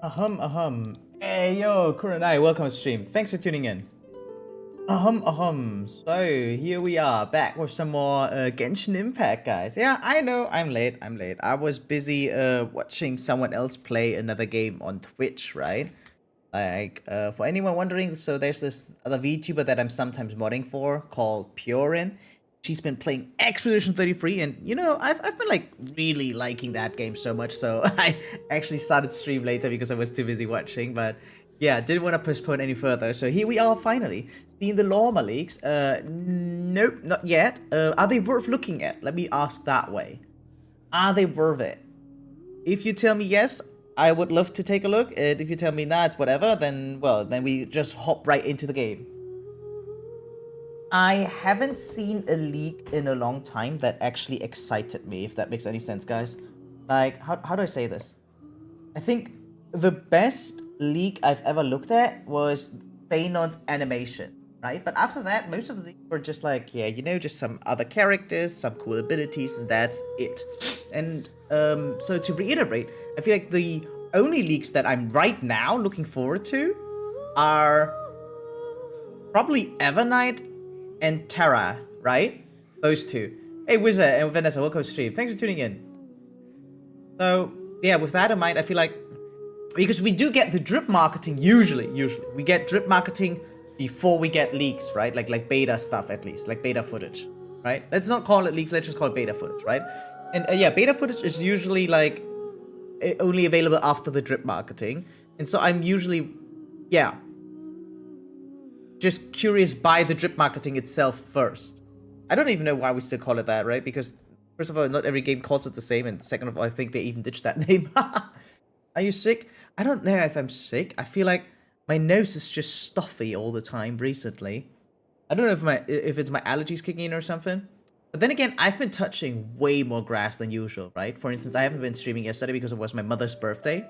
Hey, yo, Kuranai, welcome to stream. Thanks for tuning in. So, here we are, back with some more Genshin Impact, guys. Yeah, I know, I'm late. I was busy watching someone else play another game on Twitch, right? Like, for anyone wondering, so there's this other VTuber that I'm sometimes modding for called Purin. She's been playing Expedition 33, and you know, I've been like really liking that game so much, so I actually started stream later because I was too busy watching, but yeah, didn't want to postpone any further. So here we are finally, seeing the Lorma leaks. Nope, not yet. Are they worth looking at? Let me ask that way. Are they worth it? If you tell me yes, I would love to take a look, and if you tell me nah, it's whatever, then, well, then we just hop right into the game. I haven't seen a leak in a long time that actually excited me, if that makes any sense, guys. Like, how do I say this? I think the best leak I've ever looked at was Phainon's animation, right? But after that, most of the leaks were just like, yeah, you know, just some other characters, some cool abilities, and that's it. And so to reiterate, I feel like the only leaks that I'm right now looking forward to are probably Evernight and Terra, right? Those two. Hey, Wizard and Vanessa, welcome to stream. Thanks for tuning in. So, yeah, with that in mind, I feel like, because we do get the drip marketing, usually, we get drip marketing before we get leaks, right? Like beta stuff, at least, like beta footage, right? Let's not call it leaks, let's just call it beta footage, right? And yeah, beta footage is usually like only available after the drip marketing. And so I'm usually, yeah, just curious by the drip marketing itself first. I don't even know why we still call it that, right? Because first of all, not every game calls it the same, and second of all, I think they even ditched that name. Are you sick? I don't know if I'm sick. I feel like my nose is just stuffy all the time recently. I don't know if it's my allergies kicking in or something. But then again, I've been touching way more grass than usual, right? For instance, I haven't been streaming yesterday because it was my mother's birthday,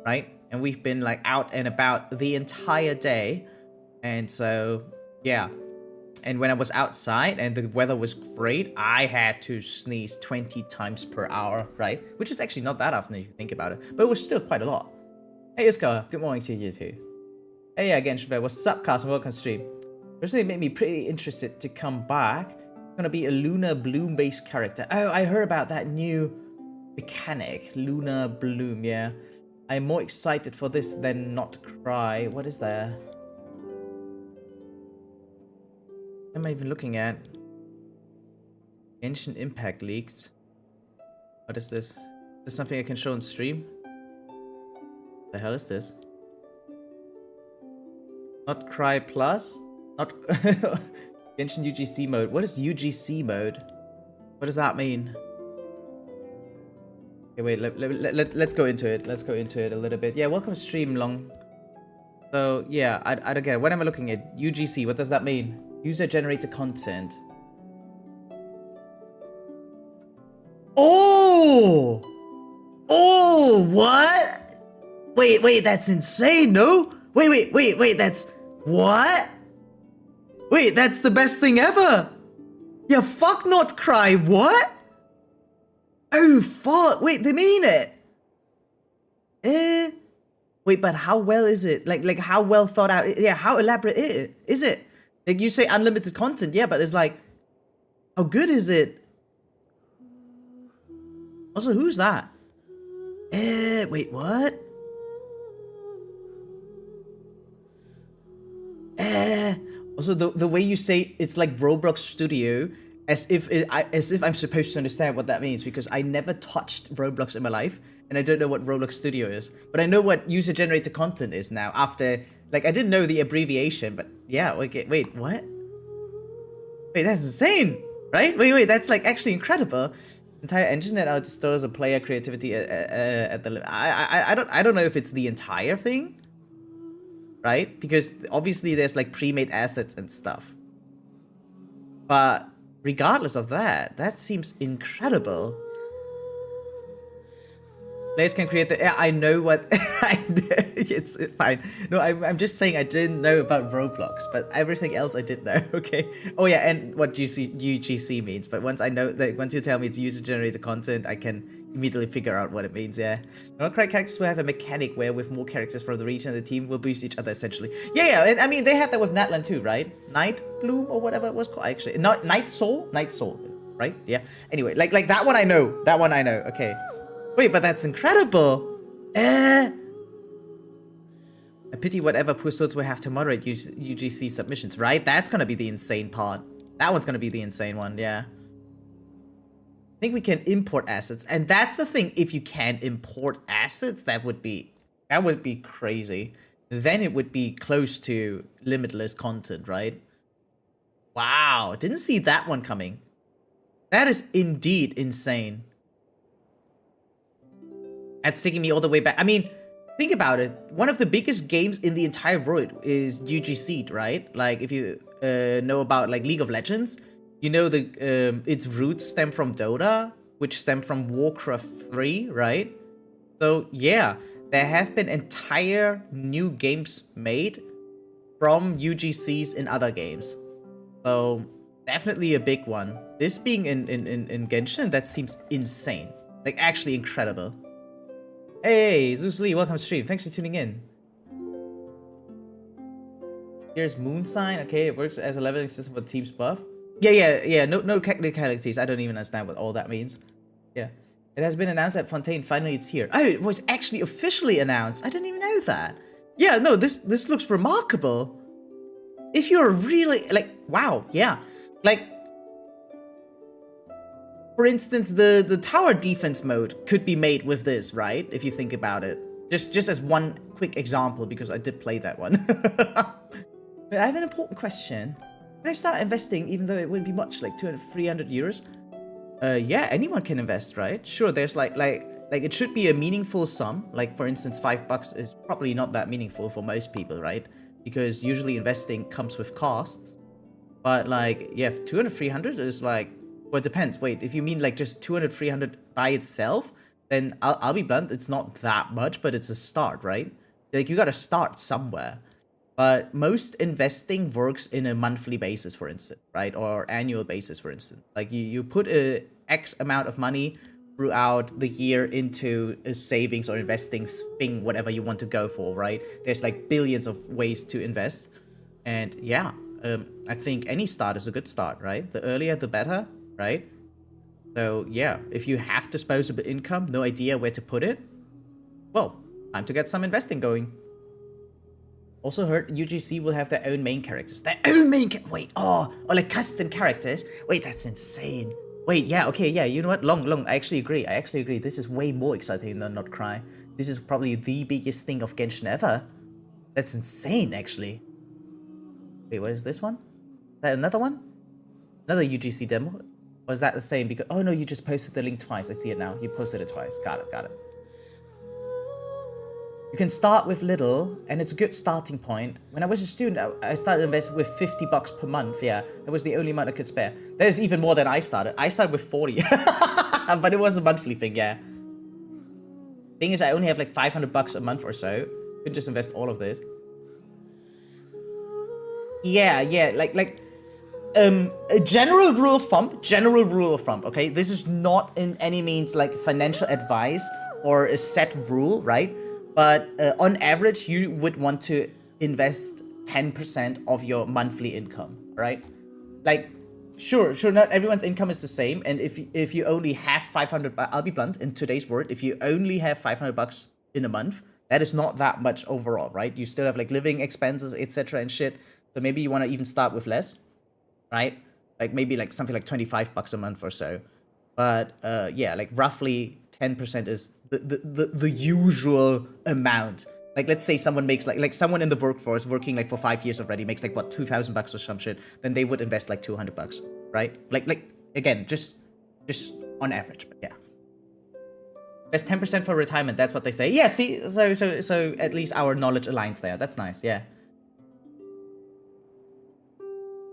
right? And we've been like out and about the entire day. And so, yeah. And when I was outside and the weather was great, I had to sneeze 20 times per hour, right? Which is actually not that often if you think about it. But it was still quite a lot. Hey, Iska, good morning to you too. Hey, yeah, Genshin, what's up, Carson? Welcome to stream. Personally, it made me pretty interested to come back. It's gonna be a Lunar Bloom-based character. Oh, I heard about that new mechanic. Lunar Bloom, yeah. I'm more excited for this than not Krai. What is there? What am I even looking at? Genshin Impact leaked. What is this? Is this something I can show on stream? What the hell is this? Not Cry Plus? Not Genshin UGC mode. What is UGC mode? What does that mean? Okay, wait, let's go into it. Let's go into it a little bit. Yeah, welcome to stream, Long. So, yeah, I don't get it. What am I looking at? UGC, what does that mean? User-generated content. Oh! Oh, what? Wait, that's insane, no? Wait, that's... What? Wait, that's the best thing ever! Yeah, fuck not Cry, what? Oh, fuck, wait, they mean it? Wait, but how well is it? Like how well thought out? Yeah, how elaborate is it? Like, you say unlimited content, yeah, but it's like, how good is it? Also, who's that? Wait, what? Also, the way you say it's like Roblox Studio, as if I'm supposed to understand what that means, because I never touched Roblox in my life, and I don't know what Roblox Studio is. But I know what user-generated content is now, after... Like, I didn't know the abbreviation, but yeah, okay, wait, what? Wait, that's insane, right? Wait, that's like actually incredible. The entire engine that outstores a player creativity at the limit. I don't know if it's the entire thing, right? Because obviously there's like pre-made assets and stuff. But regardless of that, that seems incredible. Players can create the... Yeah, I know what... it's fine. No, I'm just saying I didn't know about Roblox, but everything else I did know, okay? Oh yeah, and what UGC means, but once I know... Like, once you tell me it's user-generated content, I can immediately figure out what it means, yeah. Non-cry characters will have a mechanic where with more characters from the region the team will boost each other essentially. Yeah, and I mean, they had that with Natlan too, right? Night Bloom or whatever it was called, actually. Not Night Soul, right? Yeah. Anyway, like that one I know. That one I know. Okay. Wait, but that's incredible. I pity whatever poor souls will have to moderate UGC submissions, right? That's gonna be the insane part. That one's gonna be the insane one, yeah. I think we can import assets, and that's the thing. If you can import assets, that would be crazy. Then it would be close to limitless content, right? Wow, didn't see that one coming. That is indeed insane. That's taking me all the way back. I mean, think about it. One of the biggest games in the entire world is UGC, right? Like, if you know about like League of Legends, you know its roots stem from Dota, which stem from Warcraft 3, right? So yeah, there have been entire new games made from UGCs in other games. So definitely a big one. This being in Genshin, that seems insane. Like, actually incredible. Hey, Zeus Lee, welcome to stream. Thanks for tuning in. Here's Moon Sign. Okay, it works as a leveling system for team's buff. Yeah. No technicalities. I don't even understand what all that means. Yeah. It has been announced at Fontaine. Finally, it's here. Oh, it was actually officially announced. I didn't even know that. Yeah, no, this looks remarkable. If you're really, like, wow, yeah. Like, for instance, the tower defense mode could be made with this, right? If you think about it. Just as one quick example, because I did play that one. But I have an important question. Can I start investing even though it wouldn't be much, like 200, 300 euros? Yeah, anyone can invest, right? Sure, there's like it should be a meaningful sum. Like, for instance, $5 is probably not that meaningful for most people, right? Because usually investing comes with costs. But like, yeah, 200, 300 is like, well, it depends. Wait, if you mean like just 200, 300 by itself, then I'll be blunt, it's not that much, but it's a start, right? Like, you gotta start somewhere. But most investing works in a monthly basis, for instance, right? Or annual basis, for instance. Like, you put a X amount of money throughout the year into a savings or investing thing, whatever you want to go for, right? There's like billions of ways to invest. And yeah, I think any start is a good start, right? The earlier, the better, right? So yeah, if you have disposable income, no idea where to put it, well, time to get some investing going. Also heard UGC will have their own main characters. Their own main wait, or like custom characters? Wait, that's insane. Wait, yeah, okay, yeah, you know what? Long. I actually agree. This is way more exciting than Not Cry. This is probably the biggest thing of Genshin ever. That's insane, actually. Wait, what is this one? Is that another one? Another UGC demo? Or is that the same? Because, oh no, you just posted the link twice. I see it now. You posted it twice. Got it. You can start with little, and it's a good starting point. When I was a student, I started investing with $50 per month. Yeah, that was the only amount I could spare. There's even more than I started. I started with 40, but it was a monthly thing. Yeah. Thing is, I only have like $500 a month or so. Could just invest all of this. Yeah, like a general rule of thumb. Okay, this is not in any means like financial advice or a set rule, right? But on average, you would want to invest 10% of your monthly income, right? Like, sure, not everyone's income is the same. And if you only have 500, I'll be blunt, in today's world, if you only have $500 in a month, that is not that much overall, right? You still have like living expenses, etc. and shit. So maybe you want to even start with less, right? Like maybe like something like $25 a month or so. But yeah, like roughly 10% is the usual amount. Like, let's say someone makes like someone in the workforce working like for 5 years already makes like what, $2,000 or some shit, then they would invest like $200, right? Like again, just on average, but yeah. Invest 10% for retirement, that's what they say. Yeah, see, so at least our knowledge aligns there. That's nice, yeah.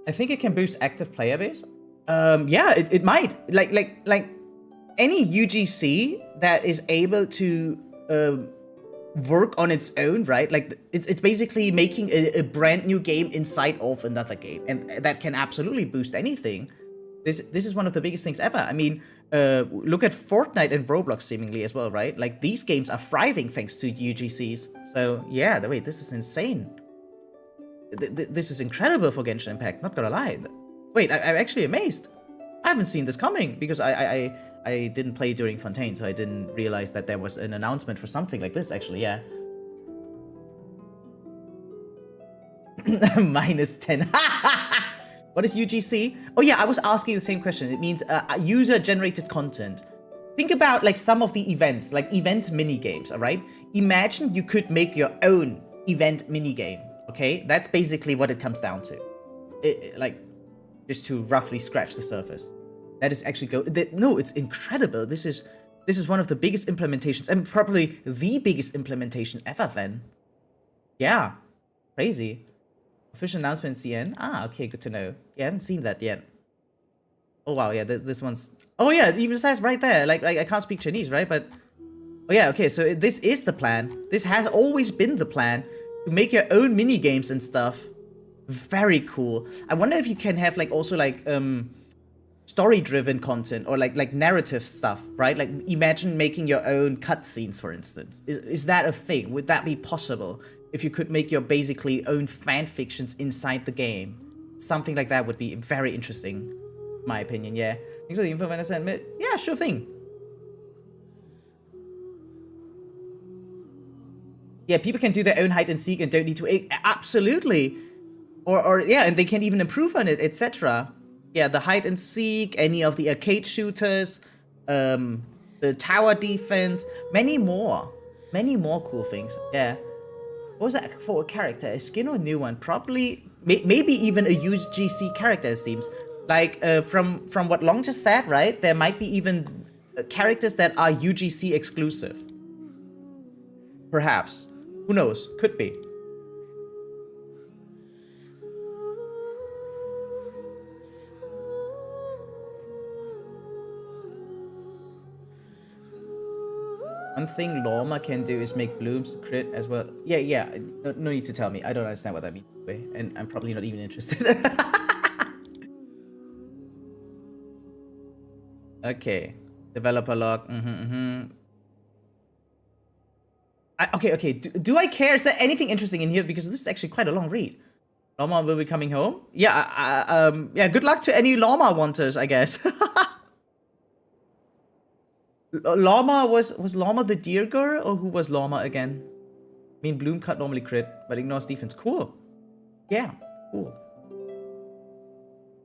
I think it can boost active player base. Yeah, it might. Like any UGC that is able to work on its own, right? Like it's basically making a brand new game inside of another game, and that can absolutely boost anything. This is one of the biggest things ever. I mean, look at Fortnite and Roblox seemingly as well, right? Like, these games are thriving thanks to UGCs. So yeah, wait, this is insane. This is incredible for Genshin Impact, not gonna lie. Wait, I'm actually amazed. I haven't seen this coming because I didn't play during Fontaine, so I didn't realize that there was an announcement for something like this, actually, yeah. -10. What is UGC? Oh yeah, I was asking the same question. It means user-generated content. Think about like some of the events, like event mini-games, all right? Imagine you could make your own event mini-game, okay? That's basically what it comes down to. Like, just to roughly scratch the surface. That is actually no, it's incredible. This is one of the biggest implementations, and probably the biggest implementation ever then. Yeah, crazy. Official announcement CN. Ah, okay, good to know. Yeah, I haven't seen that yet. Oh wow, yeah, this one's... Oh yeah, it even says right there, like I can't speak Chinese, right? But... Oh yeah, okay, so this is the plan. This has always been the plan, to make your own mini games and stuff. Very cool. I wonder if you can have like also like story-driven content or like narrative stuff, right? Like imagine making your own cutscenes, for instance. Is that a thing? Would that be possible if you could make your basically own fan fictions inside the game? Something like that would be very interesting, in my opinion. Yeah. Thanks for the info, Vanessa. Admit. Yeah, sure thing. Yeah, people can do their own hide and seek and don't need to. Absolutely. Or yeah, and they can even improve on it, etc. Yeah, the hide and seek, any of the arcade shooters, the tower defense, many more cool things. Yeah. What was that for a character? A skin or a new one? Probably, maybe even a UGC character, it seems. Like, from what Long just said, right? There might be even characters that are UGC exclusive. Perhaps. Who knows? Could be. One thing Lorma can do is make blooms crit as well. Yeah. No need to tell me. I don't understand what that means. And I'm probably not even interested. Okay. Developer log. Okay. Do I care? Is there anything interesting in here? Because this is actually quite a long read. Lorma will be coming home. Yeah. Yeah. Good luck to any Lorma wanters, I guess. Llama was Llama the deer girl, or who was Llama again? I mean, Bloom can't normally crit, but ignores defense. Cool. Yeah, cool.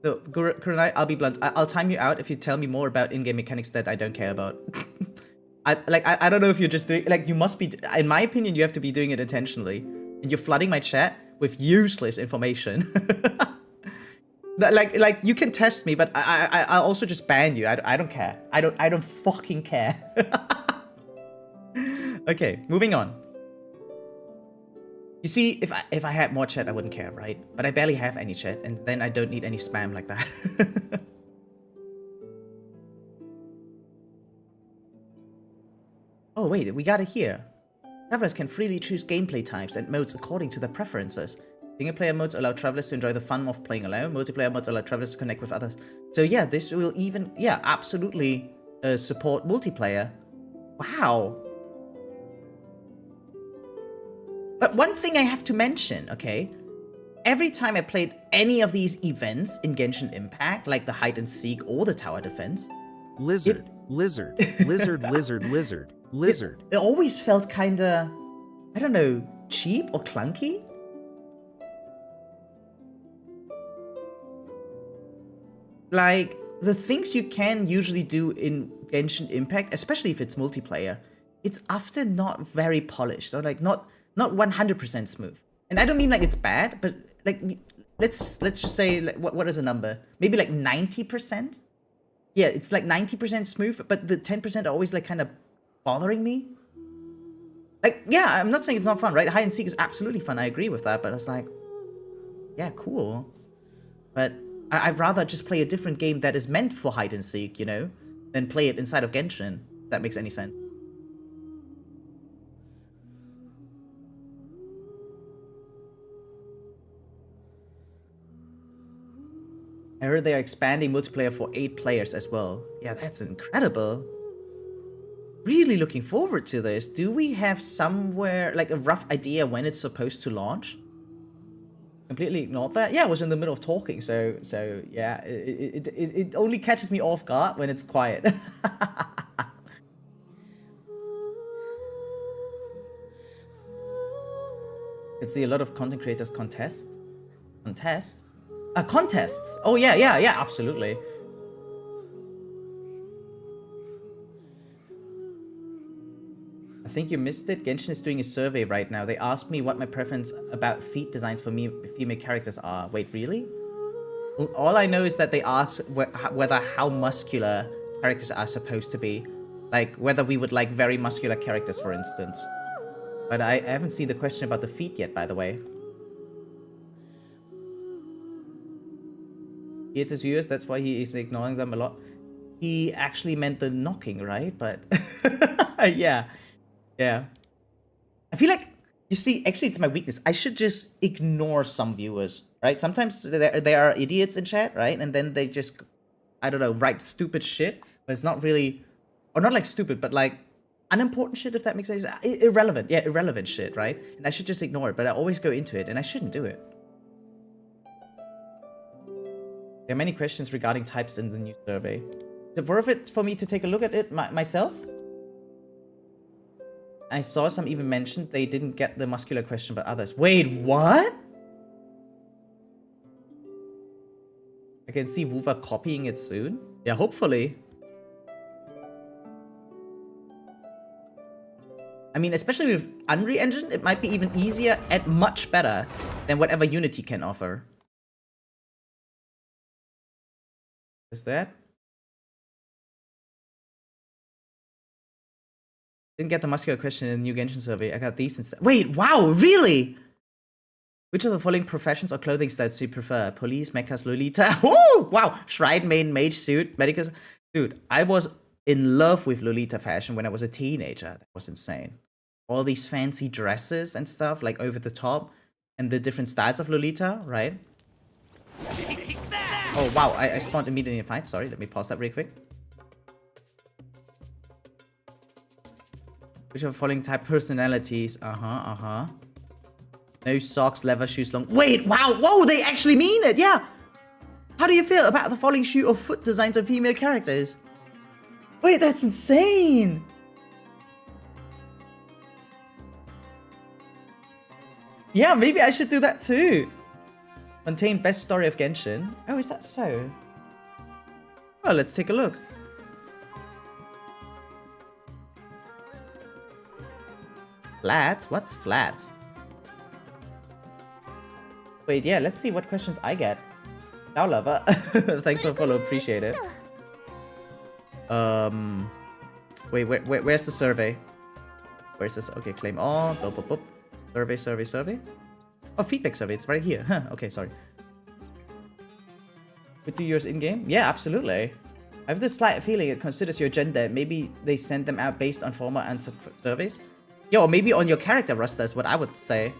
So, Kurenai, I'll be blunt. I'll time you out if you tell me more about in-game mechanics that I don't care about. I don't know if you're just doing, like, you must be, in my opinion, you have to be doing it intentionally. And you're flooding my chat with useless information. Like you can test me, but I'll also just ban you. I don't care. I don't fucking care. Okay, moving on. You see, if I had more chat, I wouldn't care, right? But I barely have any chat, and then I don't need any spam like that. Oh wait, we got it here. Travelers can freely choose gameplay types and modes according to their preferences. Single-player modes allow travelers to enjoy the fun of playing alone. Multiplayer modes allow travelers to connect with others. So yeah, this will even, yeah, absolutely support multiplayer. Wow. But one thing I have to mention, okay? Every time I played any of these events in Genshin Impact, like the hide and seek or the tower defense, lizard. It always felt kinda, I don't know, cheap or clunky. Like, the things you can usually do in Genshin Impact, especially if it's multiplayer, it's often not very polished, or like not 100% smooth. And I don't mean like it's bad, but like, let's just say, like, what is a number? Maybe like 90%? Yeah, it's like 90% smooth, but the 10% are always like kind of bothering me. Like, yeah, I'm not saying it's not fun, right? Hide and seek is absolutely fun, I agree with that, but it's like, yeah, cool. But I'd rather just play a different game that is meant for hide and seek, you know, than play it inside of Genshin, if that makes any sense. I heard they are expanding multiplayer for 8 players as well. Yeah, that's incredible. Really looking forward to this. Do we have somewhere, like a rough idea when it's supposed to launch? Completely ignored that. Yeah, I was in the middle of talking, so yeah, it only catches me off guard when it's quiet. Could see a lot of content creators contests. Contests. Oh yeah, absolutely. I think you missed it. Genshin is doing a survey right now. They asked me what my preference about feet designs for me female characters are. Wait, really? All I know is that they asked whether how muscular characters are supposed to be. Like, whether we would like very muscular characters, for instance. But I haven't seen the question about the feet yet, by the way. He hates his viewers, that's why he is ignoring them a lot. He actually meant the knocking, right? But yeah. Yeah. I feel like, you see, actually it's my weakness. I should just ignore some viewers, right? Sometimes there are idiots in chat, right? And then they just, I don't know, write stupid shit. But it's not really, or not like stupid, but like unimportant shit, if that makes sense. Irrelevant. Yeah, irrelevant shit, right? And I should just ignore it, but I always go into it, and I shouldn't do it. There are many questions regarding types in the new survey. Is it worth it for me to take a look at it myself? I saw some even mentioned they didn't get the muscular question, but others. Wait, what? I can see Wuva copying it soon. Yeah, hopefully. I mean, especially with Unreal Engine, it might be even easier and much better than whatever Unity can offer. Is that? Didn't get the muscular question in the new Genshin survey. I got these instead. Wait, wow, really? Which of the following professions or clothing styles do you prefer? Police, mechas, Lolita? Oh, wow. Shrine main, mage suit, medical. Dude, I was in love with Lolita fashion when I was a teenager. That was insane. All these fancy dresses and stuff, like over the top, and the different styles of Lolita, right? Oh, wow. I spawned immediately in a fight. Sorry, let me pause that real quick. Which of the following type personalities? No socks, leather, shoes, long. Wait, wow, whoa, they actually mean it, yeah. How do you feel about the following shoe or foot designs of female characters? Wait, that's insane. Yeah, maybe I should do that too. Fontaine, best story of Genshin. Oh, is that so? Well, let's take a look. Flats? What's flats? Wait, yeah, let's see what questions I get. Ciao, lover. Thanks for the follow, appreciate it. Wait, where's the survey? Where's this? Okay, claim all. Boop, boop, boop. Survey. Oh, feedback survey, it's right here. Huh, okay, sorry. Could do yours in-game? Yeah, absolutely. I have this slight feeling it considers your gender. Maybe they send them out based on former answered surveys. Yeah, or maybe on your character roster is what I would say.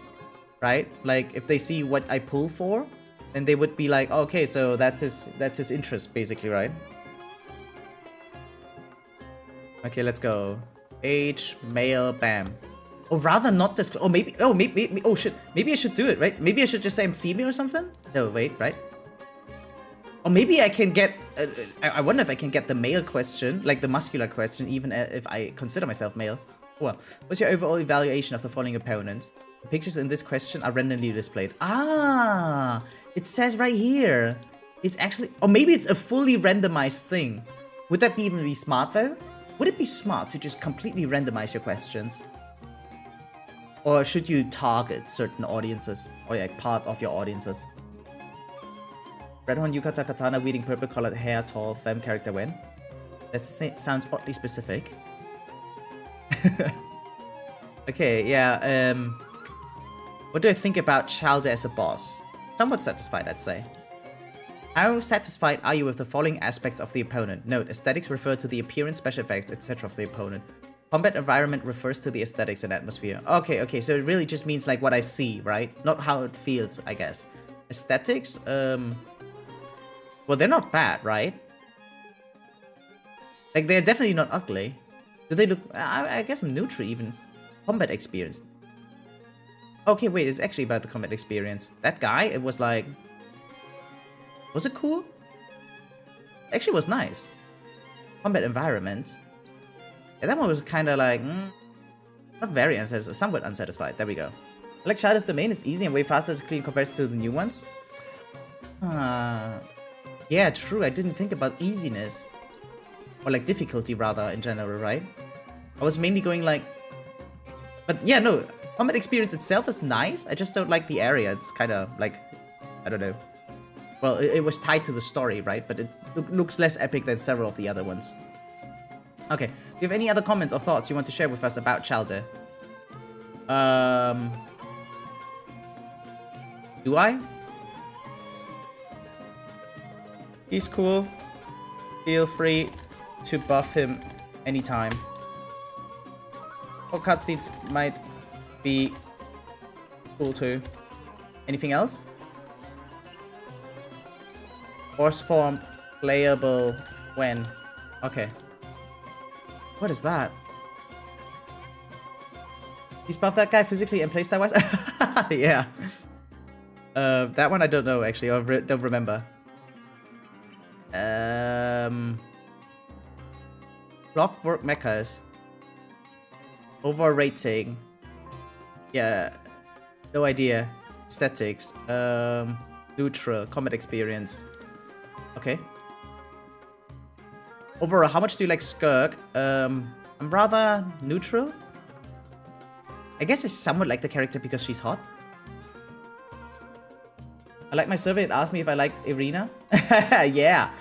Right? Like, if they see what I pull for, then they would be like, oh, okay, so that's his interest, basically, right? Okay, let's go. Age, male, bam. Or rather not disclose. Oh, maybe, oh shit. Maybe I should do it, right? Maybe I should just say I'm female or something? No, wait, right? Or maybe I can get, I wonder if I can get the male question, like the muscular question, even if I consider myself male. Well, what's your overall evaluation of the following opponents? The pictures in this question are randomly displayed. Ah, it says right here. It's actually, or maybe it's a fully randomized thing. Would that even be smart though? Would it be smart to just completely randomize your questions? Or should you target certain audiences? Or like part of your audiences? Redhorn Yukata Katana wearing purple colored hair, tall, femme character when? That sounds oddly specific. Okay, yeah, what do I think about Chalder as a boss? Somewhat satisfied, I'd say. How satisfied are you with the following aspects of the opponent? Note, aesthetics refer to the appearance, special effects, etc. of the opponent. Combat environment refers to the aesthetics and atmosphere. Okay, so it really just means like what I see, right? Not how it feels, I guess. Aesthetics, Well, they're not bad, right? Like, they're definitely not ugly. Do they look... I guess I'm neutral even. Combat experience. Okay, wait, it's actually about the combat experience. That guy, it was like... Was it cool? Actually, it was nice. Combat environment. Yeah, that one was kind of like... not very unsatisfied, somewhat unsatisfied. There we go. I like Shadow's domain. It's easy and way faster to clean compared to the new ones. Yeah, true. I didn't think about easiness. Or like difficulty rather in general, right? I was mainly going like... But yeah, no. Combat experience itself is nice. I just don't like the area. It's kind of like... I don't know. Well, it was tied to the story, right? But it looks less epic than several of the other ones. Okay. Do you have any other comments or thoughts you want to share with us about Chaldea? Do I? He's cool. Feel free to buff him anytime. Or cutscenes might be cool too. Anything else? Force form playable when? Okay. What is that? He's buffed that guy physically and playstyle wise? Yeah. That one I don't know actually. I don't remember. Clockwork mechas. Overrating. Yeah. No idea. Aesthetics. Neutral. Combat experience. Okay. Overall, how much do you like Skirk? I'm rather neutral. I guess I somewhat like the character because she's hot. I like my survey. It asked me if I liked Irina. Yeah.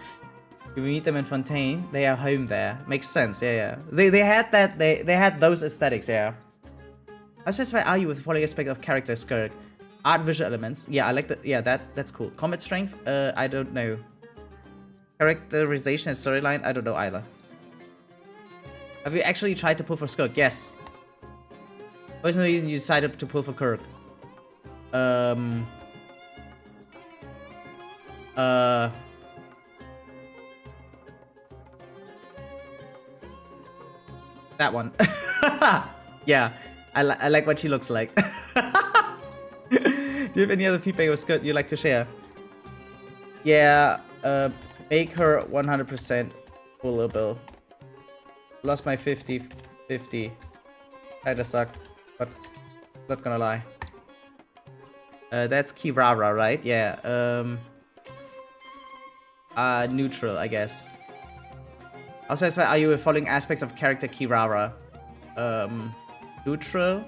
We meet them in Fontaine. They are home there. Makes sense. Yeah, yeah. They had that. They had those aesthetics. Yeah. How satisfied are you with the following aspect of character Skirk? Art, visual elements. Yeah, I like that. Yeah, that's cool. Combat strength. I don't know. Characterization and storyline. I don't know either. Have you actually tried to pull for Skirk? Yes. What is the reason you decided to pull for Kirk? That one. Yeah, I like what she looks like. Do you have any other feedback or skirt you'd like to share? Yeah, make her 100% pullable. Lost my 50-50. Kinda sucked, but not gonna lie. That's Kirara, right? Yeah, neutral, I guess. How satisfied are you with following aspects of character Kirara? Neutral?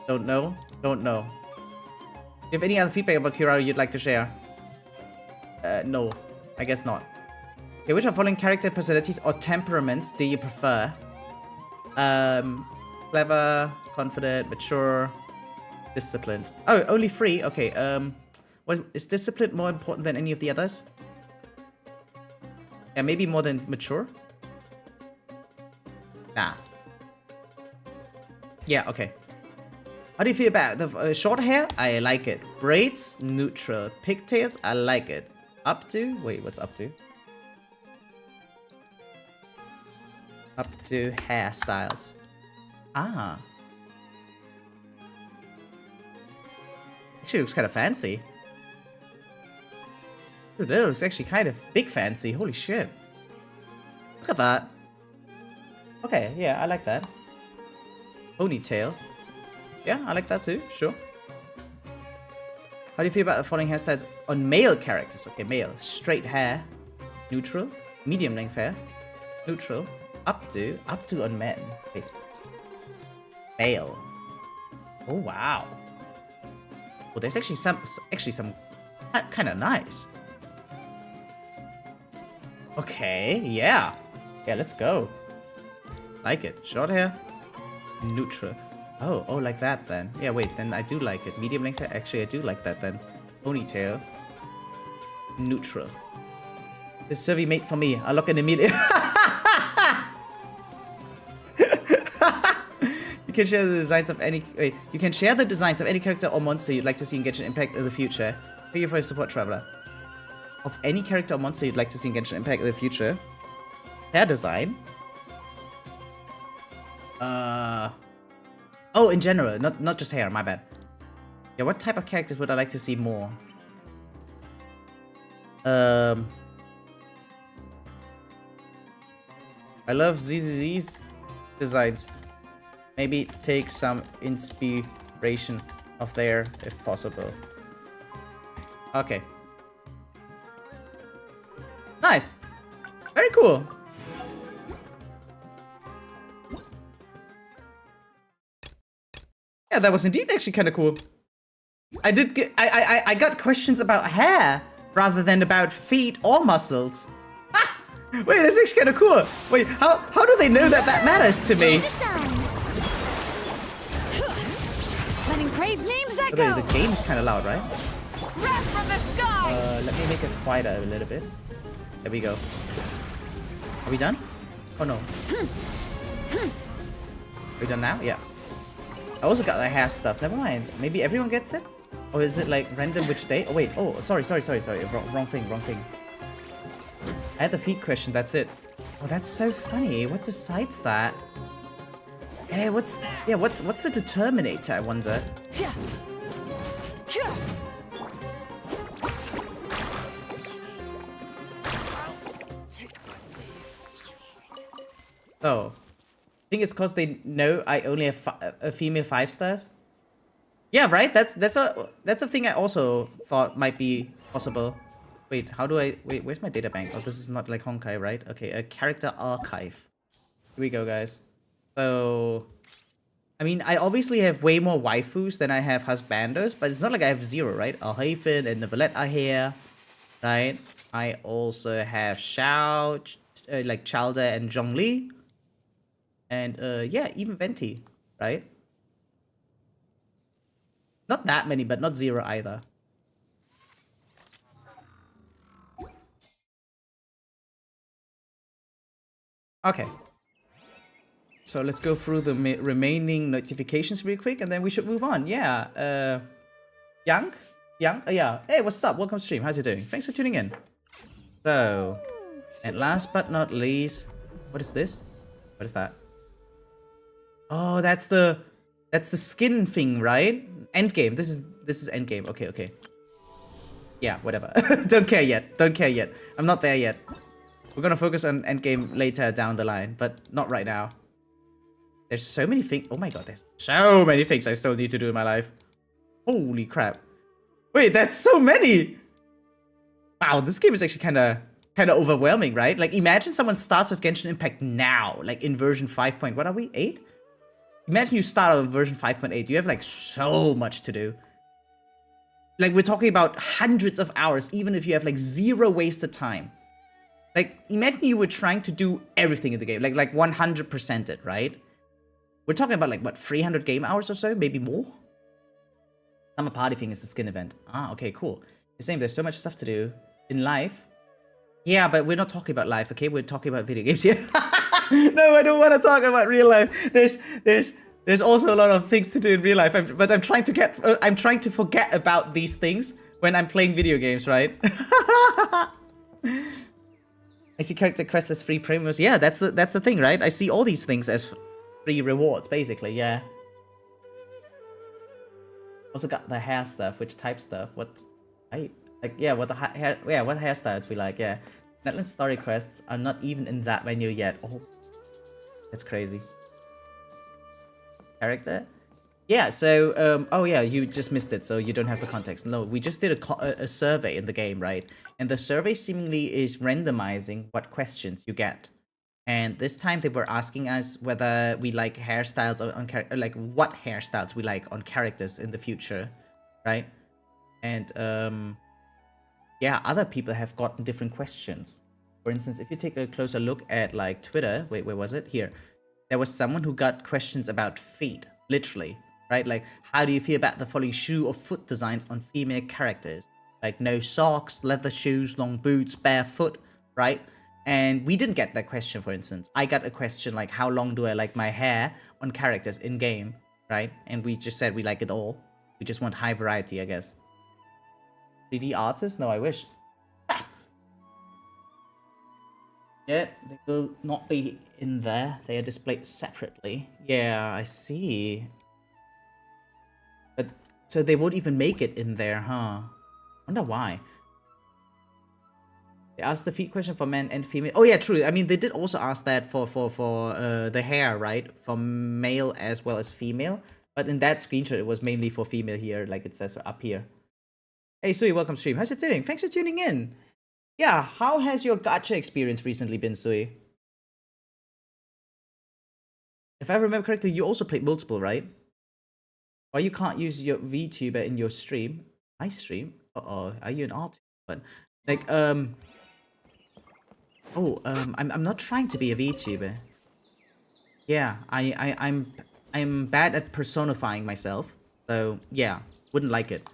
Don't know. Don't know. Do you have any other feedback about Kirara you'd like to share? No. I guess not. Okay, which of following character personalities or temperaments do you prefer? Clever, confident, mature, disciplined. Oh, only 3? Okay, well, is discipline more important than any of the others? Yeah, maybe more than mature? Nah. Yeah, okay. How do you feel about the short hair? I like it. Braids, neutral. Pigtails, I like it. Up to? Wait, what's up to? Up to hairstyles. Ah. Actually looks kind of fancy. Dude, that looks actually kind of big fancy. Holy shit. Look at that. Okay, yeah, I like that. Ponytail. Yeah, I like that too, sure. How do you feel about the following hairstyles on male characters? Okay, male. Straight hair. Neutral. Medium length hair. Neutral. Up to on men. Okay. Male. Oh, wow. Well, there's actually some kind of nice. Okay, yeah. Yeah, let's go. Like it. Short hair. Neutral. Oh, like that then. Yeah, wait, then I do like it. Medium length hair. Actually, I do like that then. Ponytail. Neutral. This survey made for me. I'll look in immediately. You can share the designs of any... Wait, you can share the designs of any character or monster you'd like to see in Genshin Impact in the future. Thank you for your support, Traveler. of any character or monster you'd like to see in Genshin Impact in the future. Hair design. Oh, in general, not just hair, my bad. Yeah, what type of characters would I like to see more? I love ZZZ's designs. Maybe take some inspiration of there if possible. Okay. Nice. Very cool. Yeah, that was indeed actually kind of cool. I got questions about hair rather than about feet or muscles. Ah! Wait, that's actually kind of cool. Wait, how do they know that that matters to me? Letting crave names echo. The game is kind of loud, right? Wrath from the sky. Let me make it quieter a little bit. There we go. Are we done? Oh no. Are we done now? Yeah. I also got the hair stuff. Never mind. Maybe everyone gets it? Or is it like random which day? Oh wait. Oh, sorry. Wrong thing. I had the feet question. That's it. Oh, that's so funny. What decides that? Hey, what's the determinator? I wonder. Oh, I think it's because they know I only have a female 5 stars. Yeah, right. That's a thing I also thought might be possible. Wait, how do I wait? Where's my data bank? Oh, this is not like honkai, right? Okay, a character archive. Here we go, guys. So, I mean, I obviously have way more waifus than I have husbandos, but it's not like I have 0, right? Alhaven and Neverlet are here, right? I also have Xiao, like Chalda and Zhongli. And yeah, even Venti, right? Not that many, but not 0 either. Okay. So let's go through the remaining notifications real quick, and then we should move on. Yeah. Yang? Yeah. Hey, what's up? Welcome to stream. How's it doing? Thanks for tuning in. So, and last but not least, what is this? What is that? Oh, that's the skin thing, right? Endgame. This is endgame. Okay. Yeah, whatever. Don't care yet. I'm not there yet. We're gonna focus on endgame later down the line, but not right now. There's so many things. Oh my god, there's so many things I still need to do in my life. Holy crap. Wait, that's so many! Wow, this game is actually kind of overwhelming, right? Like, imagine someone starts with Genshin Impact now, like in version 5. What are we? 8? Imagine you start on version 5.8. You have like so much to do. Like, we're talking about hundreds of hours, even if you have like 0 wasted time. Like, imagine you were trying to do everything in the game, like 100% it, right? We're talking about like, what, 300 game hours or so? Maybe more? Summer party thing is the skin event. Ah, okay, cool. You're saying there's so much stuff to do in life. Yeah, but we're not talking about life, okay? We're talking about video games here. No, I don't want to talk about real life. There's also a lot of things to do in real life, but I'm trying to forget about these things when I'm playing video games, right? I see character quests as free promos. Yeah, that's the thing, right? I see all these things as free rewards, basically. Yeah. Also got the hair stuff, which type stuff. What hairstyles we like. Yeah. Netland story quests are not even in that menu yet. Oh, that's crazy. Character. Yeah, so, oh yeah, you just missed it, so you don't have the context. No, we just did a survey in the game, right? And the survey seemingly is randomizing what questions you get. And this time they were asking us whether we like hairstyles on character, like what hairstyles we like on characters in the future, right? And, yeah, other people have gotten different questions. For instance, if you take a closer look at, like, Twitter, wait, where was it? Here. There was someone who got questions about feet, literally. Right? Like, how do you feel about the following shoe or foot designs on female characters? Like, no socks, leather shoes, long boots, barefoot, right? And we didn't get that question, for instance. I got a question like, how long do I like my hair on characters in-game, right? And we just said we like it all. We just want high variety, I guess. 3D artist? No, I wish. Yeah, they will not be in there. They are displayed separately. Yeah, I see. But so they won't even make it in there, huh? Wonder why. They asked the feed question for men and female. Oh yeah, true. I mean, they did also ask that for the hair, right? For male as well as female. But in that screenshot, it was mainly for female here, like it says up here. Hey Sui, welcome stream. How's it doing? Thanks for tuning in. Yeah, how has your gacha experience recently been, Sui? If I remember correctly, you also played multiple, right? Why you can't use your VTuber in your stream? My stream? Uh-oh, are you an artist? But like, I'm not trying to be a VTuber. Yeah, I'm bad at personifying myself. So yeah, wouldn't like it.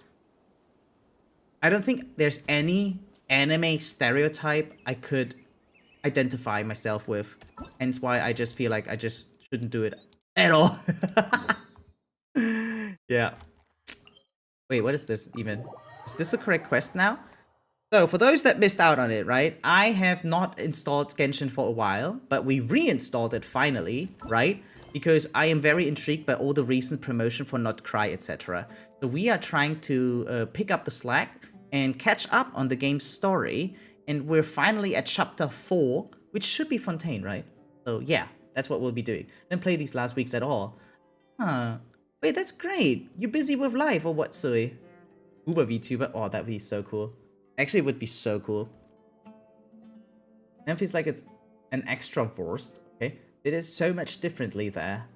I don't think there's any anime stereotype I could identify myself with. Hence why I just feel like I just shouldn't do it at all. Yeah. Wait, what is this even? Is this a correct quest now? So, for those that missed out on it, right? I have not installed Genshin for a while, but we reinstalled it finally, right? Because I am very intrigued by all the recent promotion for not Krai, etc. So we are trying to pick up the slack and catch up on the game's story, and we're finally at chapter 4, which should be Fontaine, right? So yeah, that's what we'll be doing. Didn't play these last weeks at all. Huh. Wait, that's great. You're busy with life or what, Sui? Uber VTuber? Oh, that'd be so cool. Actually, it would be so cool. It feels like it's an extra verse. Okay, it is so much differently there.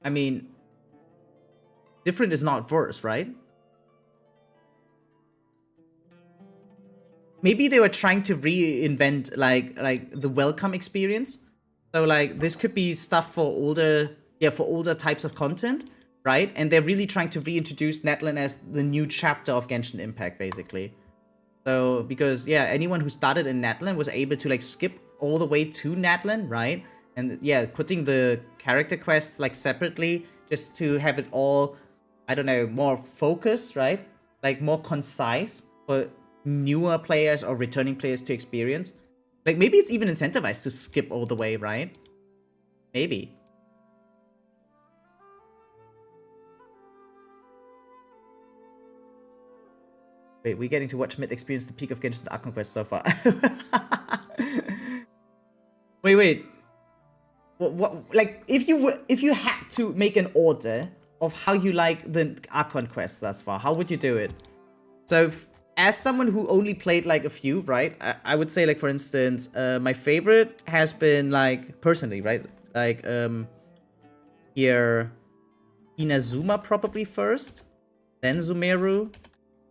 I mean, different is not verse, right? Maybe they were trying to reinvent like the welcome experience. So like this could be stuff for older types of content, right? And they're really trying to reintroduce Natlan as the new chapter of Genshin Impact, basically. So because yeah, anyone who started in Natlan was able to like skip all the way to Natlan, right? And yeah, putting the character quests like separately just to have it all, I don't know, more focused, right? Like more concise for newer players or returning players to experience. Like maybe it's even incentivized to skip all the way, right? Maybe. Wait, we're getting to watch Mid experience the peak of Genshin's Art Conquest so far. Wait. What? Like, if you had to make an order of how you like the Archon quest thus far, how would you do it? So, as someone who only played like a few, right? I would say, like, for instance, my favorite has been like personally, right? Like, here, Inazuma probably first, then Sumeru,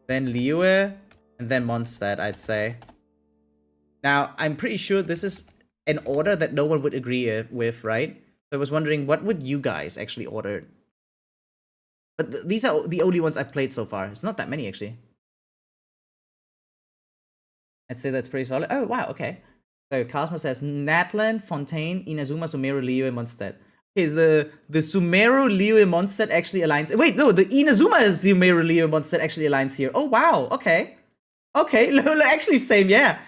then Liyue, and then Mondstadt, I'd say. Now, I'm pretty sure this is an order that no one would agree with, right? So I was wondering, what would you guys actually order? But these are the only ones I've played so far. It's not that many, actually. I'd say that's pretty solid. Oh, wow, okay. So Cosmo says, Natlan, Fontaine, Inazuma, Sumeru, Liyue, and Mondstadt. Okay, the Sumeru, Liyue, and Mondstadt actually aligns. Wait, no, the Inazuma, Sumeru, Liyue, and Mondstadt actually aligns here. Oh, wow, okay. Okay, actually same, yeah.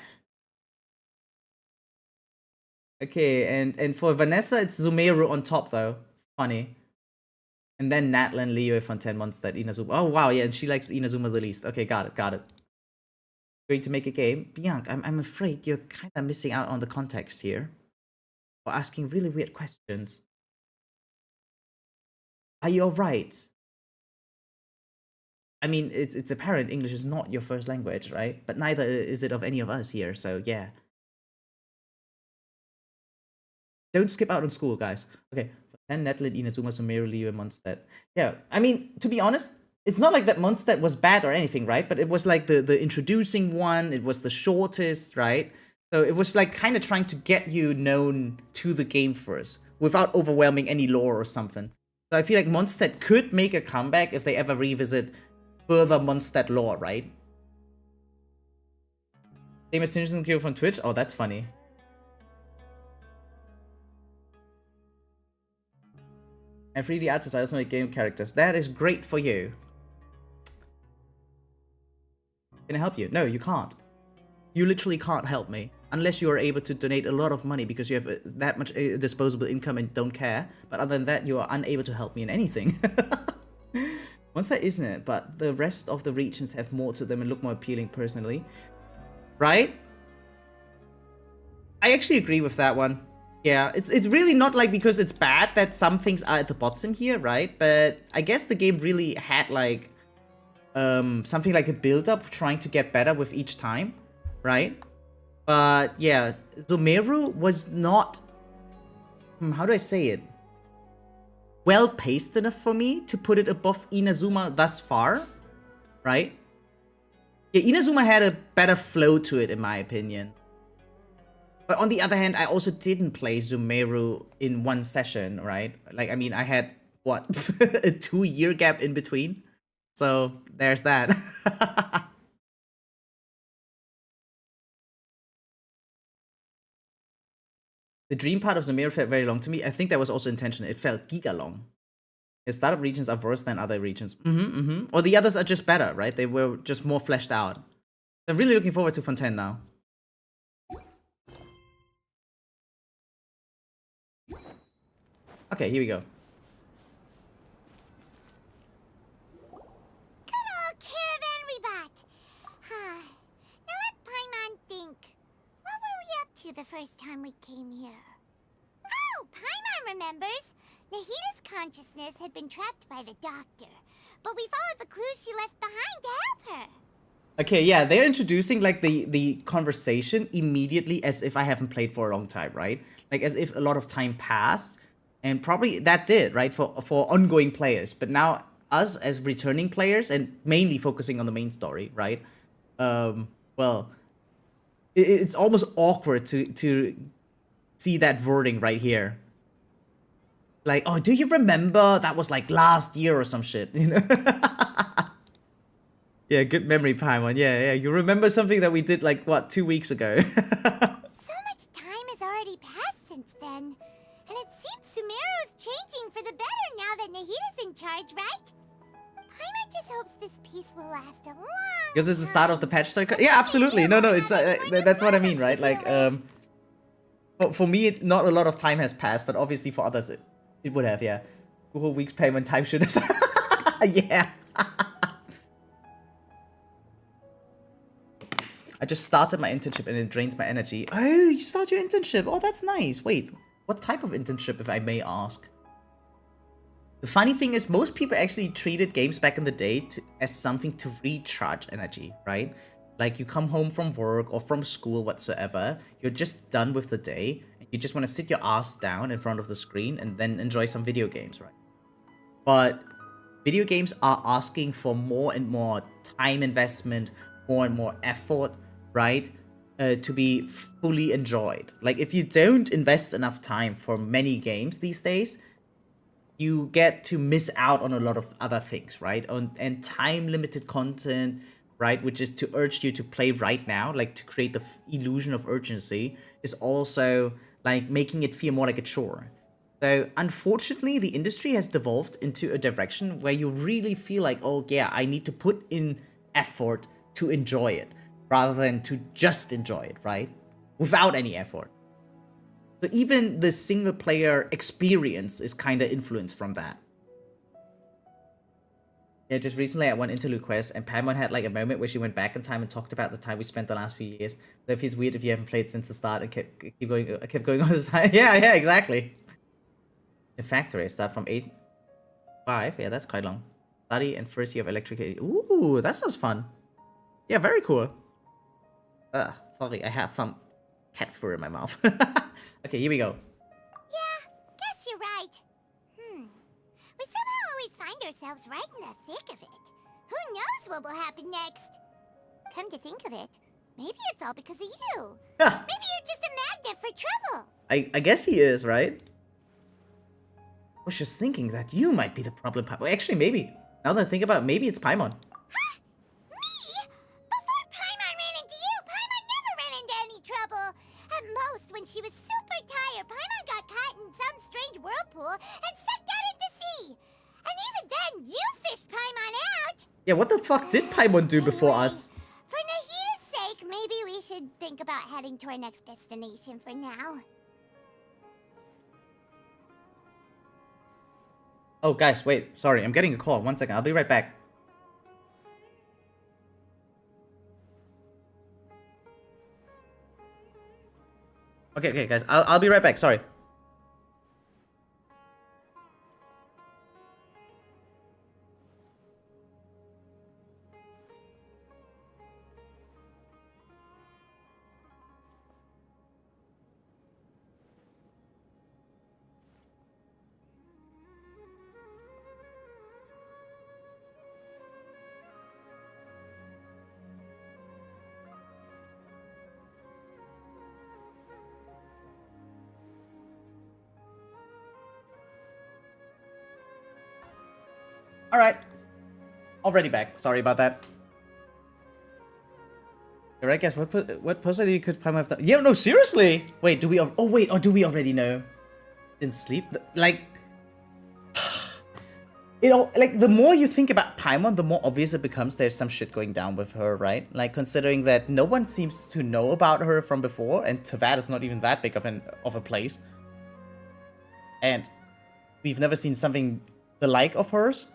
Okay, and for Vanessa, it's Sumeru on top, though. Funny. And then Natlan, Liyue, Fontaine, Mondstadt, Inazuma. Oh, wow, yeah, and she likes Inazuma the least. Okay, got it. Going to make a game? Bianca, I'm afraid you're kind of missing out on the context here. Or asking really weird questions. Are you alright? I mean, it's apparent English is not your first language, right? But neither is it of any of us here, so yeah. Don't skip out on school, guys. Okay, and Netlin, Inazuma, Sumeru, Liyue, and Mondstadt. Yeah, I mean, to be honest, it's not like that Mondstadt was bad or anything, right? But it was like the introducing one. It was the shortest, right? So it was like kind of trying to get you known to the game first without overwhelming any lore or something. So I feel like Mondstadt could make a comeback if they ever revisit further Mondstadt lore, right? Famous Simpson Q from Twitch? Oh, that's funny. And 3D artists, I also make game characters. That is great for you. Can I help you? No, you can't. You literally can't help me. Unless you are able to donate a lot of money because you have that much disposable income and don't care. But other than that, you are unable to help me in anything. Once that isn't it, but the rest of the regions have more to them and look more appealing personally. Right? I actually agree with that one. Yeah, it's really not like because it's bad that some things are at the bottom here, right? But I guess the game really had like something like a build-up trying to get better with each time, right? But yeah, Zomeru was not, how do I say it? Well paced enough for me to put it above Inazuma thus far, right? Yeah, Inazuma had a better flow to it in my opinion. But on the other hand, I also didn't play Zomeru in one session, right? Like, I mean, I had, what, a 2-year gap in between? So, there's that. The dream part of Zomeru felt very long to me. I think that was also intentional. It felt giga long. The startup regions are worse than other regions. Or the others are just better, right? They were just more fleshed out. I'm really looking forward to Fontaine now. Okay, here we go. Good old caravan rebat. Now let Paimon think. What were we up to the first time we came here? Oh, Paimon remembers. Nahita's consciousness had been trapped by the doctor, but we followed the clues she left behind to help her. Okay, yeah, they're introducing like the conversation immediately as if I haven't played for a long time, right? Like as if a lot of time passed. And probably that did, right, for ongoing players. But now, us as returning players, and mainly focusing on the main story, right? Well, it's almost awkward to see that wording right here. Like, oh, do you remember? That was like last year or some shit, you know? Yeah, good memory, Paimon. Yeah, you remember something that we did like, what, 2 weeks ago? So much time has already passed since then. And it seems Sumeru's changing for the better now that Nahita's in charge, right? Paimon just hopes this peace will last a long Because it's the start of the patch cycle. Yeah, absolutely. No, it's that's what I mean, right? Like, for me, not a lot of time has passed, but obviously for others, it would have, yeah. 2 whole weeks payment time should have. Yeah. I just started my internship and it drains my energy. Oh, you start your internship. Oh, that's nice. Wait, what type of internship, if I may ask? The funny thing is, most people actually treated games back in the day as something to recharge energy, right? Like you come home from work or from school whatsoever, you're just done with the day, and you just want to sit your ass down in front of the screen and then enjoy some video games, right? But video games are asking for more and more time investment, more and more effort, right? To be fully enjoyed. Like if you don't invest enough time for many games these days, you get to miss out on a lot of other things, right? And time limited content, right? Which is to urge you to play right now, like to create the illusion of urgency, is also like making it feel more like a chore. So unfortunately, the industry has devolved into a direction where you really feel like, oh yeah, I need to put in effort to enjoy it, rather than to just enjoy it, right? Without any effort. So even the single player experience is kind of influenced from that. Yeah, just recently I went Interlude Quest and Paimon had like a moment where she went back in time and talked about the time we spent the last few years. So it feels weird if you haven't played since the start and kept going on this time. Yeah, exactly. In factory, I start from 8-5. Yeah, that's quite long. Study and first year of electrical. Ooh, that sounds fun. Yeah, very cool. Sorry, I have some cat fur in my mouth. Okay, here we go. Yeah, guess you're right. We somehow always find ourselves right in the thick of it. Who knows what will happen next? Come to think of it, maybe it's all because of you. Maybe you're just a magnet for trouble. I guess he is, right? I was just thinking that you might be the problem. Well, actually, maybe. Now that I think about it, maybe it's Paimon. Huh? Me? Before Paimon ran into you, Paimon never ran into any trouble. At most, when she was super tired, Paimon got caught in some strange whirlpool and sucked out into sea. And even then, you fished Paimon out. Yeah, what the fuck did Paimon do before Anyway, us? For think about heading to our next destination for now. Oh, guys, wait. Sorry, I'm getting a call. 1 second. I'll be right back. Okay, guys. I'll be right back. Sorry. Alright. Already back. Sorry about that. Alright, guys. What possibility could Paimon have done? Yeah, no, seriously! Wait, do we... Oh, wait. Or do we already know? Didn't sleep? Like... Like, the more you think about Paimon, the more obvious it becomes there's some shit going down with her, right? Like, considering that no one seems to know about her from before, and Tavad is not even that big of a place. And we've never seen something the like of hers.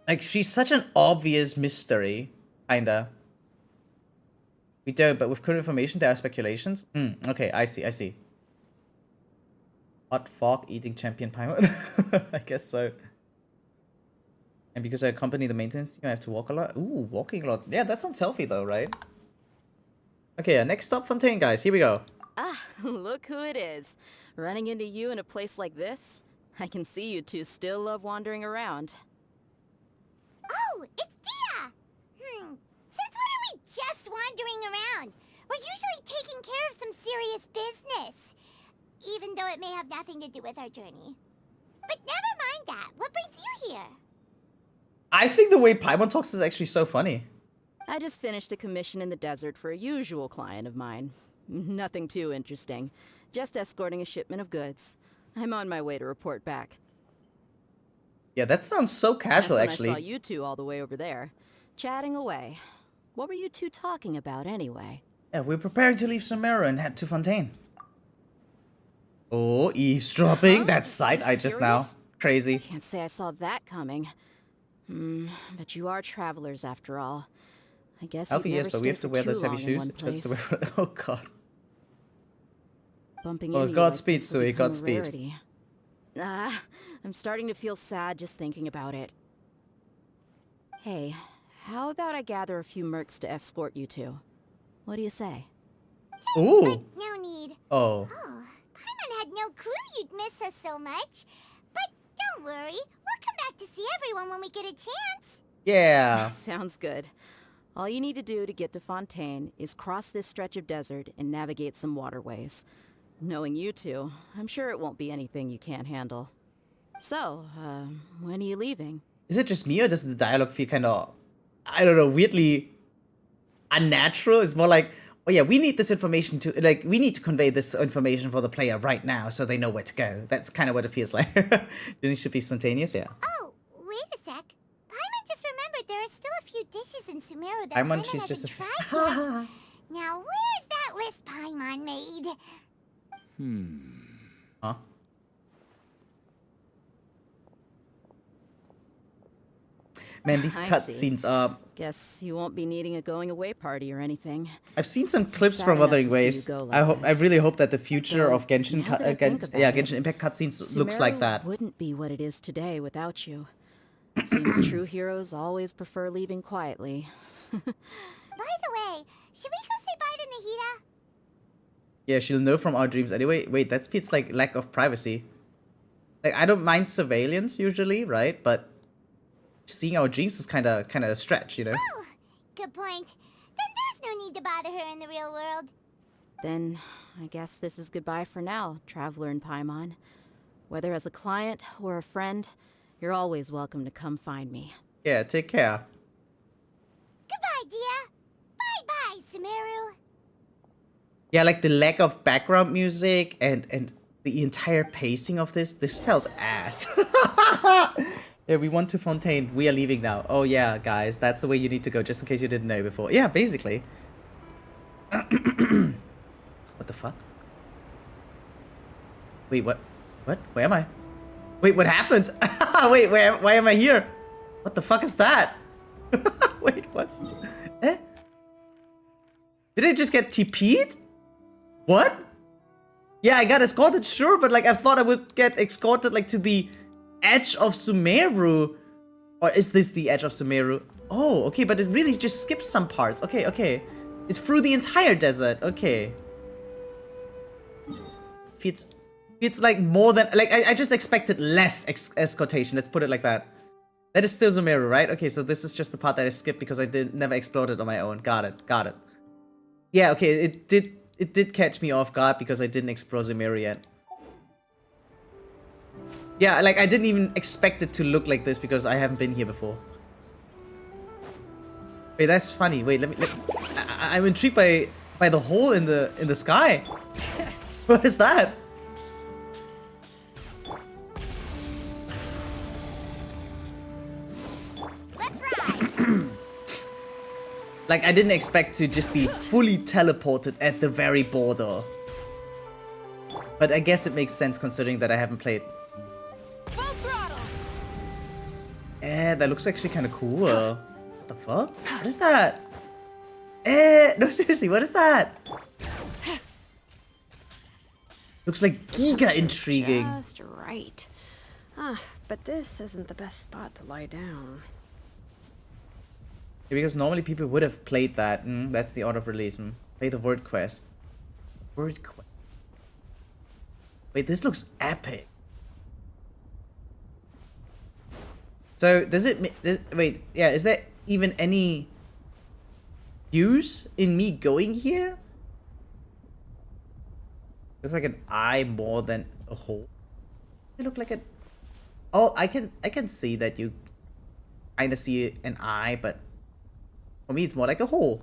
Like, she's such an obvious mystery, kinda. We don't, but with current information, there are speculations. Okay, I see. Hot fog eating champion Paimon? I guess so. And because I accompany the maintenance team, I have to walk a lot. Ooh, walking a lot. Yeah, that sounds healthy though, right? Okay, next stop, Fontaine, guys. Here we go. Ah, look who it is. Running into you in a place like this? I can see you two still love wandering around. Oh, it's Dia! Since when are we just wandering around? We're usually taking care of some serious business. Even though it may have nothing to do with our journey. But never mind that. What brings you here? I think the way Paimon talks is actually so funny. I just finished a commission in the desert for a usual client of mine. Nothing too interesting. Just escorting a shipment of goods. I'm on my way to report back. Yeah, that sounds so casual, That's actually. when I saw you two all the way over there, chatting away. What were you two talking about anyway? Yeah, we're preparing to leave Sumeru and head to Fontaine. Oh, eavesdropping. Huh? That sight I just now. Serious? Crazy. Can't say I saw that coming. But you are travelers after all. I guess you've Healthy, never yes, but we have stayed to for wear too those heavy long in shoes one just to place. wear. Oh god. Bumping Well, into you Godspeed, like this will Sui, become a Godspeed. rarity. I'm starting to feel sad just thinking about it. Hey, how about I gather a few mercs to escort you two? What do you say? Ooh. No need. Oh. Oh, Paimon had no clue you'd miss us so much. But don't worry, we'll come back to see everyone when we get a chance. Yeah. Sounds good. All you need to do to get to Fontaine is cross this stretch of desert and navigate some waterways. Knowing you two, I'm sure it won't be anything you can't handle. So, when are you leaving? Is it just me or does the dialogue feel kind of, I don't know, weirdly unnatural? It's more like, oh yeah, we need this information to, like, we need to convey this information for the player right now so they know where to go. That's kind of what it feels like. Then it should be spontaneous, yeah. Oh, wait a sec. Paimon just remembered there are still a few dishes in Sumeru that Paimon, Paimon she's hasn't just a... tried yet. Now, where's that list Paimon made? Huh? Man, these I cutscenes are... Guess you won't be needing a going away party or anything. I've seen some clips Sad from enough Wuthering to see you Waves. go like I this. really hope that the future Though, of Genshin, now that I think about it, Genshin Impact cutscenes looks like Sumeru that. wouldn't be what it is today without you. Seems true heroes always prefer leaving quietly. By the way, should we go say bye to Nahida? Yeah, she'll know from our dreams anyway. Wait, that feels like lack of privacy. Like, I don't mind surveillance usually, right? But seeing our dreams is kind of a stretch, you know? Oh, good point. Then there's no need to bother her in the real world. Then, I guess this is goodbye for now, Traveler in Paimon. Whether as a client or a friend, you're always welcome to come find me. Yeah, take care. Goodbye, Dia. Bye-bye, Sumeru. Yeah, like the lack of background music and the entire pacing of this felt ass. Yeah, we want to Fontaine. We are leaving now. Oh yeah, guys, that's the way you need to go, just in case you didn't know before. Yeah, basically. What the fuck? Wait, what? What? Where am I? Wait, what happened? Wait, why am I here? What the fuck is that? Wait, what? Eh? Did I just get TP'd? What? Yeah, I got escorted, sure, but like I thought I would get escorted like to the edge of Sumeru. Or is this the edge of Sumeru? Oh, okay, but it really just skips some parts. Okay, okay. It's through the entire desert. Okay. It's like more than... Like, I just expected less escortation. Let's put it like that. That is still Sumeru, right? Okay, so this is just the part that I skipped because I never explored it on my own. Got it, got it. Yeah, okay, it did catch me off guard because I didn't explore Sumeru yet. Yeah, like, I didn't even expect it to look like this because I haven't been here before. Wait, that's funny. Wait, I'm intrigued by the hole in the sky. What is that? Let's ride. Like, I didn't expect to just be fully teleported at the very border. But I guess it makes sense considering that I haven't played. Full throttle. That looks actually kind of cool. What the fuck? What is that? No, seriously, what is that? Looks like giga intriguing. Just right. But this isn't the best spot to lie down. Yeah, because normally people would have played that. That's the order of release. Play the word quest. Word quest. Wait, this looks epic. So does it? Wait, yeah. Is there even any use in me going here? Looks like an eye more than a hole. It look like a... Oh, I can see that you kind of see an eye, but for me it's more like a hole.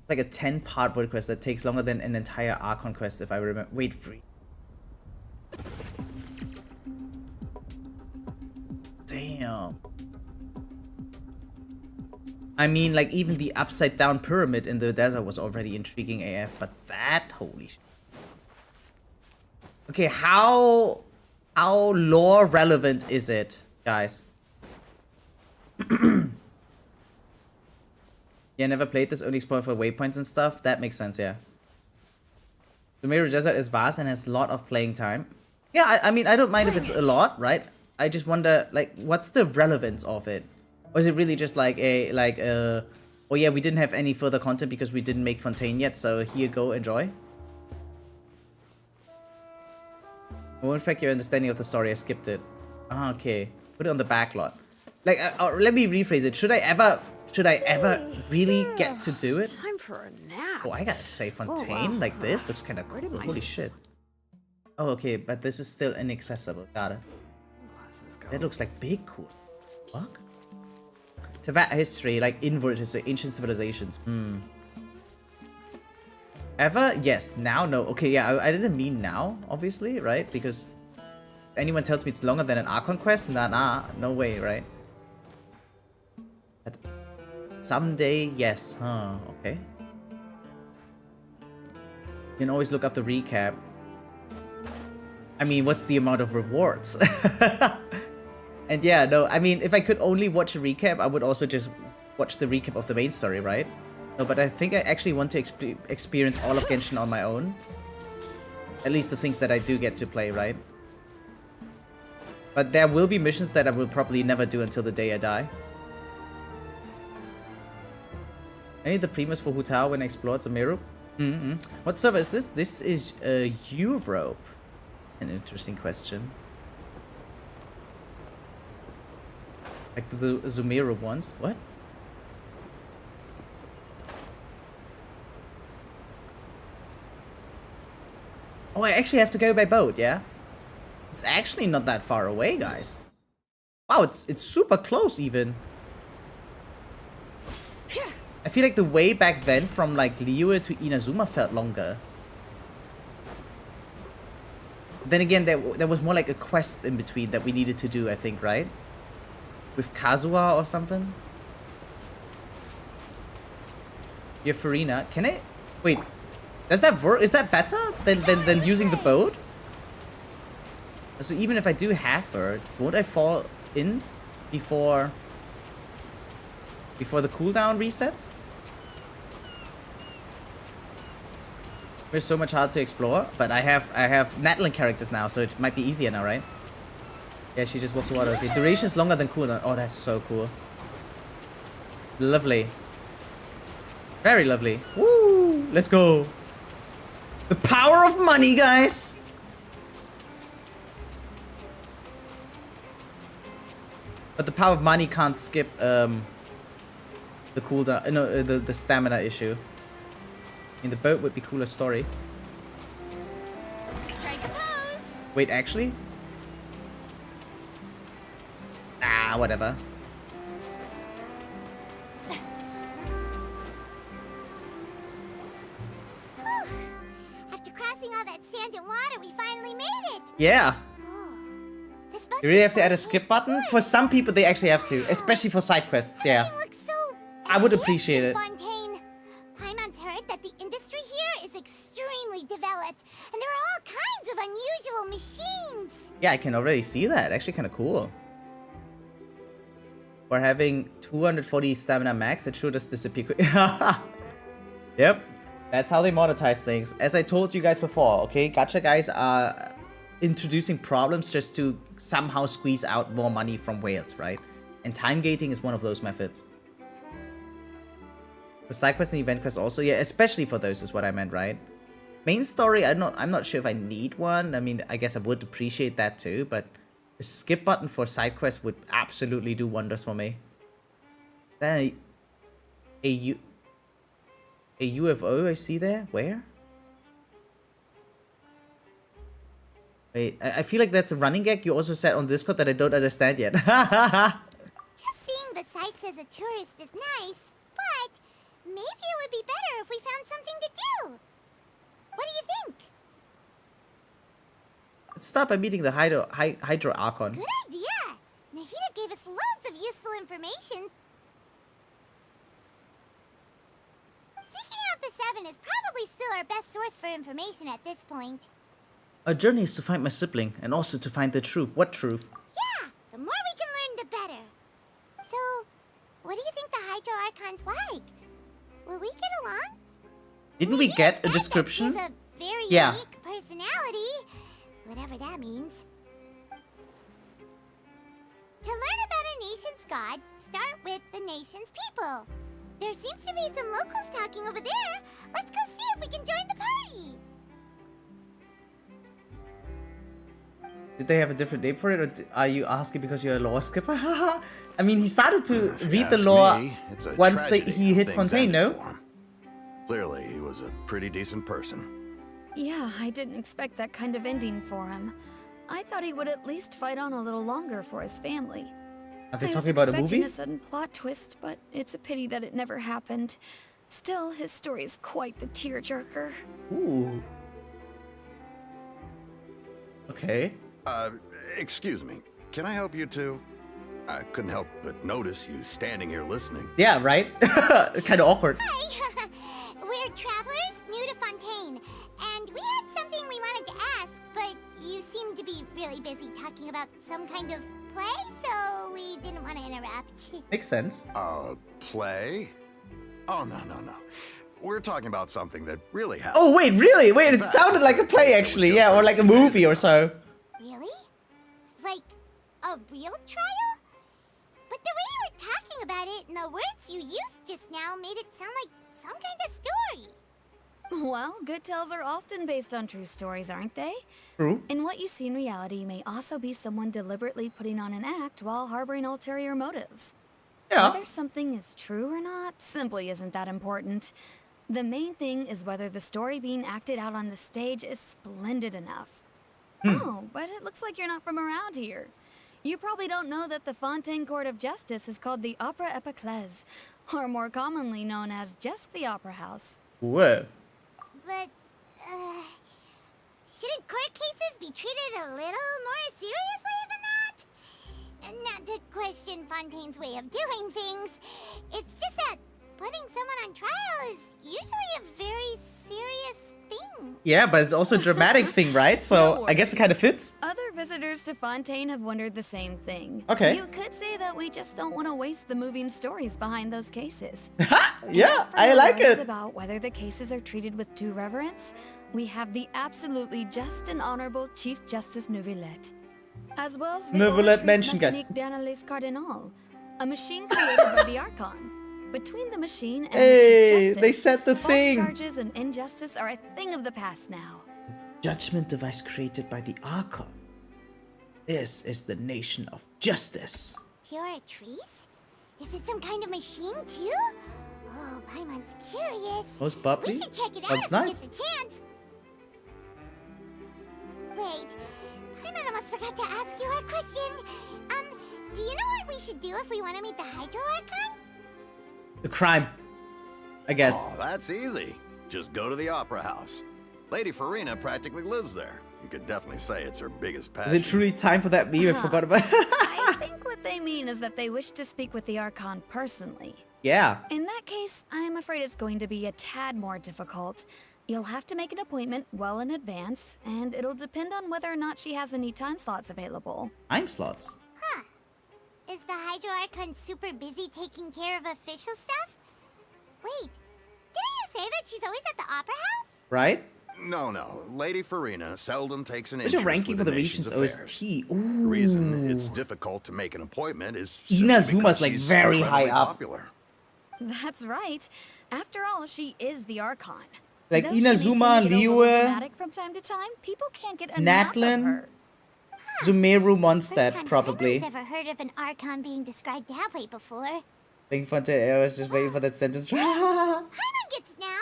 Like a 10-part word quest that takes longer than an entire Archon quest if I remember. Wait, free. Damn. I mean, like, even the upside down pyramid in the desert was already intriguing AF, but that, holy shit. Okay, how lore relevant is it, guys? Yeah, never played this, only explored for waypoints and stuff. That makes sense, yeah. The Mirror Desert is vast and has a lot of playing time. Yeah, I mean, I don't mind if it's a lot, right? I just wonder, like, what's the relevance of it? Or is it really just like oh yeah, we didn't have any further content because we didn't make Fontaine yet, so here you go, enjoy? Well, in fact, your understanding of the story, I skipped it. Ah, okay. Put it on the backlog. Like, let me rephrase it. Should I ever really get to do it? Time for a nap. Oh, I gotta say, Fontaine like this looks kind of cool. Holy shit. Oh, okay, but this is still inaccessible. Got it. That looks like big cool. Fuck. Teyvat history, like inward history, ancient civilizations. Ever? Yes. Now? No. Okay, yeah, I didn't mean now, obviously, right? Because anyone tells me it's longer than an Archon quest? Nah, no way, right? But someday, yes. Huh, okay. You can always look up the recap. I mean, what's the amount of rewards? And yeah, no, I mean, if I could only watch a recap, I would also just watch the recap of the main story, right? No, but I think I actually want to experience all of Genshin on my own. At least the things that I do get to play, right? But there will be missions that I will probably never do until the day I die. I need the Primus for Hutao when I explored Sumeru. What server is this? This is Europe. An interesting question. Like the Sumeru ones. What? Oh, I actually have to go by boat, yeah? It's actually not that far away, guys. Wow, it's super close even. I feel like the way back then from like Liyue to Inazuma felt longer. Then again, there was more like a quest in between that we needed to do, I think, right? With Kazuha or something? Your farina. Can I? Wait. Does that work? Is that better than using the boat? So even if I do half her, won't I fall in before the cooldown resets? There's so much hard to explore, but I have Natlin characters now, so it might be easier now, right? Yeah, she just walks water. Okay, duration is longer than cooldown. Oh, that's so cool. Lovely. Very lovely. Woo! Let's go. The power of money, guys. But the power of money can't skip the cooldown. No, the stamina issue. I mean, the boat would be cooler story. Strike a pose. Wait, actually? Ah, whatever. After crossing all that sand and water, we finally made it. Yeah. This must You really be have to add a so skip button? For some people, they actually have to. Especially for side quests, yeah. Everything looks so I would advanced appreciate in it. Fontaine. Paimon's heard that the industry here is extremely developed, and there are all kinds of unusual machines. Yeah, I can already see that. Actually kind of cool. For having 240 stamina max, it sure does disappear quick. Yep. That's how they monetize things. As I told you guys before, okay? Gacha guys are introducing problems just to somehow squeeze out more money from whales, right? And time gating is one of those methods. For side quests and event quests also, yeah, especially for those is what I meant, right? Main story, I'm not sure if I need one. I mean, I guess I would appreciate that too, but the skip button for side quests would absolutely do wonders for me. Then a UFO I see there? Where? Wait, I feel like that's a running gag you also said on Discord that I don't understand yet. Just seeing the sights as a tourist is nice, but maybe it would be better if we found something to do. What do you think? Let's start by meeting the Hydro Archon. Good idea. Nahida gave us loads of useful information. Seeking out the Seven is probably still our best source for information at this point. Our journey is to find my sibling and also to find the truth. What truth? Yeah, the more we can learn, the better. So, what do you think the Hydro Archon's like? Will we get along? Didn't we Nahida get a said that description? He has a very Yeah. unique personality, whatever that means. To learn about a nation's god, start with the nation's people. There seems to be some locals talking over there. Let's go see if we can join the party. Did they have a different name for it, or are you asking because you're a lore skipper? I mean, he started to read the lore once he hit Fontaine, no? Clearly, he was a pretty decent person. Yeah, I didn't expect that kind of ending for him. I thought he would at least fight on a little longer for his family. Are they I talking about a was expecting movie? a sudden plot twist, but it's a pity that it never happened. Still, his story is quite the tearjerker. Ooh. Okay. Excuse me. Can I help you two? I couldn't help but notice you standing here listening. Yeah, right? Kind of awkward. Hi. We're travelers new to Fontaine, and we had something we wanted to ask, but you seem to be really busy talking about some kind of play, so we didn't want to interrupt. Makes sense. Play? Oh, no. We're talking about something that really happened. Oh, wait, really? Wait, it sounded like a play, actually. Yeah, or like a movie or so. Really? Like a real trial? But the way you were talking about it and the words you used just now made it sound like some kind of story. Well, good tales are often based on true stories, aren't they? True. And what you see in reality may also be someone deliberately putting on an act while harboring ulterior motives. Yeah. Whether something is true or not simply isn't that important. The main thing is whether the story being acted out on the stage is splendid enough. Oh, but it looks like you're not from around here. You probably don't know that the Fontaine Court of Justice is called the Opera Epiclese, or more commonly known as just the Opera House. Whoa. But, shouldn't court cases be treated a little more seriously than that? Not to question Fontaine's way of doing things. It's just that putting someone on trial is Yeah, but it's also a dramatic thing, right? So No I guess it kind of fits. Other visitors to Fontaine have wondered the same thing. Okay. You could say that we just don't want to waste the moving stories behind those cases. Yeah, As for I your like worries it. about whether the cases are treated with due reverence, we have the absolutely just and honorable Chief Justice Neuvillette, as well as the Neuvillette Ordre mentioned, guys. Mécanique d'Analyse Cardinal, a machine created by the Archon. Between the machine and the Hey, Chief Justice, they said the false thing. charges and injustice are a thing of the past now. Judgment device created by the Archon. This is the nation of justice. Pure trees? Is it some kind of machine too? Oh, Paimon's curious. Most bubbly. We should check it out That's if we nice. get the chance. Wait, Paimon almost forgot to ask you our question. Do you know what we should do if we want to meet the Hydro Archon? The crime, I guess. Oh, that's easy. Just go to the Opera House. Lady Farina practically lives there. You could definitely say it's her biggest Is passion. it truly time for that meme? I forgot about. I think what they mean is that they wish to speak with the Archon personally. Yeah. In that case, I'm afraid it's going to be a tad more difficult. You'll have to make an appointment well in advance, and it'll depend on whether or not she has any time slots available. Time slots. Is the Hydro Archon super busy taking care of official stuff? Wait, didn't you say that she's always at the Opera House? Right? No. Lady Farina seldom takes an What's interest your ranking with for the the nation's region's affairs. OST? The reason it's Ooh. difficult to make an appointment is simply Inazuma's because like she's very high incredibly up. Popular. That's right. After all, she is the Archon. Like Though she may Inazuma, tend to get a little Liu, dramatic from time to time, people can't get enough of Natlin, her. Zumeru First Mondstadt, time probably. Paimon's ever heard of an Archon being described that way before. Waiting for I was just waiting for that sentence. Paimon gets now.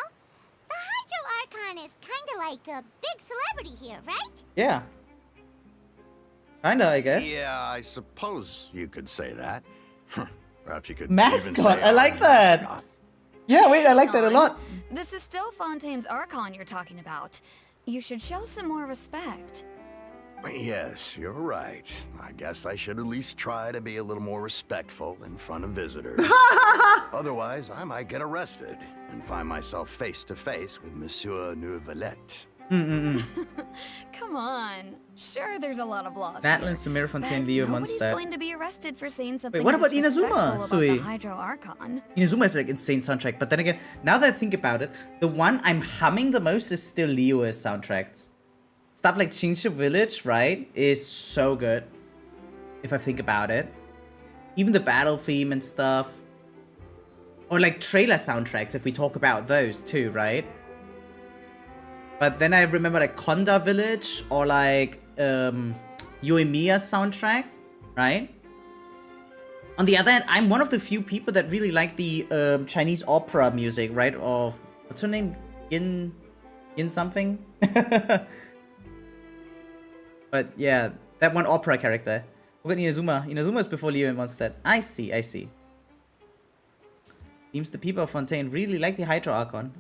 The Hydro Archon is kinda like a big celebrity here, right? Yeah. Kinda, I guess. Yeah, I suppose you could say that. Perhaps you could Mascot, even say I like I'm a that. mascot. Yeah, wait, I like that a lot. This is still Fontaine's Archon you're talking about. You should show some more respect. Yes, you're right. I guess I should at least try to be a little more respectful in front of visitors. Otherwise, I might get arrested and find myself face to face with Monsieur Neuvillette. Come on. Sure, there's a lot of laws. Natlin, here, Sumeru, Fontaine, but Leo, nobody's Mondstadt. going to be arrested for saying something what about disrespectful Inazuma, about Sui? the Hydro Archon. Inazuma is like insane soundtrack, but then again, now that I think about it, the one I'm humming the most is still Lio's soundtracks. Stuff like Chingsha Village, right, is so good. If I think about it. Even the battle theme and stuff. Or like trailer soundtracks, if we talk about those too, right? But then I remember like Konda Village or like Yoimiya's soundtrack, right? On the other hand, I'm one of the few people that really like the Chinese opera music, right? Of what's her name? Yin something? But yeah, that one opera character. Look at Inazuma. Inazuma is before Leo and Mondstadt. I see. Seems the people of Fontaine really like the Hydro Archon,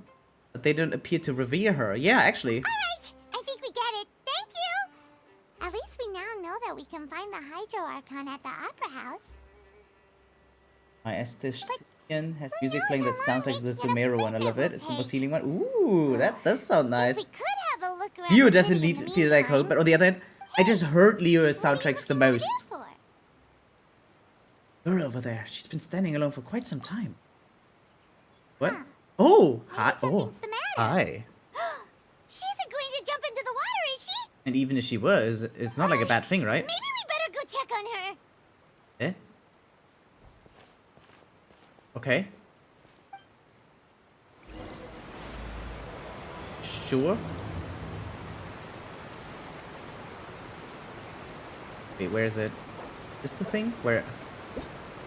but they don't appear to revere her. Yeah, actually. Alright, I think we get it. Thank you! At least we now know that we can find the Hydro Archon at the Opera House. My esthetician has who music knows playing how that sounds long like the making an Sumeru one. I appointment love it. will It's the most take. healing one. Ooh, that does sound nice. We could have a look around Leo the doesn't city in need the feel like home, meantime. but on the other hand, I just heard Leo's What are you soundtracks the looking at most. it for? Girl over there, she's been standing alone for quite some time. What? Huh. Oh, Maybe hi. Oh, something's the matter. hi. She isn't going to jump into the water, is she? And even if she was, it's not like a bad thing, right? Maybe we better go check on her. Eh? Okay. Sure. Wait, where is it? Is the thing? Where? Is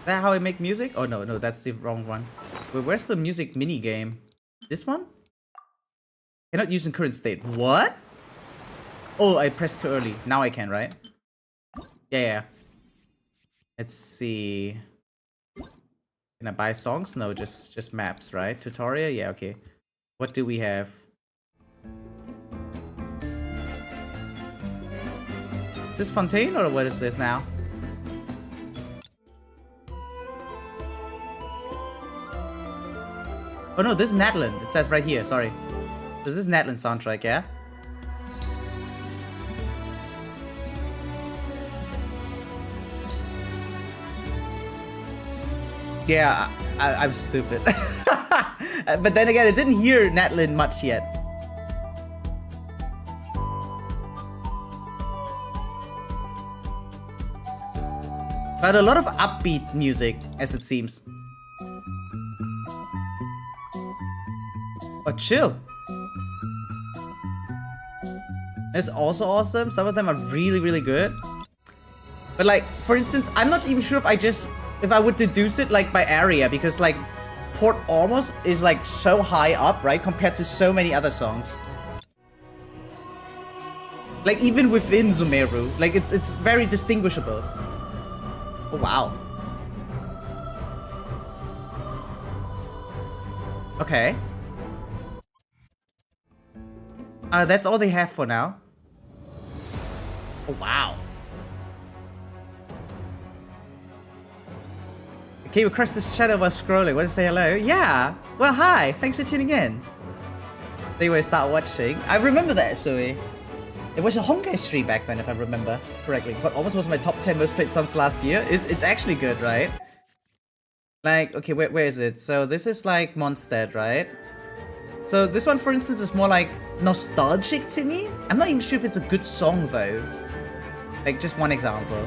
that how I make music? Oh no, that's the wrong one. Wait, where's the music mini game? This one? Cannot use in current state. What? Oh, I pressed too early. Now I can, right? Yeah. Let's see. Can I buy songs? No, just maps, right? Tutorial? Yeah, okay. What do we have? Is this Fontaine or what is this now? Oh no, this is Natlin. It says right here, sorry. This is Natlin's soundtrack, yeah? Yeah, I'm stupid. But then again, I didn't hear Natlin much yet. But a lot of upbeat music, as it seems. Oh, chill. It's also awesome. Some of them are really, really good. But like, for instance, I'm not even sure if I would deduce it like by area, because like Port Almost is like so high up, right? Compared to so many other songs. Like even within Sumeru, like it's very distinguishable. Oh wow. Okay. That's all they have for now. Oh wow. Came across this channel while scrolling. Want to say hello? Yeah. Well, hi. Thanks for tuning in. They will start watching. I remember that, Sui. It was a honkai stream back then, if I remember correctly. But almost was my top 10 most played songs last year. It's actually good, right? Like, okay, where is it? So this is like Mondstadt, right? So this one, for instance, is more like nostalgic to me. I'm not even sure if it's a good song though. Like just one example.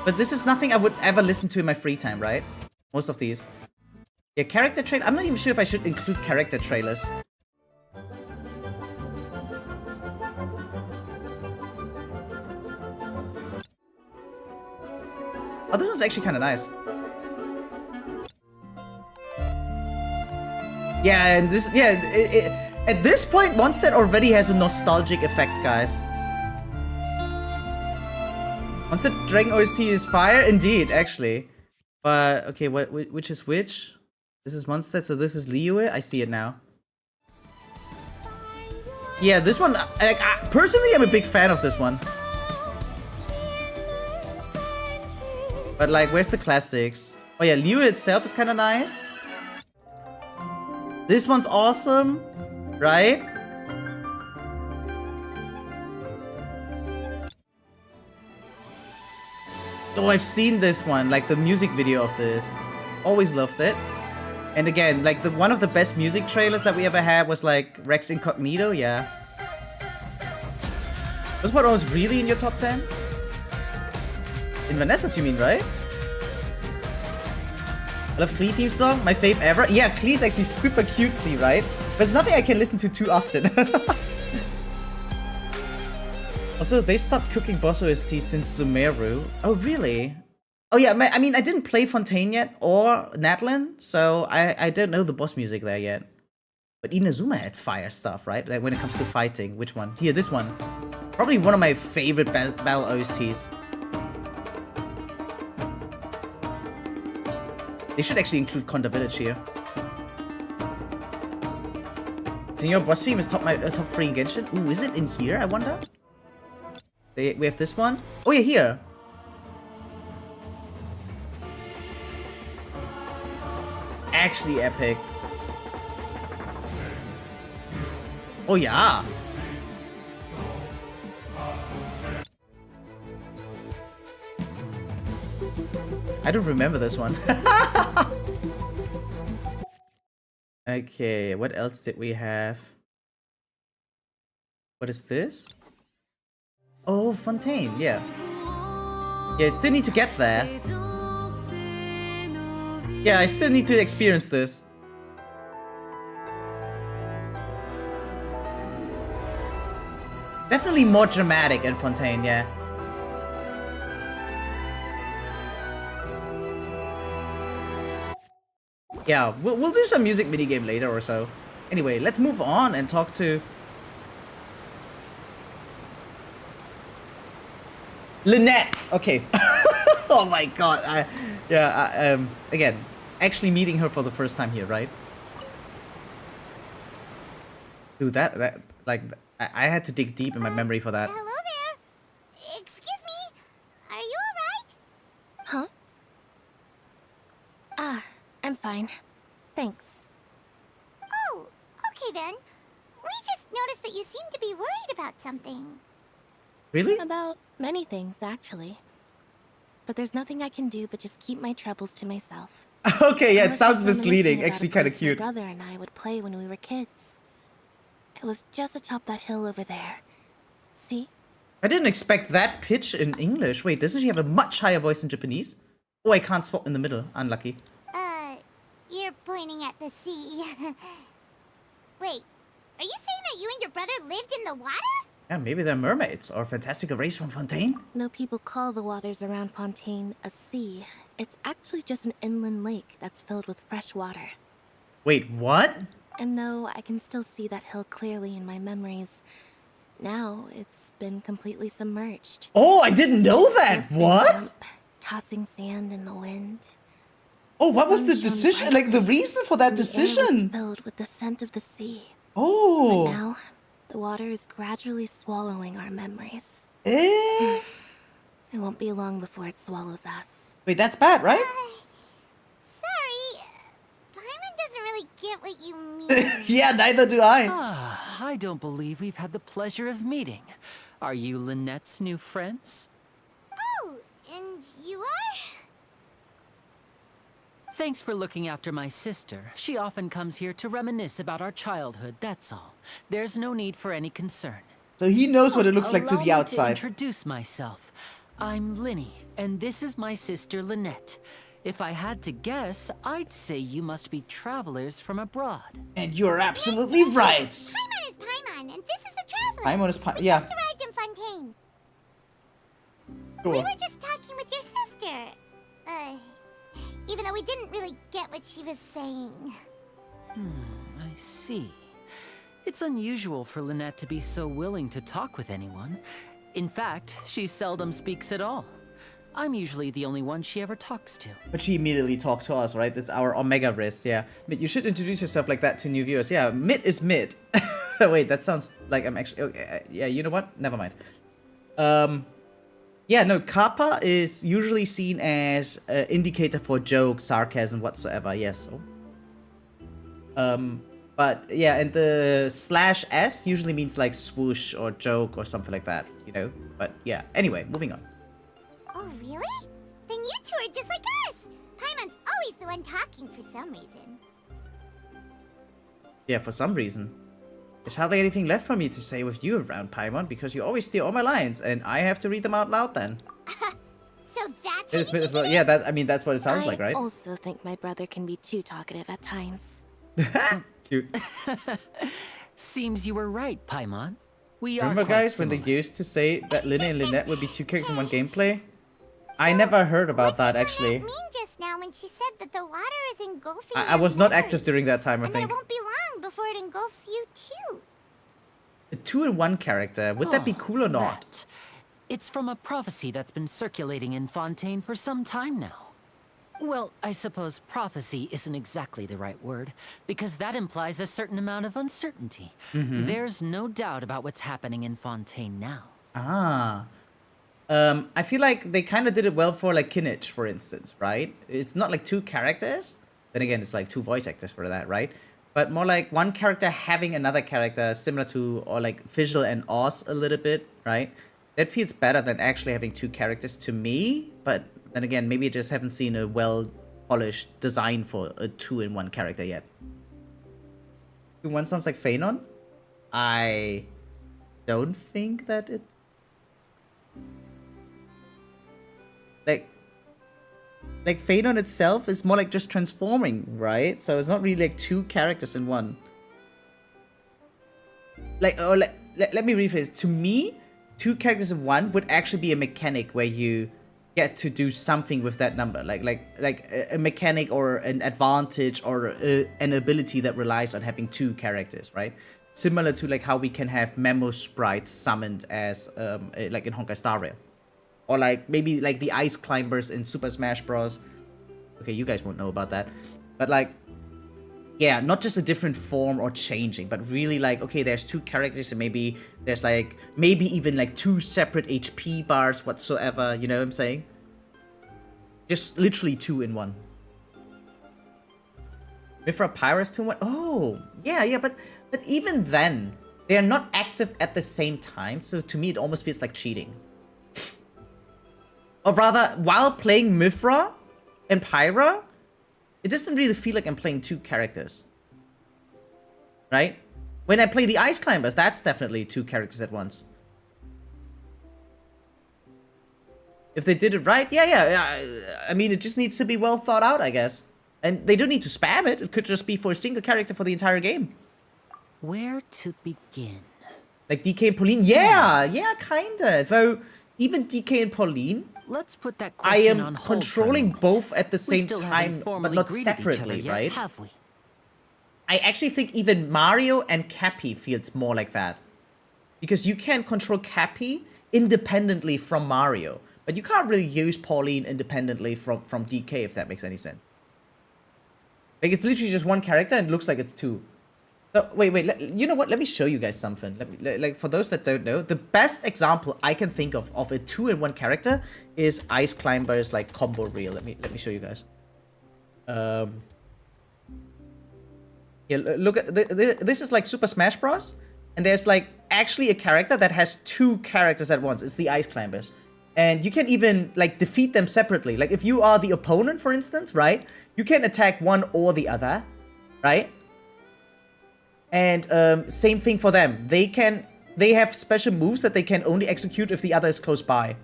But this is nothing I would ever listen to in my free time, right? Most of these. Yeah, character trailer. I'm not even sure if I should include character trailers. Oh, this one's actually kind of nice. Yeah, and this, yeah, at this point, Mondstadt already has a nostalgic effect, guys. Mondstadt Dragon OST is fire, indeed, actually. But okay, which is which? This is Mondstadt, so this is Liyue. I see it now. Yeah, this one, like, personally, I'm a big fan of this one. But like, where's the classics? Oh yeah, Liyue itself is kind of nice. This one's awesome, right? Oh, I've seen this one, like the music video of this. Always loved it. And again, like one of the best music trailers that we ever had was like Rex Incognito, yeah. Was what was really in your top 10? In Vanessa's, you mean, right? I love Klee theme song, my fave ever. Yeah, Klee's actually super cutesy, right? But it's nothing I can listen to too often. Also, they stopped cooking boss OST since Sumeru. Oh, really? Oh yeah, I mean, I didn't play Fontaine yet, or Natlin, so I don't know the boss music there yet. But Inazuma had fire stuff, right? Like when it comes to fighting. Which one? Here, this one. Probably one of my favorite battle OSTs. They should actually include Konda Village here. Senor boss theme is top 3 in Genshin. Ooh, is it in here, I wonder? We have this one. Oh yeah, here. Actually epic. Oh yeah. I don't remember this one. Okay, what else did we have? What is this? Oh, Fontaine, yeah. Yeah, I still need to get there. Yeah, I still need to experience this. Definitely more dramatic in Fontaine, yeah. Yeah, we'll do some music minigame later or so. Anyway, let's move on and talk to Lynette. Okay. Oh my god. Again, actually meeting her for the first time here, right? Dude, that like I had to dig deep in my memory for that. Hello there. Excuse me. Are you alright? Huh? Ah, I'm fine. Thanks. Oh, okay then. We just noticed that you seem to be worried about something. Really? About many things, actually. but there's nothing I can do but just keep my troubles to myself. Okay, yeah, I it was sounds just reminiscing misleading. about Actually, a kind of place cute. My brother and I would play when we were kids. It was just atop that hill over there. See? I didn't expect that pitch in English. Wait, doesn't she have a much higher voice in Japanese? Oh, I can't swap in the middle. Unlucky. You're pointing at the sea. Wait, are you saying that you and your brother lived in the water? Yeah, maybe they're mermaids or fantastical race from Fontaine. No, people call the waters around Fontaine a sea. It's actually just an inland lake that's filled with fresh water. Wait, what? And no, I can still see that hill clearly in my memories. Now, it's been completely submerged. Oh, I didn't know that. Big What? jump, tossing sand in the wind. Oh, what was the Sun shone decision? bright, Like the reason for that and the air was decision? filled with the scent of the sea. Oh. But now, the water is gradually swallowing our memories. Eh? It won't be long before it swallows us. Wait, that's bad, right? Sorry, Paimon doesn't really get what you mean. Yeah, neither do I. Ah, I don't believe we've had the pleasure of meeting. Are you Lynette's new friends? Oh, and you are? Thanks for looking after my sister. She often comes here to reminisce about our childhood, that's all. There's no need for any concern. So he knows what it looks like to Allow the me outside. introduce myself. I'm Linny, and this is my sister Lynette. If I had to guess, I'd say you must be travelers from abroad. And you're absolutely right. Paimon is Paimon, and this is the traveler. Paimon is We yeah. just arrived in Fontaine. Cool. We were just talking with your sister. Even though we didn't really get what she was saying. I see. It's unusual for Lynette to be so willing to talk with anyone. In fact, she seldom speaks at all. I'm usually the only one she ever talks to. But she immediately talks to us, right? That's our omega risk, yeah. Mid, you should introduce yourself like that to new viewers. Yeah, mid is mid. Wait, that sounds like I'm actually... Okay, yeah, you know what? Never mind. Yeah, no, kappa is usually seen as an indicator for joke, sarcasm, whatsoever, yes. But yeah, and the /s usually means like swoosh or joke or something like that, you know? But yeah, anyway, moving on. Oh, really? Then you two are just like us. Paimon's always the one talking for some reason. Yeah, for some reason. There's hardly anything left for me to say with you around, Paimon, because you always steal all my lines, and I have to read them out loud then. So that's It is mid as well. Yeah, that, I mean, that's what it sounds I like, right? also think my brother can be too talkative at times. Cute. Seems you were right, Paimon. We are Remember, quite guys, when they similar. used to say that Linny and Lynette would be two characters in one gameplay? I never heard about that, What actually. did mean just now when she said that the water is engulfing I your was not memories? active during that time, I And then think. it won't be long before it engulfs you too. A 2-in-1 character, would that be cool or not? That. It's from a prophecy that's been circulating in Fontaine for some time now. Well, I suppose prophecy isn't exactly the right word, because that implies a certain amount of uncertainty. There's no doubt about what's happening in Fontaine now. Ah. I feel like they kind of did it well for like Kinich, for instance, right? It's not like two characters. Then again, it's like two voice actors for that, right? But more like one character having another character similar to, or like Visual and Oz a little bit, right? That feels better than actually having two characters to me. But then again, maybe I just haven't seen a well-polished design for a 2-in-1 character yet. 2-in-1 sounds like phainon? I don't think that it... Like phainon itself is more like just transforming, right? So it's not really like two characters in one. Like, or let me rephrase. To me, two characters in one would actually be a mechanic where you get to do something with that number, like a mechanic or an advantage or an ability that relies on having two characters, right? Similar to like how we can have memo sprites summoned as like in Honkai Star Rail. Or like maybe like the ice climbers in Super Smash Bros. Okay, you guys won't know about that. But like, yeah, not just a different form or changing, but really like, okay, there's two characters and maybe there's like, maybe even like two separate HP bars whatsoever, you know what I'm saying? Just literally 2-in-1. Mithra Pyrus 2-in-1? Oh, yeah, but even then, they are not active at the same time, so to me it almost feels like cheating. Or rather, while playing Mithra and Pyra, it doesn't really feel like I'm playing two characters. Right? When I play the Ice Climbers, that's definitely two characters at once. If they did it right, yeah. I mean, it just needs to be well thought out, I guess. And they don't need to spam it. It could just be for a single character for the entire game. Where to begin? Like DK and Pauline? Yeah, kinda. Though, even DK and Pauline, Let's put that I question am on hold for a controlling moment. both at the We same still time, haven't but formally not greeted each other separately, yet, right? have we? I actually think even Mario and Cappy feels more like that. Because you can control Cappy independently from Mario. But you can't really use Pauline independently from DK, if that makes any sense. Like, it's literally just one character and it looks like it's two. So, wait, you know what? Let me show you guys something. Like, for those that don't know, the best example I can think of a 2-in-1 character is Ice Climber's, like, combo reel. Let me show you guys. Yeah, look at this is like Super Smash Bros. And there's like actually a character that has two characters at once. It's the Ice Climbers. And you can even like defeat them separately. Like if you are the opponent, for instance, right? You can attack one or the other, right? And same thing for them. They have special moves that they can only execute if the other is close by.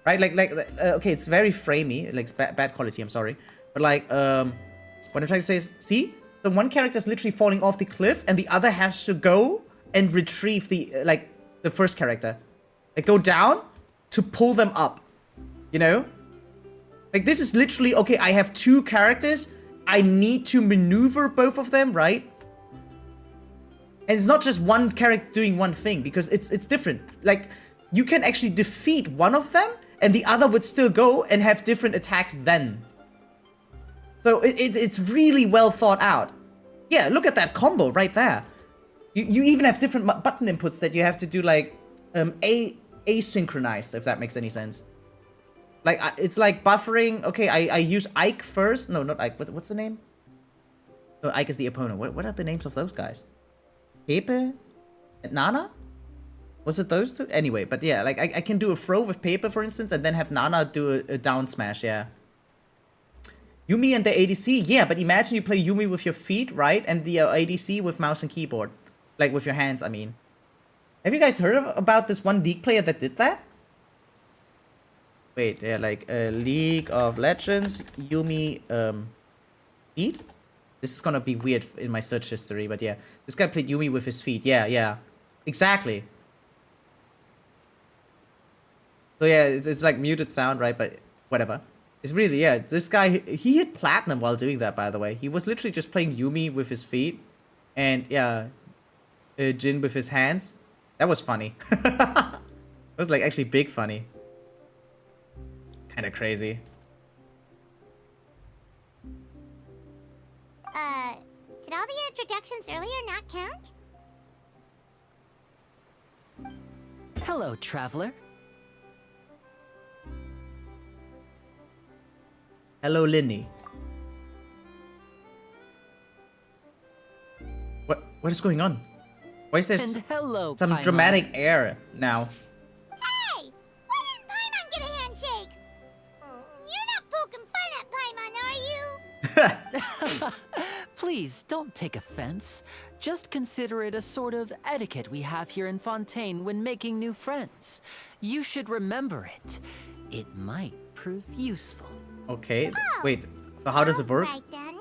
Right? Okay, it's very framey, like bad quality, I'm sorry. But like, what I'm trying to say is, see? So one character is literally falling off the cliff and the other has to go and retrieve the first character. Like go down to pull them up, you know? Like this is literally, okay, I have two characters. I need to maneuver both of them, right? And it's not just one character doing one thing because it's different. Like you can actually defeat one of them and the other would still go and have different attacks then. So it's really well thought out. Yeah, look at that combo right there. You even have different button inputs that you have to do like asynchronized, if that makes any sense. Like it's like buffering. Okay, I use Ike first. No, not Ike. What's the name? No, Ike is the opponent. What are the names of those guys? Pepe and Nana? Was it those two? Anyway, but yeah, like I can do a throw with Pepe, for instance, and then have Nana do a down smash. Yeah. Yumi and the ADC, yeah, but imagine you play Yumi with your feet, right? And the ADC with mouse and keyboard. Like, with your hands, I mean. Have you guys heard about this one League player that did that? Wait, yeah, like, League of Legends, Yumi, feet? This is gonna be weird in my search history, but yeah. This guy played Yumi with his feet, yeah. Exactly. So yeah, it's like muted sound, right? But whatever. It's really, yeah, this guy, he hit platinum while doing that, by the way. He was literally just playing Yumi with his feet. And, yeah, Jin with his hands. That was funny. That was, like, actually big funny. Kind of crazy. Did all the introductions earlier not count? Hello, traveler. Hello, Linny. What is going on? Why is there And hello, some Paimon. dramatic air now? Hey! Why didn't Paimon get a handshake? You're not poking fun at Paimon, are you? Please, don't take offense. Just consider it a sort of etiquette we have here in Fontaine when making new friends. You should remember it. It might prove useful. Okay, wait, so how does it work? Right then.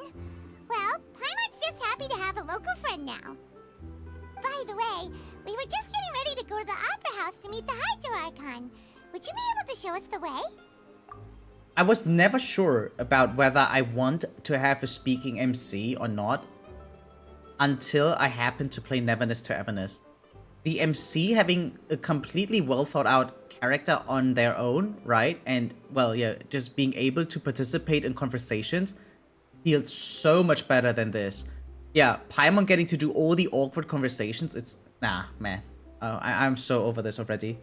Well, Paimon's just happy to have a local friend now. By the way, we were just getting ready to go to the Opera House to meet the Hydro Archon. Would you be able to show us the way? I was never sure about whether I want to have a speaking MC or not until I happened to play Neverness to Everness. The MC having a completely well thought out character on their own, right? And, well, yeah, just being able to participate in conversations feels so much better than this. Yeah, Paimon getting to do all the awkward conversations, it's... Nah, man. I'm so over this already.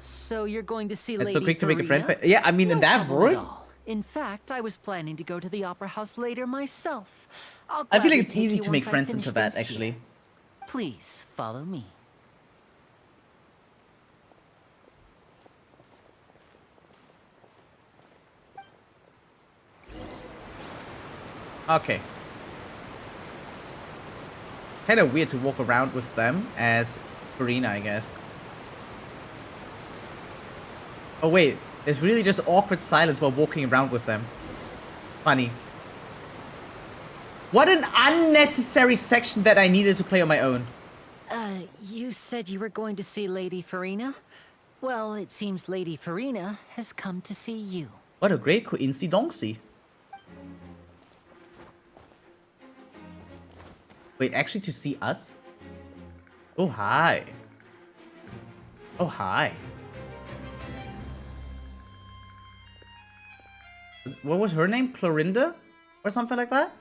So you're going to see It's Lady so quick to make a friend, Farina? but yeah, I mean, in No that problem at world... all. In fact, I was planning to go to the Opera House later myself. I'll I feel like gladly it's take easy you to make once I friends finish into that, things actually. here. Please, follow me. Okay. Kind of weird to walk around with them as Farina, I guess. Oh wait, there's really just awkward silence while walking around with them. Funny. What an unnecessary section that I needed to play on my own. You said you were going to see Lady Farina? Well, it seems Lady Farina has come to see you. What a great coincidence. Wait, actually to see us? Oh, hi. Oh, hi. What was her name? Clorinda? Or something like that?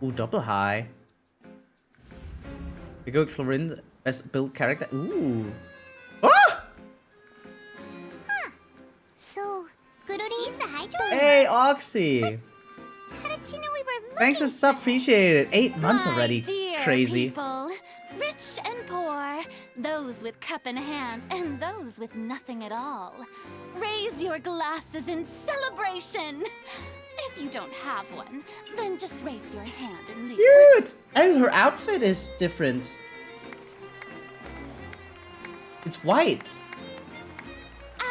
Ooh, double hi. We go Clorinda, best build character. Ooh. Ah! So, Gururi's the Hydro? Hey, Oxy. How did you know we were looking? Thanks for sub, appreciate it. 8 months My already. dear Crazy. people, rich and poor, those with cup in hand and those with nothing at all. Raise your glasses in celebration. If you don't have one, then just raise your hand and leave. Cute! Oh, her outfit is different. It's white.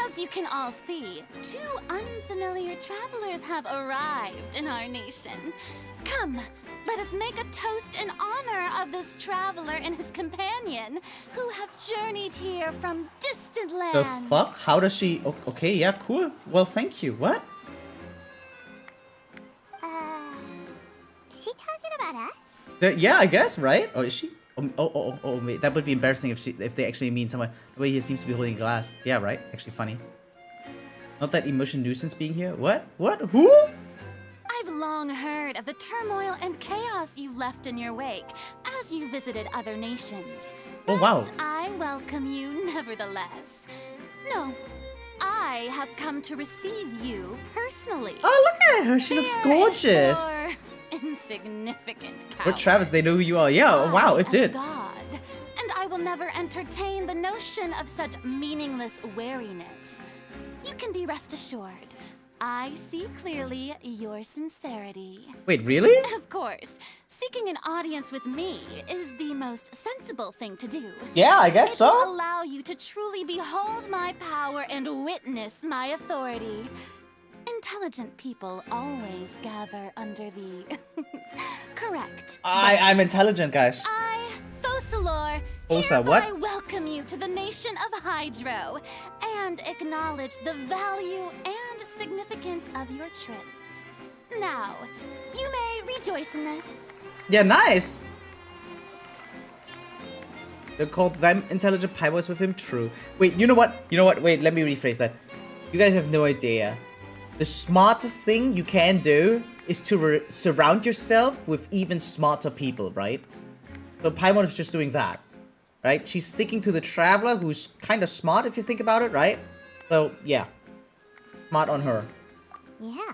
As you can all see, 2 unfamiliar travelers have arrived in our nation. Come, let us make a toast in honor of this traveler and his companion, who have journeyed here from distant lands. The fuck? How does she... Okay, yeah, cool. Well, thank you. What? Is she talking about us? Yeah, I guess, right? Or is she? Oh, wait, that would be embarrassing if they actually mean someone. The way he seems to be holding a glass. Yeah, right? Actually funny. Not that emotion nuisance being here. What? What? Who? I've long heard of the turmoil and chaos you left in your wake as you visited other nations. Oh, wow. But I welcome you nevertheless. No, I have come to receive you personally. Oh, look at her. She looks gorgeous. Poor, insignificant But cowards. Travis, they know who you are. Yeah, oh, wow, it I am did. God, and I will never entertain the notion of such meaningless wariness. You can be rest assured. I see clearly your sincerity. Wait, really? Of course, seeking an audience with me is the most sensible thing to do. Yeah, I guess It will so. allow you to truly behold my power and witness my authority. Intelligent people always gather under the... Correct. I'm intelligent, guys. I, Fosalor, Fosa, hereby what? welcome you to the nation of Hydro and acknowledge the value and significance of your trip. Now, you may rejoice in this. Yeah, nice. They called them intelligent pirates with him. True. Wait, you know what? You know what? Wait, let me rephrase that. You guys have no idea. The smartest thing you can do is to surround yourself with even smarter people, right? So Paimon is just doing that, right? She's sticking to the traveler who's kind of smart if you think about it, right? So, yeah. Smart on her. Yeah,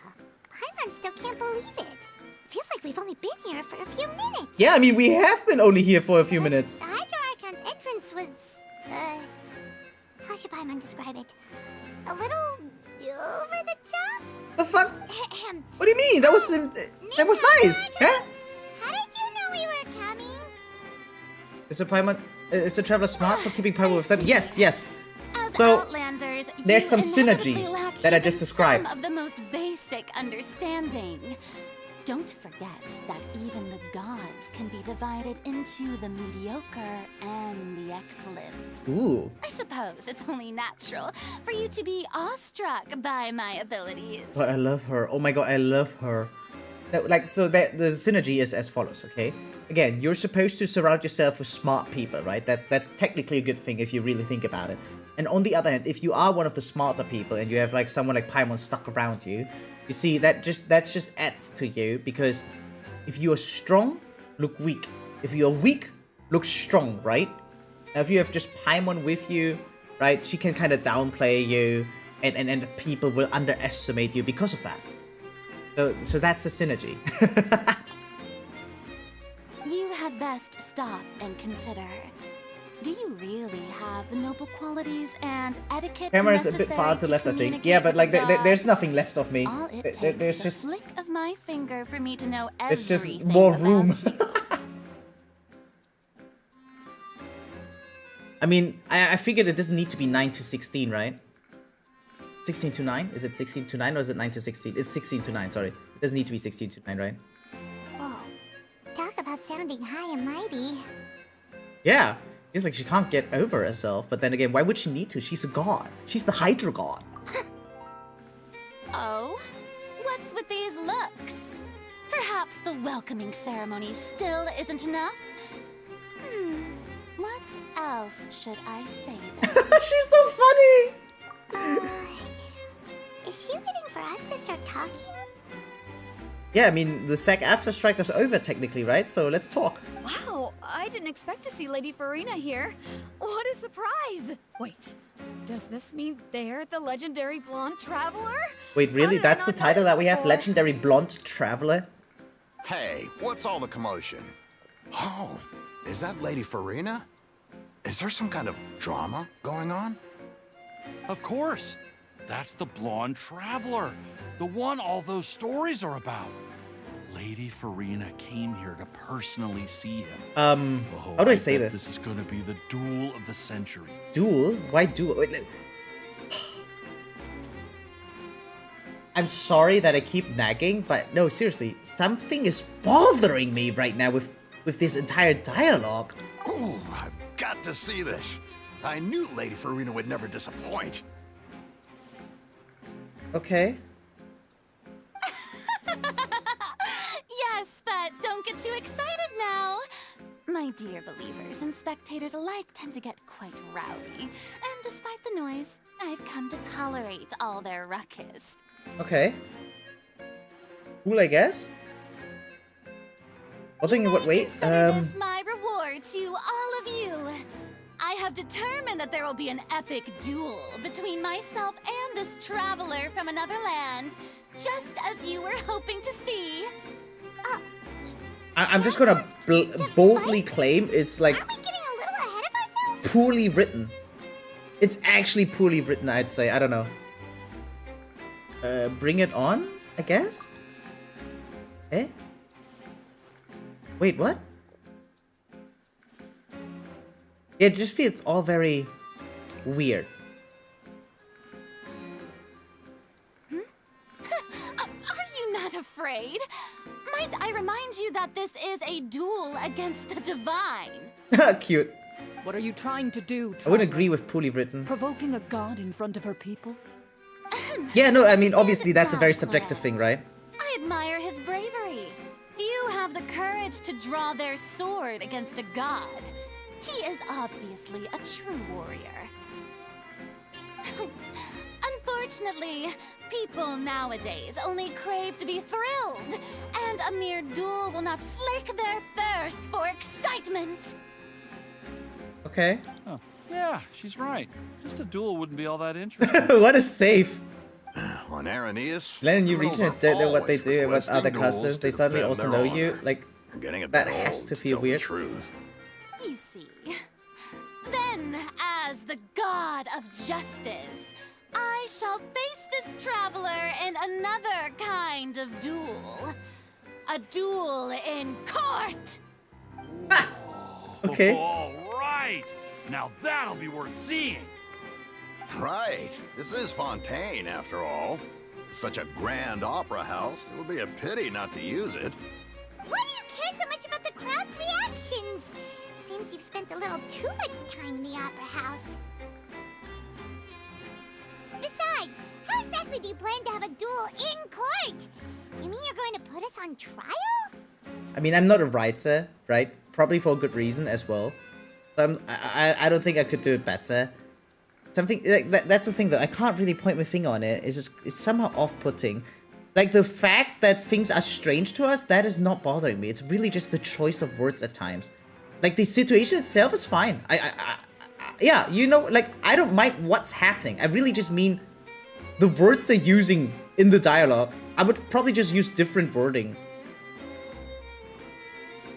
Paimon still can't believe it. Feels like we've only been here for a few minutes. Yeah, I mean, we have been only here for a few minutes. The Hydro Archon's entrance was, how should Paimon describe it? A little over the top? The fuck? What do you mean? That was nice. Huh? How did you know we were coming? Is the traveler smart for keeping Paimon with them? Yes, yes. As So, Outlanders, there's you some synergy inevitably lack that I even just described. some of the most basic understanding. Don't forget that even the gods can be divided into the mediocre and the excellent. Ooh. I suppose it's only natural for you to be awestruck by my abilities. But I love her. Oh my god, I love her. The synergy is as follows, okay? Again, you're supposed to surround yourself with smart people, right? That's technically a good thing if you really think about it. And on the other hand, if you are one of the smarter people and you have like someone like Paimon stuck around you, you see that just adds to you, because if you are strong, look weak. If you are weak, look strong, right? Now if you have just Paimon with you, right, she can kind of downplay you, and people will underestimate you because of that. So that's a synergy. You had best stop and consider. Do you really have noble qualities and etiquette Camera's a bit far to necessary left, I think. communicate Yeah, but like with the there's gods? nothing left of me. All it There's takes is a just flick of my finger for me to know It's just everything more about room. you. I mean, I figured it doesn't need to be 9 to 16, right? 16 to 9? Is it 16 to 9 or is it 9 to 16? It's 16 to 9, sorry. It doesn't need to be 16 to 9, right? Whoa. Talk about sounding high and mighty. Yeah. It's like she can't get over herself, but then again, why would she need to? She's a god. She's the Hydra god. Oh? What's with these looks? Perhaps the welcoming ceremony still isn't enough? What else should I say then? She's so funny! Is she waiting for us to start talking? Yeah, I mean, the SAG after strike is over technically, right? So let's talk. Wow, I didn't expect to see Lady Farina here. What a surprise! Wait, does this mean they're the legendary blonde traveler? Wait, really? How did I That's the not title notice that we have? before? Legendary Blonde Traveler? Hey, what's all the commotion? Oh, is that Lady Farina? Is there some kind of drama going on? Of course. That's the blonde traveler. The one all those stories are about. Lady Farina came here to personally see him. Oh, how do I say bet this? This is gonna be the duel of the century. Duel? Why duel? Wait, I'm sorry that I keep nagging, but no, seriously, something is bothering me right now with this entire dialogue. Ooh, I've got to see this. I knew Lady Farina would never disappoint. Okay. Yes, but don't get too excited now. My dear believers and spectators alike tend to get quite rowdy, and despite the noise, I've come to tolerate all their ruckus. Okay. Cool, I guess. Wait, Consider this my reward to all of you. I have determined that there will be an epic duel between myself and this traveler from another land, just as you were hoping to see. I'm just gonna boldly claim it's like Aren't we getting a little ahead of ourselves? poorly written. It's actually poorly written, I'd say. I don't know. Bring it on, I guess? Eh? Wait, what? Yeah, it just feels all very weird. Are you not afraid? Might I remind you that this is a duel against the divine? Cute. What are you trying to do, I wouldn't agree with poorly written. Provoking a god in front of her people? Yeah, no, I mean, obviously Stand that's a very down, subjective thing, right? I admire his bravery. Few have the courage to draw their sword against a god. He is obviously a true warrior. Unfortunately, people nowadays only crave to be thrilled, and a mere duel will not slake their thirst for excitement. Okay. Oh, yeah, she's right. Just a duel wouldn't be all that interesting. What a save. On Araneus, Land new criminals region are and don't know what they always do and what requesting other duels customs. to They suddenly defend also their know honor. you. Like, You're getting a that bit has old, to feel tell weird. The truth. You see. Then, as the god of justice, I shall face this traveler in another kind of duel. A duel in court! Okay. All right. Now that'll be worth seeing. Right. This is Fontaine, after all. Such a grand opera house. It would be a pity not to use it. Why do you care so much about the crowd's reactions? Seems you've spent a little too much time in the opera house. Besides, how exactly do you plan to have a duel in court? You mean you're going to put us on trial? I mean, I'm not a writer, right? Probably for a good reason as well. I don't think I could do it better. Something like that's the thing though. I can't really point my finger on it. It's somehow off-putting. Like the fact that things are strange to us, that is not bothering me. It's really just the choice of words at times. Like the situation itself is fine. Yeah, you know, like I don't mind what's happening. I really just mean the words they're using in the dialogue. I would probably just use different wording.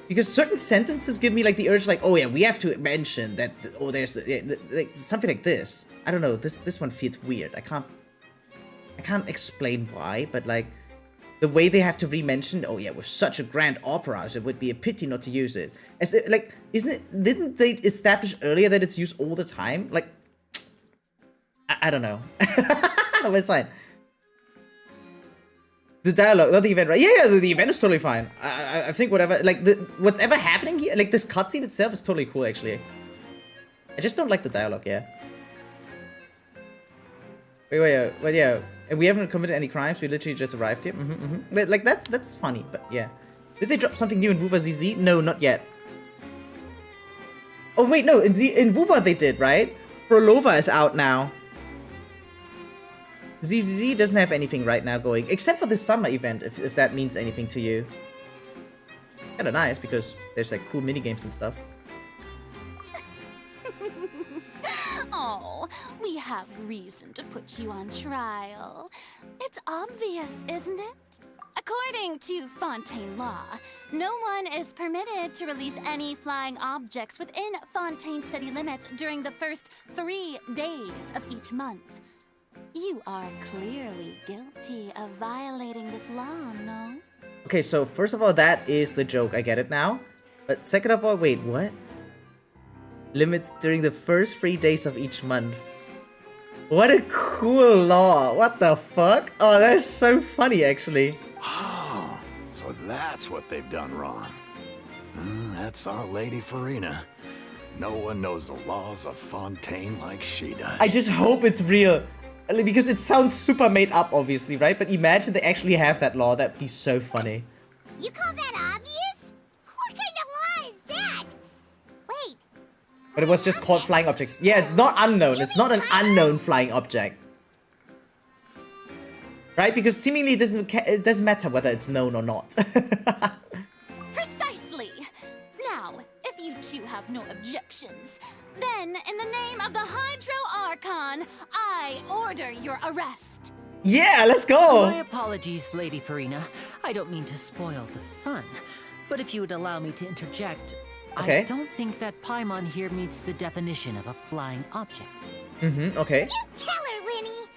Because certain sentences give me like the urge, like, oh yeah, we have to mention that. Oh, there's like, something like this. I don't know. This one feels weird. I can't explain why, but like the way they have to re-mention, oh yeah, with such a grand opera, so it would be a pity not to use it. As it, like, didn't they establish earlier that it's used all the time? Like, I don't know. But it's fine. The dialogue, not the event, right? Yeah, the event is totally fine. I think whatever, like, what's ever happening here, like, this cutscene itself is totally cool, actually. I just don't like the dialogue, yeah. Wait, yeah. And we haven't committed any crimes, we literally just arrived here. Like, that's funny, but yeah. Did they drop something new in Wuva ZZ? No, not yet. Oh, wait, no, in Wuva they did, right? Prolova is out now. ZZZ doesn't have anything right now going, except for the summer event, if that means anything to you. Kinda nice, because there's like cool minigames and stuff. Oh, we have reason to put you on trial. It's obvious, isn't it? According to Fontaine law, no one is permitted to release any flying objects within Fontaine city limits during the first 3 days of each month. You are clearly guilty of violating this law, no? Okay, so first of all, that is the joke. I get it now. But second of all, wait, what? Limits during the first 3 days of each month. What a cool law. What the fuck? Oh, that's so funny, actually. Oh, so that's what they've done wrong. That's our Lady Farina. No one knows the laws of Fontaine like she does. I just hope it's real. Because it sounds super made up, obviously, right? But imagine they actually have that law. That'd be so funny. You call that obvious? What kind of law is that? Wait. But it was just called flying objects. Yeah, not unknown. It's not an unknown flying object. Right? Because seemingly it doesn't matter whether it's known or not. Precisely. Now, if you two have no objections, then in the name of the Hydro Archon, I order your arrest. Yeah, let's go. My apologies, Lady Farina. I don't mean to spoil the fun. But if you would allow me to interject, Okay. I don't think that Paimon here meets the definition of a flying object. Okay. You tell her, Linny.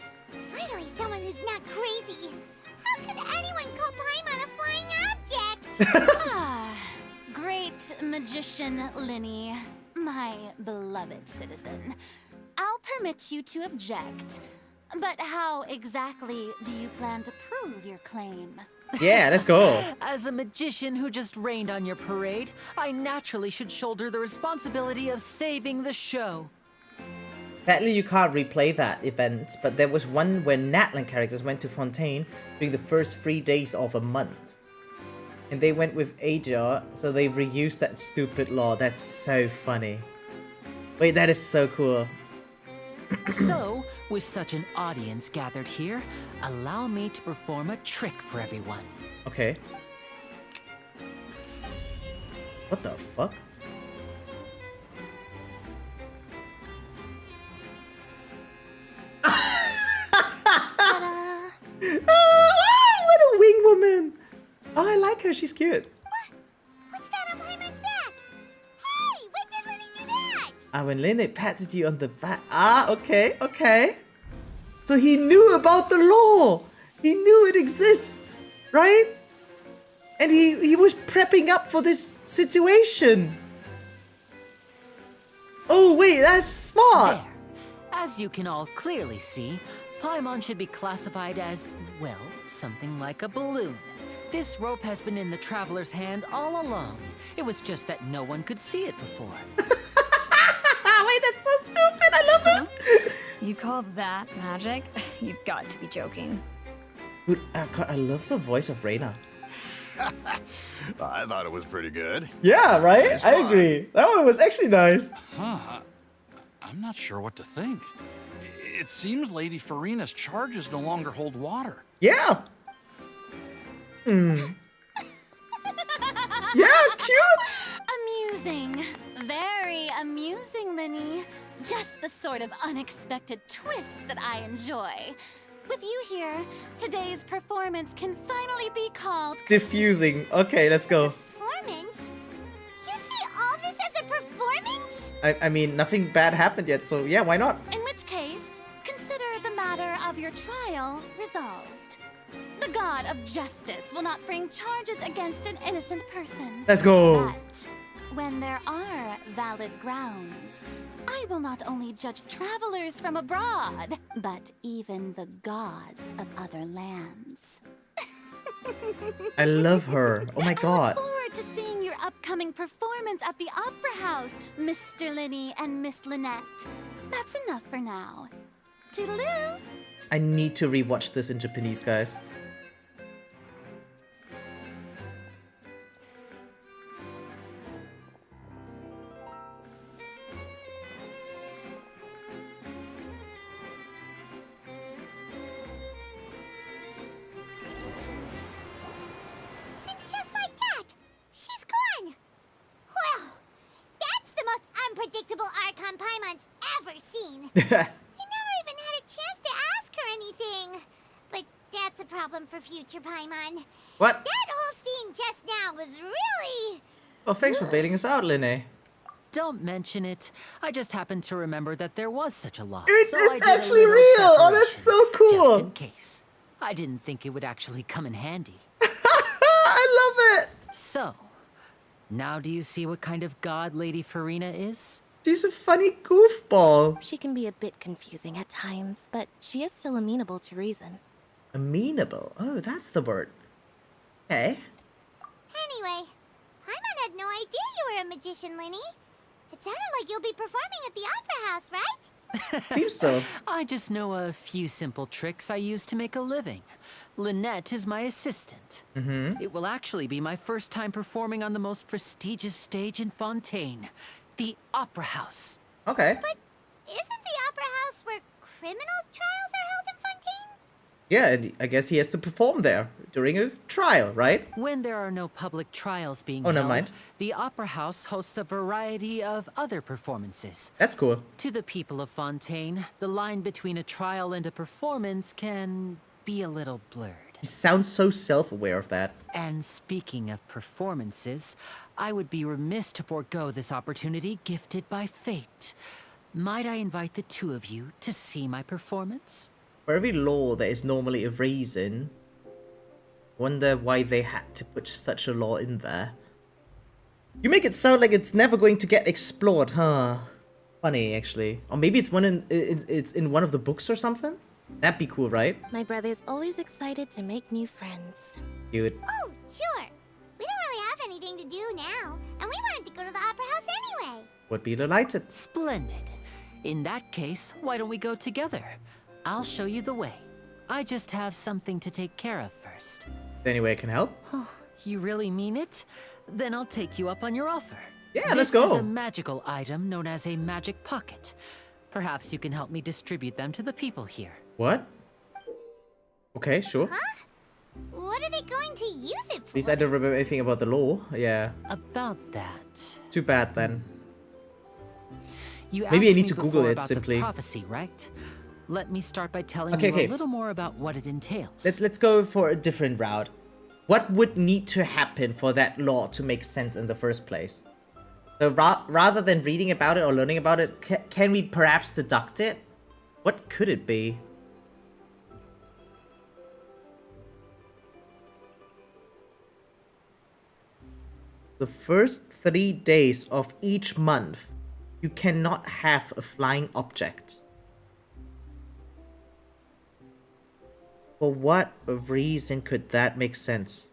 Finally, someone who's not crazy. How could anyone call Paimon a flying object? Great magician, Linny. My beloved citizen. I'll permit you to object. But how exactly do you plan to prove your claim? Yeah, let's go. As a magician who just rained on your parade, I naturally should shoulder the responsibility of saving the show. Sadly, you can't replay that event, but there was one where Natlan characters went to Fontaine during the first 3 days of a month. And they went with Ajar, so they reused that stupid law. That's so funny. Wait, that is so cool. So, with such an audience gathered here, allow me to perform a trick for everyone. Okay. What the fuck? What a wing woman! Oh, I like her. She's cute. What's that on Paimon's back? Hey, when did Linny do that? When Linny patted you on the back. Okay. So he knew about the law. He knew it exists, right? And he was prepping up for this situation. Oh, wait, that's smart. There. As you can all clearly see, Paimon should be classified as, well, something like a balloon. This rope has been in the traveler's hand all along. It was just that no one could see it before. Wait, that's so stupid. I love it. You call that magic? You've got to be joking. Dude, God, I love the voice of Reina. I thought it was pretty good. Yeah, right? Nice I one. agree. That one was actually nice. I'm not sure what to think. It seems Lady Farina's charges no longer hold water. Yeah. Yeah, cute. Amusing. Very amusing, Linny. Just the sort of unexpected twist that I enjoy. With you here, today's performance can finally be called Diffusing. Okay, let's go. Performance? You see all this as a performance? I mean, nothing bad happened yet, so yeah, why not? In which case, consider the matter of your trial resolved. The God of justice will not bring charges against an innocent person. Let's go. But when there are valid grounds, I will not only judge travelers from abroad, but even the gods of other lands. I love her. Oh my god. I look forward to seeing your upcoming performance at the Opera House, Mr. Linny and Miss Lynette. That's enough for now. Toodaloo! I need to rewatch this in Japanese, guys. And just like that, she's gone. Well, that's the most unpredictable Archon Paimon's ever seen. He never even had a chance to ask her anything. But that's a problem for future Paimon. What? That whole scene just now was really... Oh, thanks for bailing us out, Linne. Don't mention it. I just happened to remember that there was such a law. It's so I did a actually little real! Oh, that's preparation, so cool! Just in case. I didn't think it would actually come in handy. I love it! So, now do you see what kind of god Lady Farina is? She's a funny goofball. She can be a bit confusing at times, but she is still amenable to reason. Amenable? Oh, that's the word. Okay. Anyway, Paimon had no idea you were a magician, Linny. It sounded like you'll be performing at the Opera House, right? Seems so. I just know a few simple tricks I use to make a living. Lynette is my assistant. It will actually be my first time performing on the most prestigious stage in Fontaine, the Opera House. Okay. But isn't the Opera House where criminal trials are held in Fontaine? Yeah, and I guess he has to perform there during a trial, right? When there are no public trials being Oh, held, never mind. the Opera House hosts a variety of other performances. That's cool. To the people of Fontaine, the line between a trial and a performance can be a little blurred. He sounds so self-aware of that. And speaking of performances, I would be remiss to forego this opportunity gifted by fate. Might I invite the two of you to see my performance? For every law, there is normally a reason. Wonder why they had to put such a law in there. You make it sound like it's never going to get explored, huh? Funny, actually. Or maybe it's it's in one of the books or something? That'd be cool, right? My brother's always excited to make new friends. Cute. Oh, sure. We don't really have anything to do now, and we wanted to go to the Opera House anyway. Would be delighted. Splendid. In that case, why don't we go together? I'll show you the way. I just have something to take care of first. Any way I can help? Oh, you really mean it? Then I'll take you up on your offer. Yeah, let's This is go. a magical item known as a magic pocket. Perhaps you can help me distribute them to the people here. What? Okay, sure. Huh? What are they going to use it for? At least I don't remember anything about the law. Yeah. About that. Too bad then. You Maybe I asked need me to Google before it about simply. The prophecy, right? Let me start by telling Okay, you okay. a little more about what it entails. Let's go for a different route. What would need to happen for that law to make sense in the first place? So rather than reading about it or learning about it, can we perhaps deduct it? What could it be? The first 3 days of each month, you cannot have a flying object. For what reason could that make sense?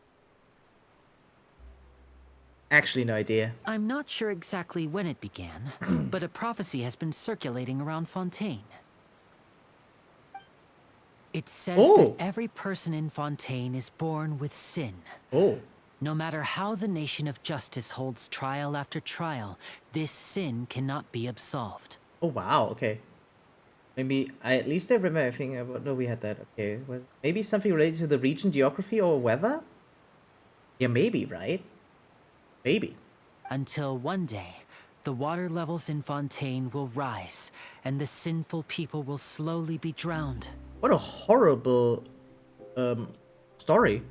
Actually, no idea. I'm not sure exactly when it began, but a prophecy has been circulating around Fontaine. It says that every person in Fontaine is born with sin. Oh. No matter how the nation of justice holds trial after trial, this sin cannot be absolved. Oh, wow. Okay. Maybe at least I remember everything about... No, we had that. Okay. Well, maybe something related to the region, geography, or weather? Yeah, maybe, right? Maybe. Until one day, the water levels in Fontaine will rise, and the sinful people will slowly be drowned. What a horrible story.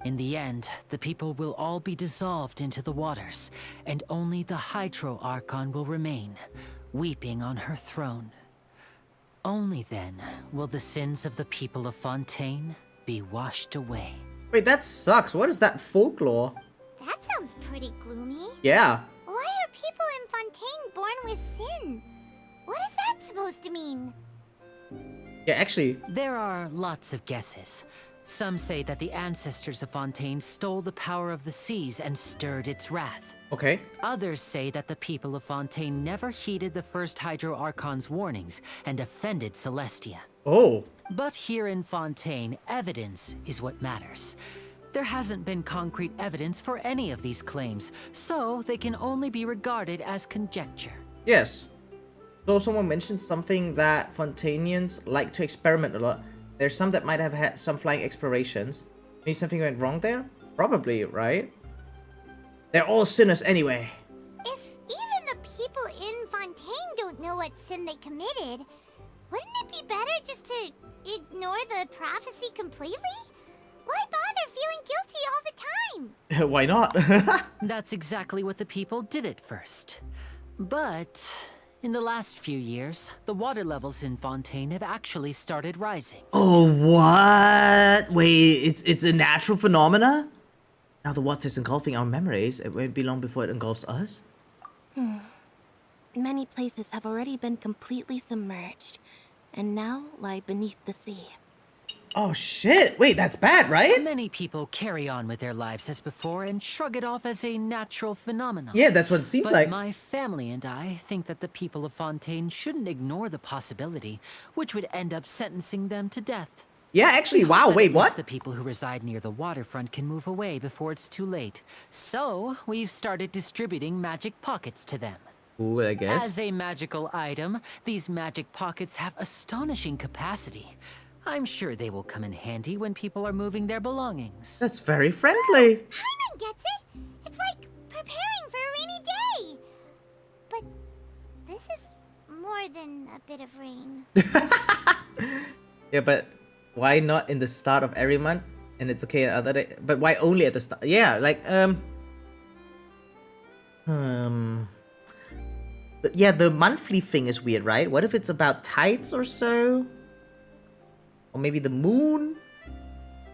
In the end, the people will all be dissolved into the waters, and only the Hydro Archon will remain, weeping on her throne. Only then will the sins of the people of Fontaine be washed away. Wait, that sucks. What is that folklore? That sounds pretty gloomy. Yeah. Why are people in Fontaine born with sin? What is that supposed to mean? Yeah, actually. There are lots of guesses. Some say that the ancestors of Fontaine stole the power of the seas and stirred its wrath. Okay. Others say that the people of Fontaine never heeded the first Hydro Archon's warnings and offended Celestia. Oh. But here in Fontaine, evidence is what matters. There hasn't been concrete evidence for any of these claims, so they can only be regarded as conjecture. Yes. So someone mentioned something that Fontainians like to experiment a lot. There's some that might have had some flying explorations. Maybe something went wrong there? Probably, right? They're all sinners anyway. If even the people in Fontaine don't know what sin they committed, wouldn't it be better just to ignore the prophecy completely? Why bother feeling guilty all the time? Why not? That's exactly what the people did at first. But in the last few years, the water levels in Fontaine have actually started rising. Oh, what? Wait, it's a natural phenomena? Now the water is engulfing our memories. It won't be long before it engulfs us. Many places have already been completely submerged, and now lie beneath the sea. Oh shit! Wait, that's bad, right? Many people carry on with their lives as before and shrug it off as a natural phenomenon. Yeah, that's what it seems but like. My family and I think that the people of Fontaine shouldn't ignore the possibility, which would end up sentencing them to death. Yeah, actually, wow, That wait, at least what? The people who reside near the waterfront can move away before it's too late. So, we've started distributing magic pockets to them. Ooh, I guess. As a magical item, these magic pockets have astonishing capacity. I'm sure they will come in handy when people are moving their belongings. That's very friendly. Paimon gets it. It's like preparing for a rainy day. But this is more than a bit of rain. Yeah, but why not in the start of every month? And it's okay other day. But why only at the start? Yeah, like yeah, the monthly thing is weird, right? What if it's about tides or so? Or maybe the moon?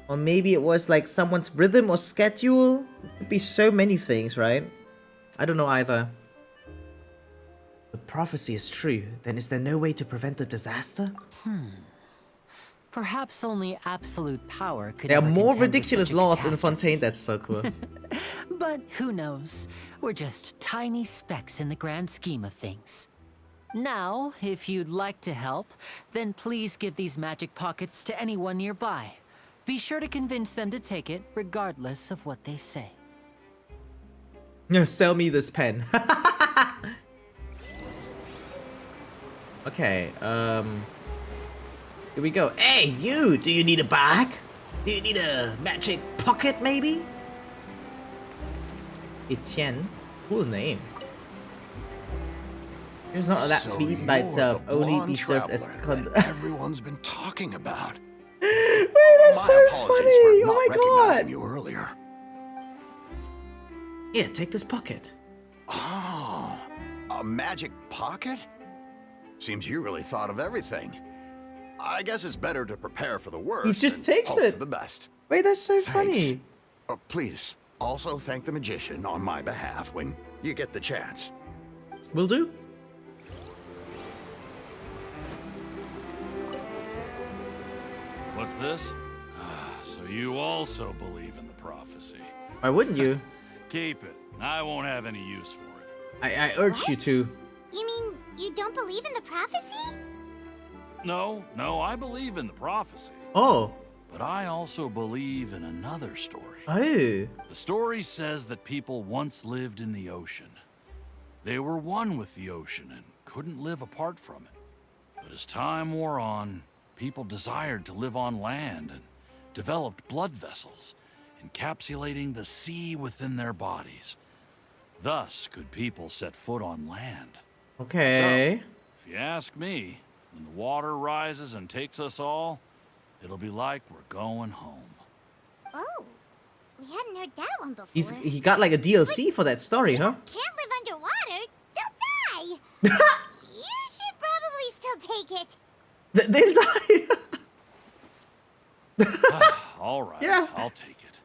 Or maybe it was like someone's rhythm or schedule? It could be so many things, right? I don't know either. The prophecy is true. Then is there no way to prevent the disaster? Perhaps only absolute power could There are ever more contend with ridiculous such a laws in catastrophe. Fontaine. That's so cool. But who knows? We're just tiny specks in the grand scheme of things. Now, if you'd like to help, then please give these magic pockets to anyone nearby. Be sure to convince them to take it, regardless of what they say. No, sell me this pen. Okay, here we go. Hey, you! Do you need a bag? Do you need a magic pocket, maybe? Etienne. Cool name. It's not allowed to be eaten by itself, only be served as that everyone's been talking about. Wait, that's so funny! Oh my god! You earlier. Here, take this pocket. Oh, a magic pocket? Seems you really thought of everything. I guess it's better to prepare for the worst. He just and takes hope it. for the best. Wait, that's so Thanks. funny. Please, also thank the magician on my behalf when you get the chance. Will do. What's this? So you also believe in the prophecy. Why wouldn't you? Keep it. I won't have any use for it. I urge you to. You mean you don't believe in the prophecy? No, I believe in the prophecy. Oh. But I also believe in another story. Oh. The story says that people once lived in the ocean. They were one with the ocean and couldn't live apart from it. But as time wore on, people desired to live on land and developed blood vessels, encapsulating the sea within their bodies. Thus could people set foot on land. Okay. So, if you ask me, when the water rises and takes us all, it'll be like we're going home. Oh, we hadn't heard that one before. He got like a DLC for that story, huh? Can't live underwater. They'll die. You should probably still take it. They'll die. All right, Yeah. I'll take it.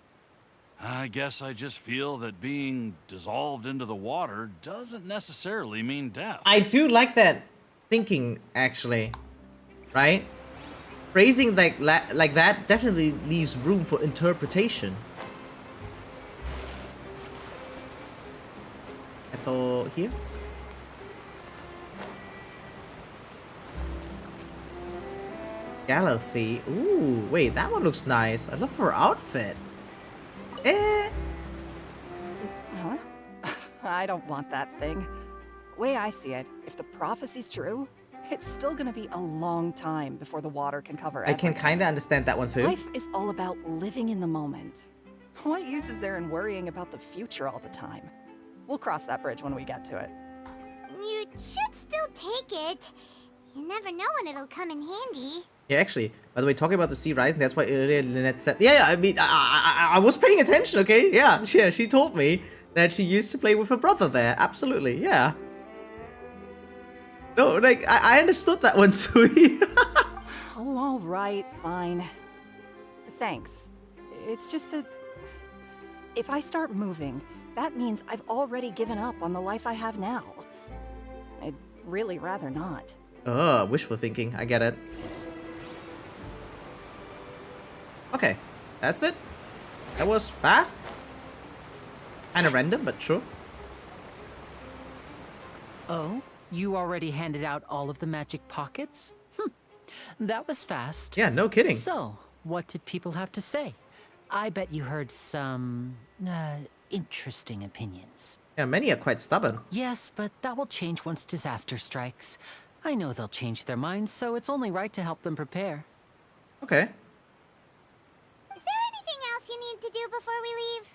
I guess I just feel that being dissolved into the water doesn't necessarily mean death. I do like that thinking, actually. Right? Phrasing like that definitely leaves room for interpretation. Ito here? Galaxy. Ooh, wait, that one looks nice. I love her outfit. Huh? I don't want that thing. Way I see it, if the prophecy's true, it's still gonna be a long time before the water can cover everything. I can kinda understand that one too. Life is all about living in the moment. What use is there in worrying about the future all the time? We'll cross that bridge when we get to it. You should still take it. You never know when it'll come in handy. Yeah, actually, by the way, talking about the sea rising, that's why earlier Lynette said, yeah, I mean, I was paying attention, okay? Yeah, she told me that she used to play with her brother there. Absolutely, yeah. No, like, I understood that one, Sui. Oh, all right, fine. Thanks. It's just that if I start moving, that means I've already given up on the life I have now. I'd really rather not. Oh, wishful thinking. I get it. Okay, that's it. That was fast. Kind of random, but sure. Oh, you already handed out all of the magic pockets? That was fast. Yeah, no kidding. So, what did people have to say? I bet you heard some interesting opinions. Yeah, many are quite stubborn. Yes, but that will change once disaster strikes. I know they'll change their minds, so it's only right to help them prepare. Okay. Is there anything else you need to do before we leave?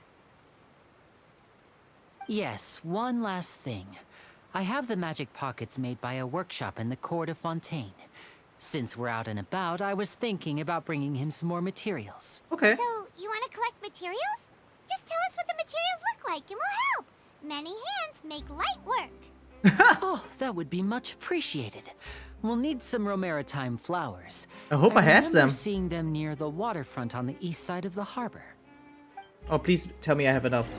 Yes, one last thing. I have the magic pockets made by a workshop in the court of Fontaine. Since we're out and about, I was thinking about bringing him some more materials. Okay. So, you want to collect materials? Just tell us what the materials look like and we'll help. Many hands make light work. Oh, that would be much appreciated. We'll need some romaritime flowers. I hope I have remember some. Seeing them near the waterfront on the east side of the harbor. Oh, please tell me I have enough.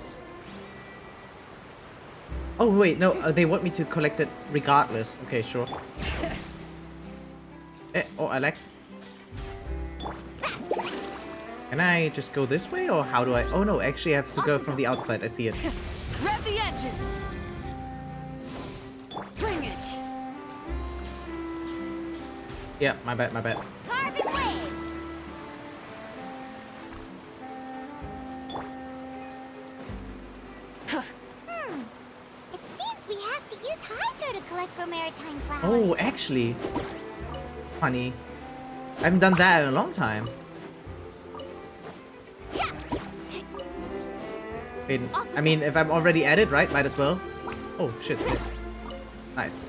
Oh, wait, no, they want me to collect it regardless. Okay, sure. Oh, I liked. Can I just go this way, or how do I? Oh no, actually I have to go from the outside. I see it. Rev the engines! Bring it! Yeah, my bad, my bad. Carbon waves! It seems we have to use hydro to collect romaritime flowers. Oh, actually. Funny. I haven't done that in a long time. Wait, I mean, if I'm already at it, right? Might as well. Oh, shit, missed. Nice.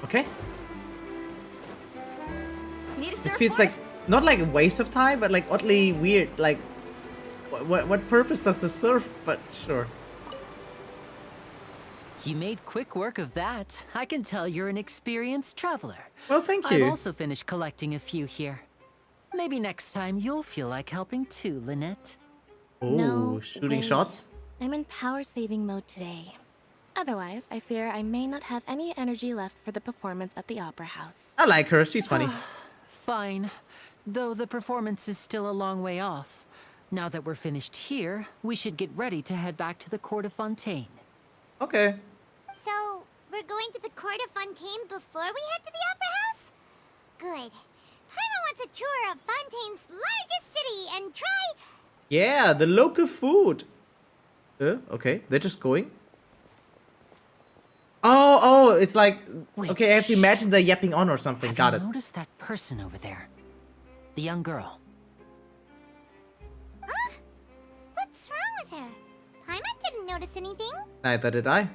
Okay. This feels like, not like a waste of time, but like oddly weird. Like, what purpose does this serve? But sure. You made quick work of that. I can tell you're an experienced traveler. Well, thank you. I've also finished collecting a few here. Maybe next time you'll feel like helping too, Lynette. Oh, No shooting way. shots? I'm in power saving mode today. Otherwise, I fear I may not have any energy left for the performance at the Opera House. I like her. She's funny. Fine. Though the performance is still a long way off. Now that we're finished here, we should get ready to head back to the court of Fontaine. Okay. So, we're going to the court of Fontaine before we head to the Opera House? Good. Paimon wants a tour of Fontaine's largest city and try... Yeah, the local food. Okay. They're just going. Oh, it's like... Wait, okay, I have to imagine they're yapping on or something. Have Got you it. noticed that person over there? The young girl. Huh? What's wrong with her? Paimon didn't notice anything. Neither did I.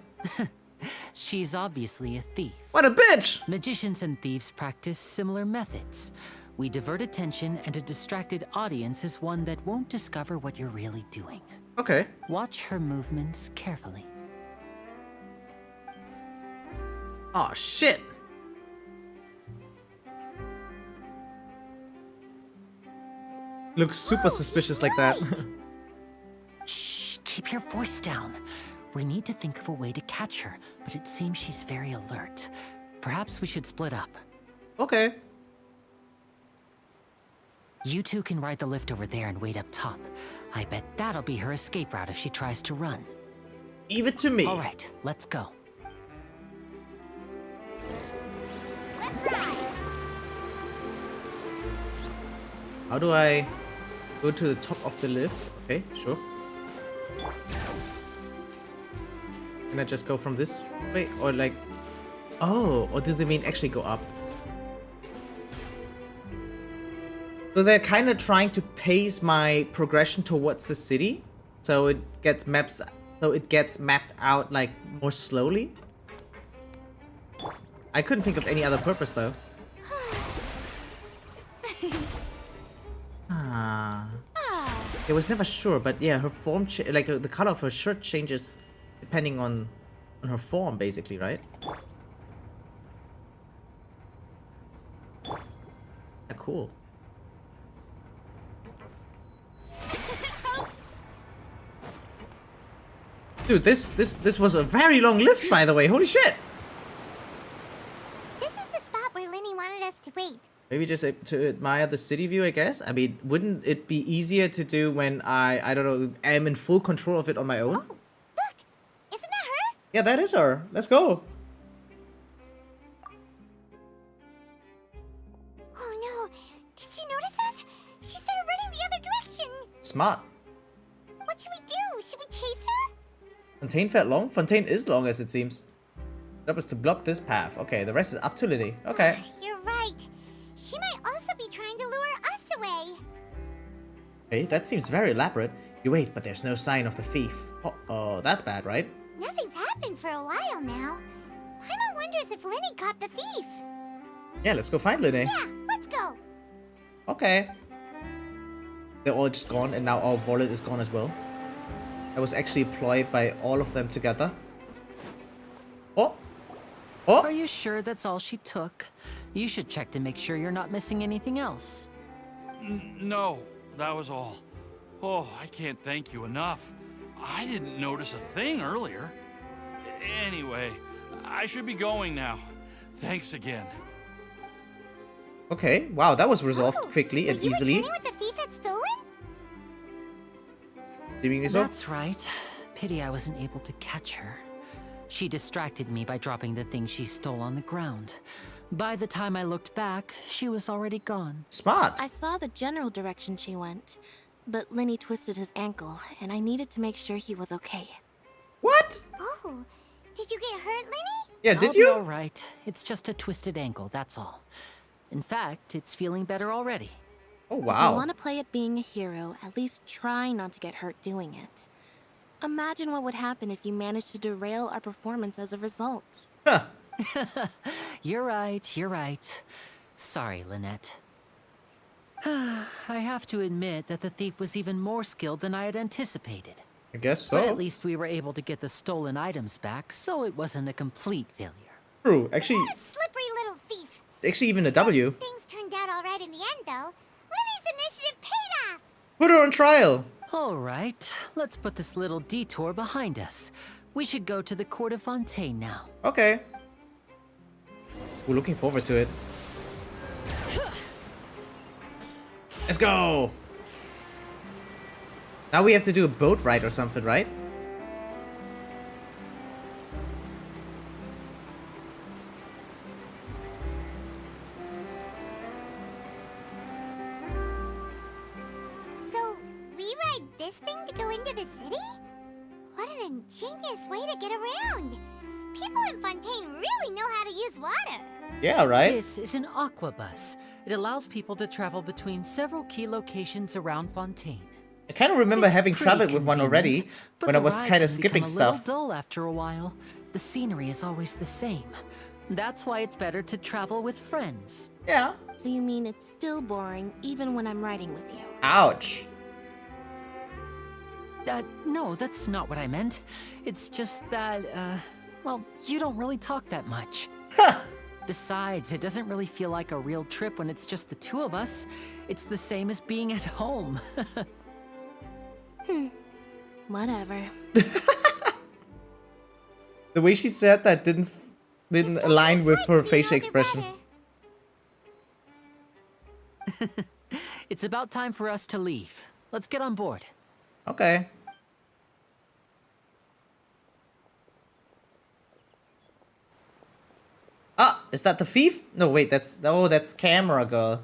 She's obviously a thief. What a bitch! Magicians and thieves practice similar methods. We divert attention, and a distracted audience is one that won't discover what you're really doing. Okay. Watch her movements carefully. Oh, shit. Looks super suspicious like that. Shh, keep your voice down. We need to think of a way to catch her, but it seems she's very alert. Perhaps we should split up. Okay. You two can ride the lift over there and wait up top. I bet that'll be her escape route if she tries to run. Leave it to me. All right, let's go. How do I go to the top of the lift? Okay, sure. Can I just go from this way? Or like... Oh, or do they mean actually go up? So they're kind of trying to pace my progression towards the city. So it gets mapped out like more slowly. I couldn't think of any other purpose though. I was never sure, but yeah, her form, like the color of her shirt changes depending on her form, basically, right? Yeah, cool. Dude, this was a very long lift, by the way. Holy shit! This is the spot where Linny wanted us to wait. Maybe just to admire the city view, I guess. I mean, wouldn't it be easier to do when I don't know, am in full control of it on my own? Oh, look! Isn't that her? Yeah, that is her. Let's go. Oh no! Did she notice us? She started running the other direction. Smart. What should we do? Should we chase her? Fontaine felt long? Fontaine is long, as it seems. That was to block this path. Okay, the rest is up to Linny. Okay. You're right. She might also be trying to lure us away. Hey, that seems very elaborate. You wait, but there's no sign of the thief. Oh, that's bad, right? Nothing's happened for a while now. Paimon wonders if Linny caught the thief. Yeah, let's go find Linny. Yeah, let's go. Okay. They're all just gone, and now our wallet is gone as well. I was actually employed by all of them together. Oh! Oh! Are you sure that's all she took? You should check to make sure you're not missing anything else. No, that was all. Oh, I can't thank you enough. I didn't notice a thing earlier. Anyway, I should be going now. Thanks again. Okay, wow, that was resolved quickly and easily. Were you returning what the thief had stolen? That's right. Pity I wasn't able to catch her. She distracted me by dropping the thing she stole on the ground. By the time I looked back, she was already gone. Smart. I saw the general direction she went, but Linny twisted his ankle, and I needed to make sure he was okay. What? Oh, did you get hurt, Linny? Yeah, did you? All right. It's just a twisted ankle, that's all. In fact, it's feeling better already. Oh, If wow. you want to play at being a hero, at least try not to get hurt doing it. Imagine what would happen if you managed to derail our performance as a result. Huh. You're right. Sorry, Lynette. I have to admit that the thief was even more skilled than I had anticipated. I guess so. But at least we were able to get the stolen items back, so it wasn't a complete failure. True. Actually, What a slippery little thief. it's actually even a W. Things turned out all right in the end, though. Linny's initiative paid off. Put her on trial. All right, let's put this little detour behind us. We should go to the court of Fontaine now. Okay. We're looking forward to it. Let's go. Now we have to do a boat ride or something, right? So, we ride this thing to go into the city? What an ingenious way to get around. People in Fontaine really know how to use water. Yeah, right? This is an aqua bus. It allows people to travel between several key locations around Fontaine. I kind of remember It's having pretty traveled with one already convenient, but when I the was ride kind of can skipping become a little stuff. dull after a while. The scenery is always the same. That's why it's better to travel with friends. Yeah. So you mean it's still boring even when I'm riding with you? Ouch. No, that's not what I meant. It's just that, well, you don't really talk that much. Huh. Besides, it doesn't really feel like a real trip when it's just the two of us. It's the same as being at home. Whatever. The way she said that didn't align with her facial expression. It's about time for us to leave. Let's get on board. Okay. Ah, is that the thief? No, wait, that's camera girl.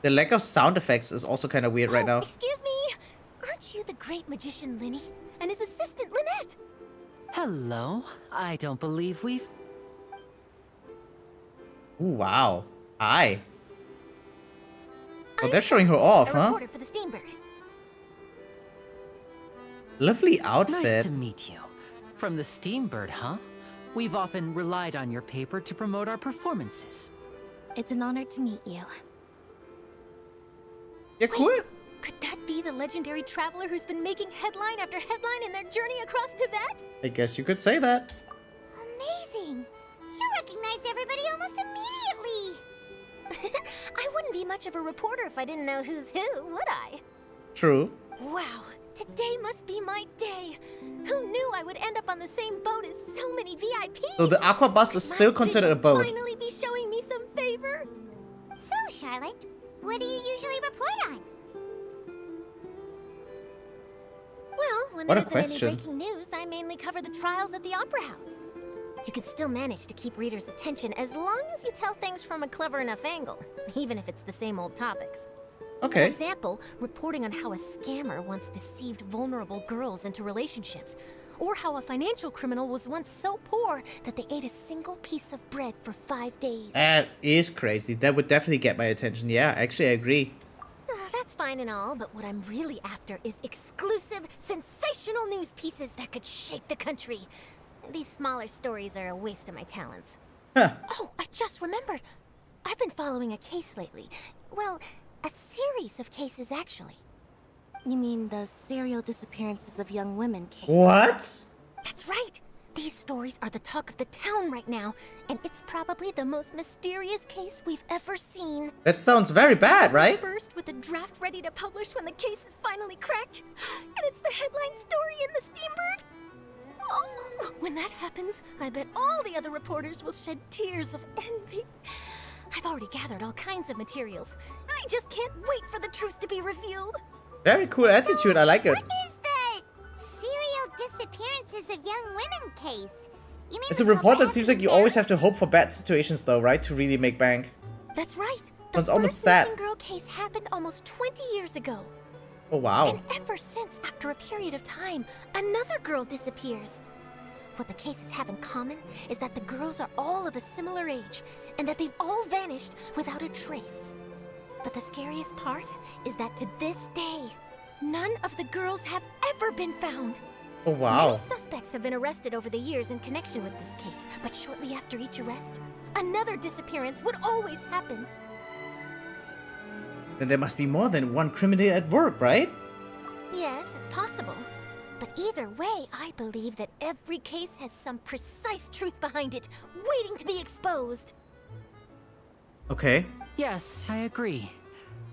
The lack of sound effects is also kind of weird right now. Excuse me. Aren't you the great magician Linny and his assistant Lynette? Hello. I don't believe we've... Ooh, wow. Hi. Oh, they're showing her off, huh? Reporter for the Steambird. Lovely outfit. Nice to meet you. From the Steambird, huh? We've often relied on your paper to promote our performances. It's an honor to meet you. Yeah, cool. Wait, could that be the legendary traveler who's been making headline after headline in their journey across Tibet? I guess you could say that. Amazing! You recognize everybody almost immediately! I wouldn't be much of a reporter if I didn't know who's who, would I? True. Wow, today must be my day. Who knew I would end up on the same boat as so many VIPs? So the aqua bus is still considered a boat. Finally be showing me some favor. So, Charlotte, what do you usually report on? Well, when What there a isn't question. any breaking news, I mainly cover the trials at the Opera House. You can still manage to keep readers' attention as long as you tell things from a clever enough angle, even if it's the same old topics. For Okay. example, reporting on how a scammer once deceived vulnerable girls into relationships, or how a financial criminal was once so poor that they ate a single piece of bread for 5 days. That is crazy. That would definitely get my attention. Yeah, actually, I agree. That's fine and all, but what I'm really after is exclusive, sensational news pieces that could shake the country. These smaller stories are a waste of my talents. Huh. Oh, I just remembered. I've been following a case lately. Well, a series of cases, actually. You mean the serial disappearances of young women case? What? That's right. These stories are the talk of the town right now, and it's probably the most mysterious case we've ever seen. That sounds very bad, right? First, with the draft ready to publish when the case is finally cracked, and it's the headline story in the Steambird. Oh, when that happens, I bet all the other reporters will shed tears of envy. I've already gathered all kinds of materials. I just can't wait for the truth to be revealed. Very cool attitude. I like it. What is the serial disappearances of young women case? You mean As a the reporter, couple it seems like you always have to hope for bad situations, though, right? To really make bank. That's right. Sounds The almost first sad. missing girl case happened almost 20 years ago. Oh, wow. And ever since, after a period of time, another girl disappears. What the cases have in common is that the girls are all of a similar age, and that they've all vanished without a trace. But the scariest part is that to this day, none of the girls have ever been found. Oh, wow. Many suspects have been arrested over the years in connection with this case, but shortly after each arrest, another disappearance would always happen. Then there must be more than one criminal at work, right? Yes, it's possible. But either way, I believe that every case has some precise truth behind it, waiting to be exposed. Okay. Yes, I agree.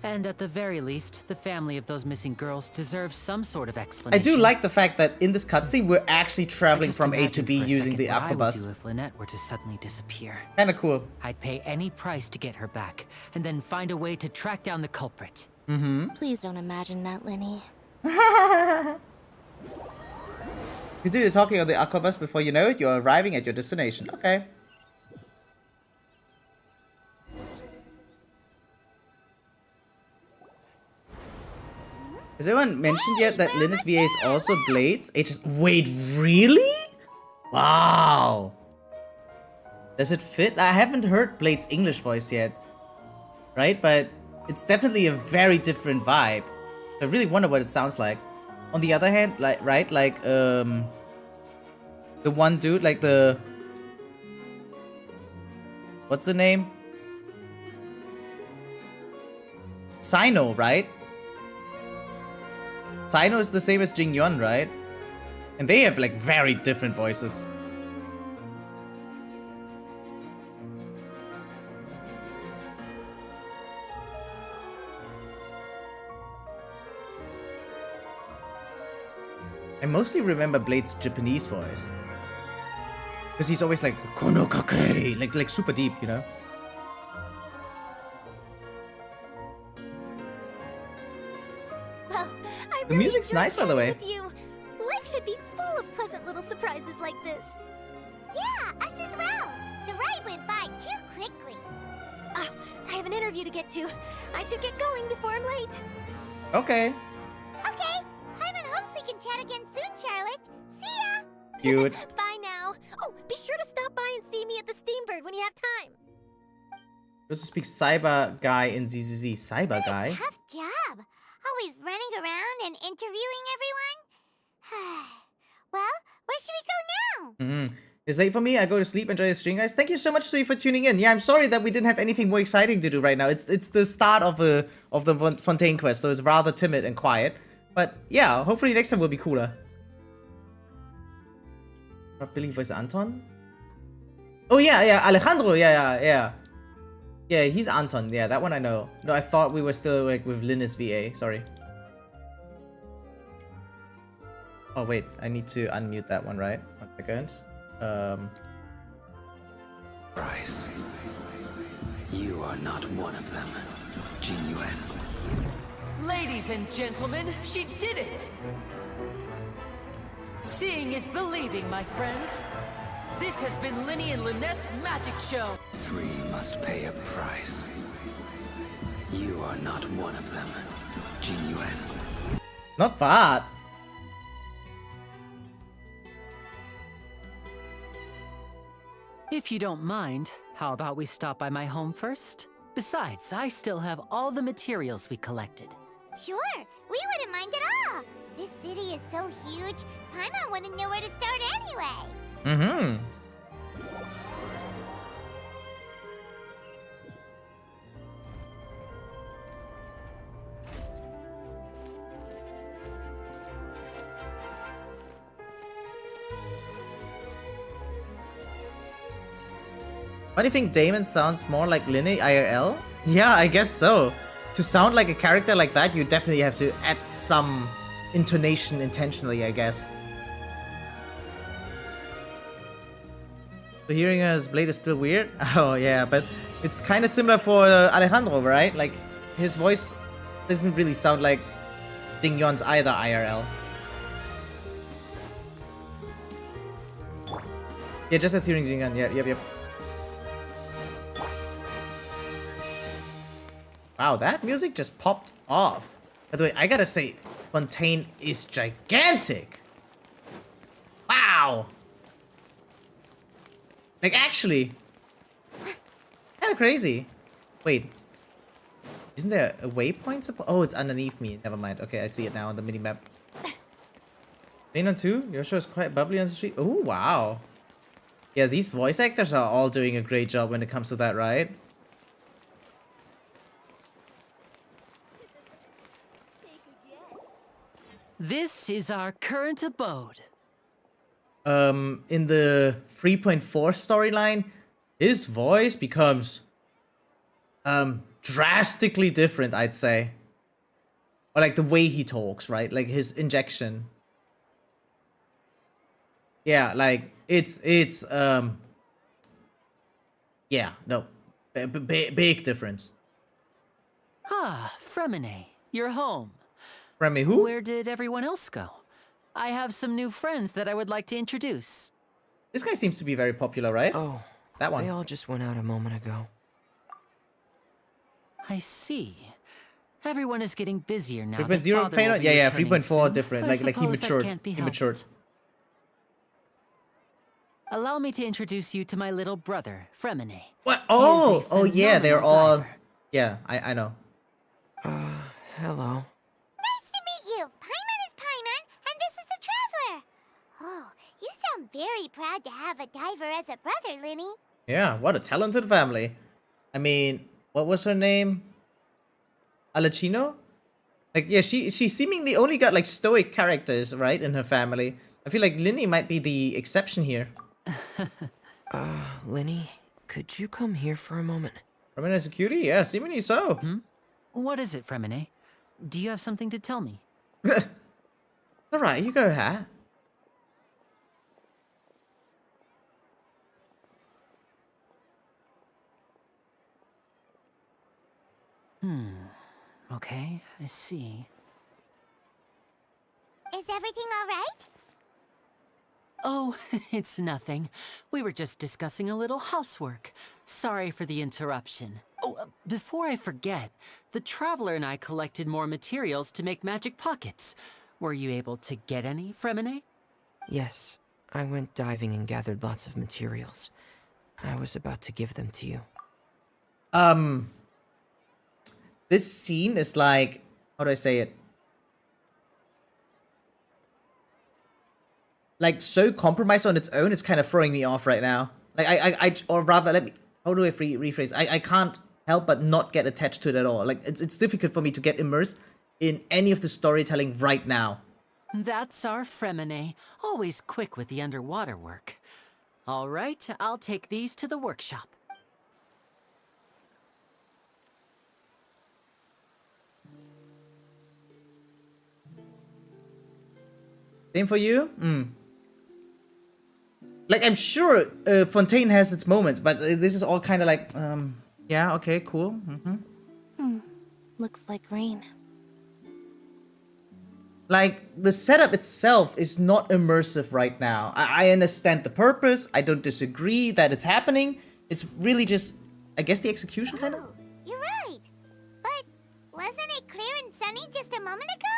And at the very least, the family of those missing girls deserves some sort of I explanation. do like the fact that in this cutscene, we're actually I traveling just from A to imagined B for a using second the what I aqua would bus. do if Lynette were to suddenly disappear. Kinda cool. I'd pay any price to get her back, and then find a way to track down the culprit. Mm-hmm. Please don't imagine that, Lenny. Continue talking on the aqua bus before you know it, you're arriving at your destination. Okay. Has anyone mentioned yet that Linus VA is also Blades? Wait, really? Wow. Does it fit? I haven't heard Blade's English voice yet. Right? But it's definitely a very different vibe. I really wonder what it sounds like. On the other hand, the one dude, like the... What's the name? Sino, right? Sino is the same as Jingyun, right? And they have like very different voices. I mostly remember Blade's Japanese voice. Because he's always like, Kono kake, like super deep, you know? Well, I The music's nice, by the way. with you. Life should be full of pleasant little surprises like this. Yeah, us as well. The ride went by too quickly. Ah, I have an interview to get to. I should get going before I'm late. Okay. Okay, Paimon hopes we can chat again soon, Charlotte. See ya! Cute. Bye now. Oh, be sure to stop by and see me at the Steambird when you have time. Also speaks cyber guy in ZZZ. Cyber guy? Tough job. Always running around and interviewing everyone. Well, where should we go now? It's late for me. I go to sleep. Enjoy the stream, guys. Thank you so much, Sui, for tuning in. Yeah, I'm sorry that we didn't have anything more exciting to do right now. It's the start of the Fontaine quest, so it's rather timid and quiet. But yeah, hopefully next time will be cooler. Billy voice Anton? Oh yeah, Alejandro. Yeah, he's Anton. Yeah, that one I know. No, I thought we were still like with Linus VA. Sorry. Oh wait, I need to unmute that one, right? 1 second. Price. You are not one of them, Jinyuan. Ladies and gentlemen, she did it! Seeing is believing, my friends. This has been Linny and Lynette's magic show. 3 must pay a price. You are not one of them, Jinyuan. Not bad. If you don't mind, how about we stop by my home first? Besides, I still have all the materials we collected. Sure, we wouldn't mind at all. This city is so huge, Paimon wouldn't know where to start anyway. Why do you think Damon sounds more like Linny IRL? Yeah, I guess so. To sound like a character like that, you definitely have to add some intonation intentionally, I guess. So hearing his blade is still weird? Oh yeah, but it's kind of similar for Alejandro, right? Like, his voice doesn't really sound like Ding Yon's either IRL. Yeah, just as hearing Ding Yon, yeah, yep. Wow, that music just popped off. By the way, I gotta say, Fontaine is gigantic. Wow. Like, actually, kind of crazy. Wait, isn't there a waypoint? Oh, it's underneath me. Never mind. Okay, I see it now on the minimap. Phainon 2, Yoshua is quite bubbly on the street. Oh, wow. Yeah, these voice actors are all doing a great job when it comes to that, right? This is our current abode. In the 3.4 storyline, his voice becomes drastically different, I'd say. Or like the way he talks, right? Like his injection. Yeah, like it's yeah, no. Big difference. Ah, Fremine, you're home. Remy, who? Where did everyone else go? I have some new friends that I would like to introduce. This guy seems to be very popular, right? Oh, that one. They all just went out a moment ago. I see. Everyone is getting busier now. 3.0 phainon? Yeah, 3.4 different. Like he matured. He matured. Allow me to introduce you to my little brother, Fremine. What? Oh yeah, they're all. Diver. Yeah, I know. Hello. Paimon is Paimon, and this is the Traveler. Oh, you sound very proud to have a diver as a brother, Linny. Yeah, what a talented family. I mean, what was her name? Alachino? Like, yeah, she seemingly only got like stoic characters, right, in her family. I feel like Linny might be the exception here. Linny, could you come here for a moment? Fremine is a cutie? Yeah, seemingly so. What is it, Fremine? Do you have something to tell me? Alright, you go, Hat. Okay, I see. Is everything all right? Oh, it's nothing. We were just discussing a little housework. Sorry for the interruption. Oh, before I forget, the Traveler and I collected more materials to make magic pockets. Were you able to get any, Fremine? Yes, I went diving and gathered lots of materials. I was about to give them to you. This scene is like, how do I say it? Like, so compromised on its own, it's kind of throwing me off right now. Like, or rather, let me, how do I rephrase? I can't help but not get attached to it at all. Like, it's difficult for me to get immersed in any of the storytelling right now. That's our Fremine, always quick with the underwater work. All right, I'll take these to the workshop. Same for you? Like, I'm sure Fontaine has its moments, but this is all kind of like, yeah, okay, cool. Looks like rain. Like, the setup itself is not immersive right now. I understand the purpose. I don't disagree that it's happening. It's really just, I guess, the execution, kind of? Oh, you're right. But wasn't it clear and sunny just a moment ago?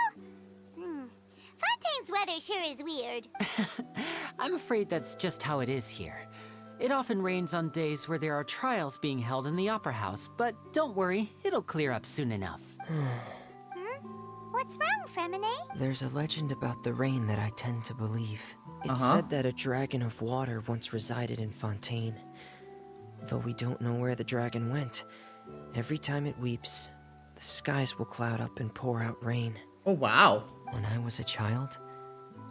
Fontaine's weather sure is weird. I'm afraid that's just how it is here. It often rains on days where there are trials being held in the Opera House, but don't worry, it'll clear up soon enough. What's wrong, Fremine? There's a legend about the rain that I tend to believe. It's said that a dragon of water once resided in Fontaine. Though we don't know where the dragon went, every time it weeps, the skies will cloud up and pour out rain. Oh, wow. When I was a child,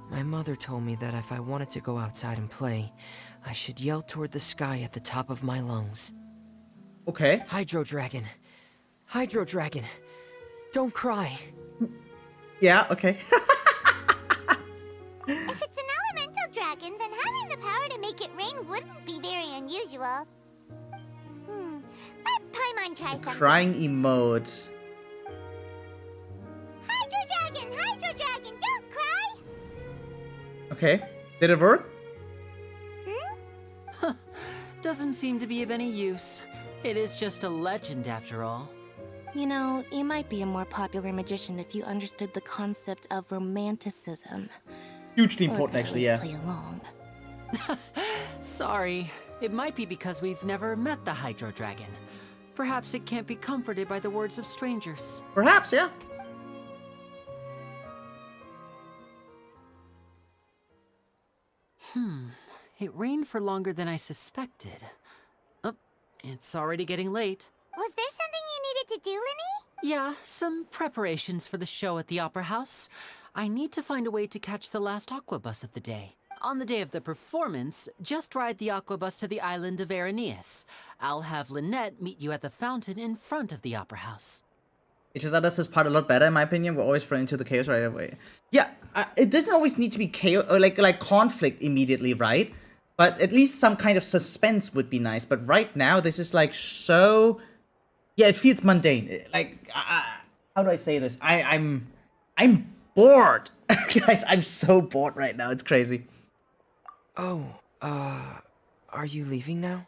my mother told me that if I wanted to go outside and play, I should yell toward the sky at the top of my lungs. Okay. Hydro Dragon! Hydro Dragon! Don't cry! Yeah, okay. If it's an elemental dragon, then having the power to make it rain wouldn't be very unusual. Let Paimon try something. Crying emote. Hydro dragon, don't cry! Okay. Did it work? Doesn't seem to be of any use. It is just a legend after all. You know, you might be a more popular magician if you understood the concept of romanticism. Hugely important, actually, yeah. Play along. Sorry. It might be because we've never met the Hydro Dragon. Perhaps it can't be comforted by the words of strangers. Perhaps, yeah. It rained for longer than I suspected. Oh, it's already getting late. Was there something you needed to do, Linny? Yeah, some preparations for the show at the Opera House. I need to find a way to catch the last aqua bus of the day. On the day of the performance, just ride the aqua bus to the island of Erinius. I'll have Lynette meet you at the fountain in front of the Opera House. It just does this part a lot better, in my opinion. We're always thrown into the chaos right away. Yeah, it doesn't always need to be chaos or like conflict immediately, right? But at least some kind of suspense would be nice. But right now, this is like so... Yeah, it feels mundane. Like, how do I say this? I'm bored. Guys, I'm so bored right now. It's crazy. Oh, are you leaving now?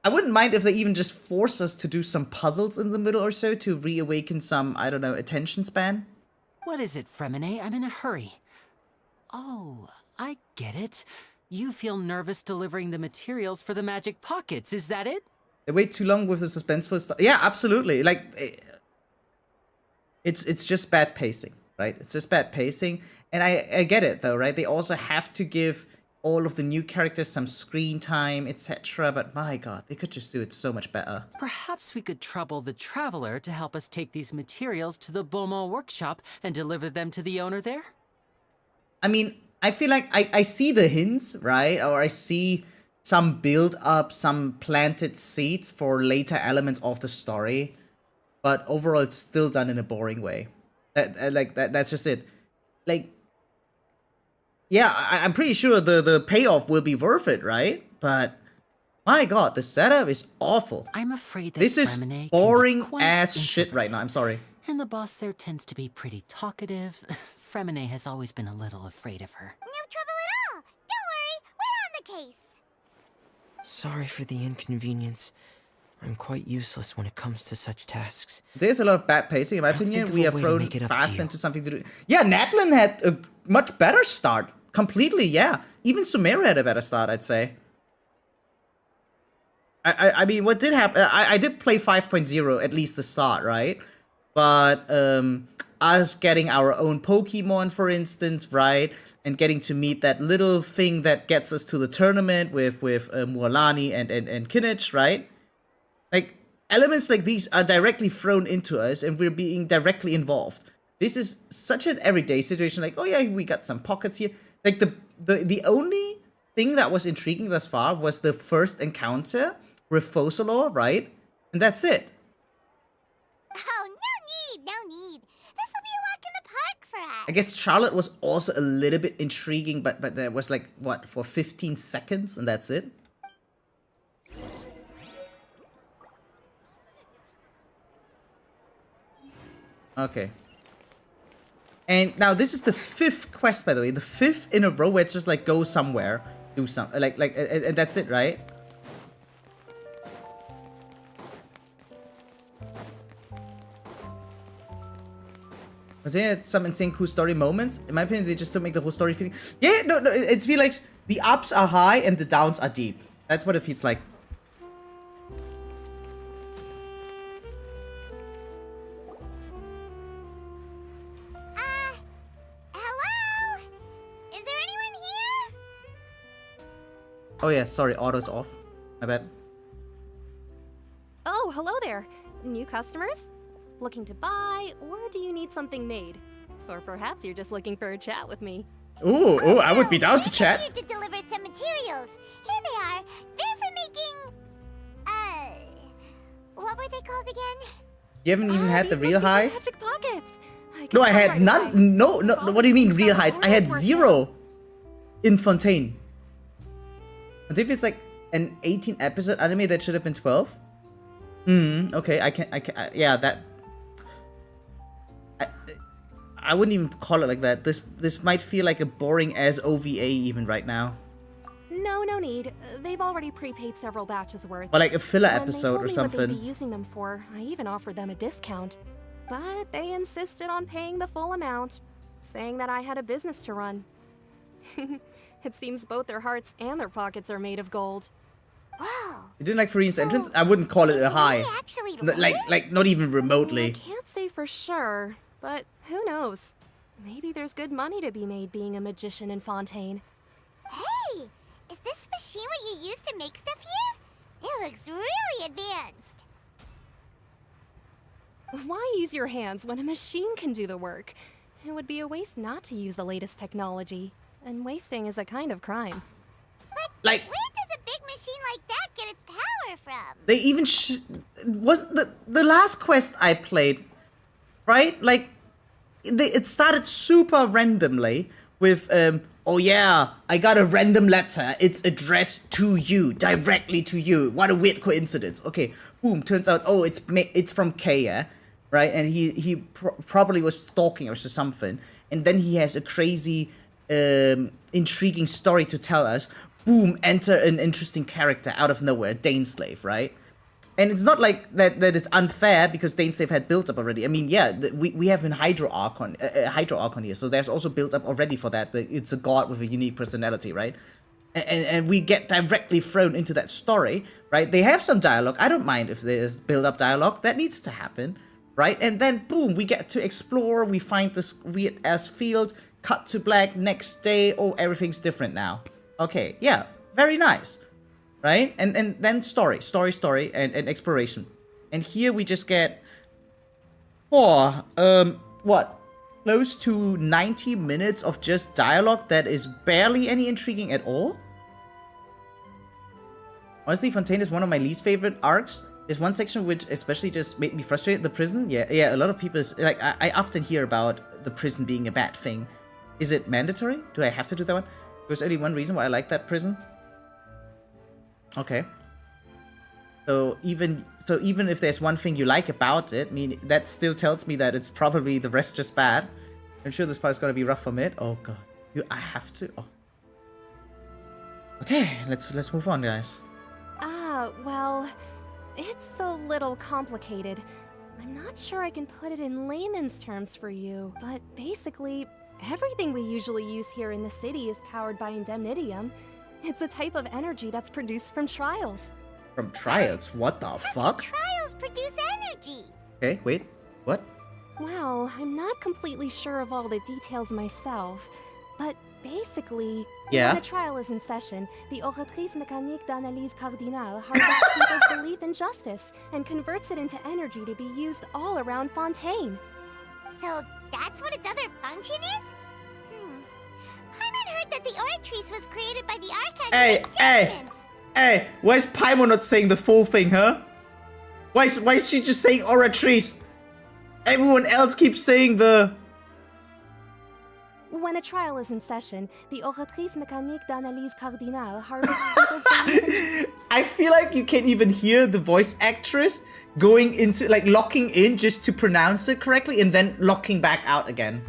I wouldn't mind if they even just force us to do some puzzles in the middle or so to reawaken some, I don't know, attention span. What is it, Fremine? I'm in a hurry. Oh, I get it. You feel nervous delivering the materials for the magic pockets, is that it? They wait too long with the suspenseful stuff. Yeah, absolutely. Like, it's just bad pacing, right? It's just bad pacing. And I get it, though, right? They also have to give all of the new characters some screen time, etc. But my god, they could just do it so much better. Perhaps we could trouble the Traveler to help us take these materials to the Beaumont workshop and deliver them to the owner there? I mean, I feel like I see the hints, right? Or I see some build up, some planted seeds for later elements of the story. But overall, it's still done in a boring way. That's just it. Like, yeah, I'm pretty sure the payoff will be worth it, right? But my god, the setup is awful. I'm afraid that this is boring ass shit right now. I'm sorry. And the boss there tends to be pretty talkative. Fremine has always been a little afraid of her. No trouble at all. Don't worry, we're on the case. Sorry for the inconvenience. I'm quite useless when it comes to such tasks. There's a lot of bad pacing, in my opinion. We have thrown fast into something to do. Yeah, Natlan had a much better start. Completely, yeah. Even Sumeru had a better start, I'd say. I mean, what did happen? I did play 5.0, at least the start, right? But us getting our own Pokemon, for instance, right? And getting to meet that little thing that gets us to the tournament with Mualani and Kinich, right? Like, elements like these are directly thrown into us and we're being directly involved. This is such an everyday situation, like, oh yeah, we got some pockets here. Like, the only thing that was intriguing thus far was the first encounter with Focalor, right? And that's it. Oh, no need. This will be a walk in the park for us. I guess Charlotte was also a little bit intriguing, but there was like, what, for 15 seconds and that's it? Okay. And now this is the 5th quest, by the way. The 5th in a row where it's just like, go somewhere, do something. And that's it, right? Was there some insane cool story moments? In my opinion, they just don't make the whole story feeling... Yeah, no, it feels like the ups are high and the downs are deep. That's what it feels like. Hello? Is there anyone here? Oh yeah, sorry, auto's off. My bad. Oh, hello there. New customers? Looking to buy, or do you need something made? Or perhaps you're just looking for a chat with me. Ooh, I would be down to chat. We're here to deliver some materials. Here they are. They're for making... what were they called again? You haven't even had the real highs? Magic pockets. No, I had none. No, what do you mean real heights? I had 0 in Fontaine. I think it's like an 18 episode anime that should have been 12. Okay, I can, yeah, that... I wouldn't even call it like that. This might feel like a boring as OVA even right now. No need. They've already prepaid several batches worth. Or like a filler episode or something. What they'd be using them for. I even offered them a discount. But they insisted on paying the full amount, saying that I had a business to run. It seems both their hearts and their pockets are made of gold. Wow. You didn't like Farina's entrance? I wouldn't call it a high. Like not even remotely. I can't say for sure, but who knows? Maybe there's good money to be made being a magician in Fontaine. Hey, is this machine what you use to make stuff here? It looks really advanced. Why use your hands when a machine can do the work? It would be a waste not to use the latest technology, and wasting is a kind of crime. But like, where does a big machine like that get its power from? They even wasn't the last quest I played, right? Like, it started super randomly with oh yeah, I got a random letter. It's addressed to you, directly to you. What a weird coincidence. Okay, boom. Turns out, oh, it's from Kaya, right? And he probably was stalking us or something. And then he has a crazy, intriguing story to tell us. Boom, enter an interesting character out of nowhere, dainsleif, right? And it's not like that it's unfair because dainsleif had built up already. I mean, yeah, we have an Hydro Archon here, so there's also built up already for that. It's a god with a unique personality, right? And we get directly thrown into that story, right? They have some dialogue. I don't mind if there's build-up dialogue. That needs to happen, right? And then, boom, we get to explore. We find this weird-ass field. Cut to black. Next day, oh, everything's different now. Okay, yeah, very nice, right? And then story, and exploration. And here we just get, what? close to 90 minutes of just dialogue that is barely any intriguing at all. Honestly, Fontaine is one of my least favorite arcs. There's one section which especially just made me frustrated. The prison. Yeah. A lot of people like I often hear about the prison being a bad thing. Is it mandatory? Do I have to do that one? There's only one reason why I like that prison. Okay. So even if there's one thing you like about it, I mean that still tells me that it's probably the rest just bad. I'm sure this part is gonna be rough for mid. Oh god, I have to. Oh. Okay, let's move on, guys. Well, it's a little complicated. I'm not sure I can put it in layman's terms for you, but basically, everything we usually use here in the city is powered by indemnitium. It's a type of energy that's produced from trials. From trials? What the fuck? Trials produce energy. Okay, wait. What? Well, I'm not completely sure of all the details myself, but basically, yeah. When a trial is in session, the oratrice mécanique d'analyse cardinale harvests people's belief in justice and converts it into energy to be used all around Fontaine. So that's what its other function is? Paimon heard that the oratrice was created by the Archon. Hey, why is Paimon not saying the full thing, huh? Why is she just saying oratrice? Everyone else keeps saying the... When a trial is in session, the oratrice mécanique d'analyse cardinale harvests people's belief in... I feel like you can't even hear the voice actress going into, like, locking in just to pronounce it correctly and then locking back out again.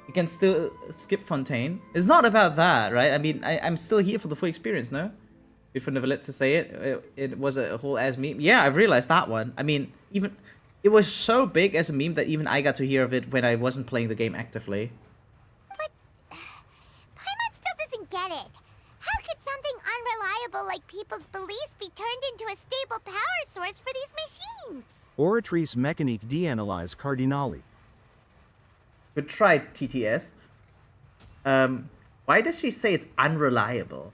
You can still skip Fontaine. It's not about that, right? I mean, I'm still here for the full experience, no? Before never let to say it was a whole ass meme. Yeah, I realized that one. I mean, even it was so big as a meme that even I got to hear of it when I wasn't playing the game actively. But Paimon still doesn't get it. How could something unreliable like people's beliefs be turned into a stable power source for these machines? Oratrice mécanique d'analyse cardinale. Good try, TTS. Why does she say it's unreliable?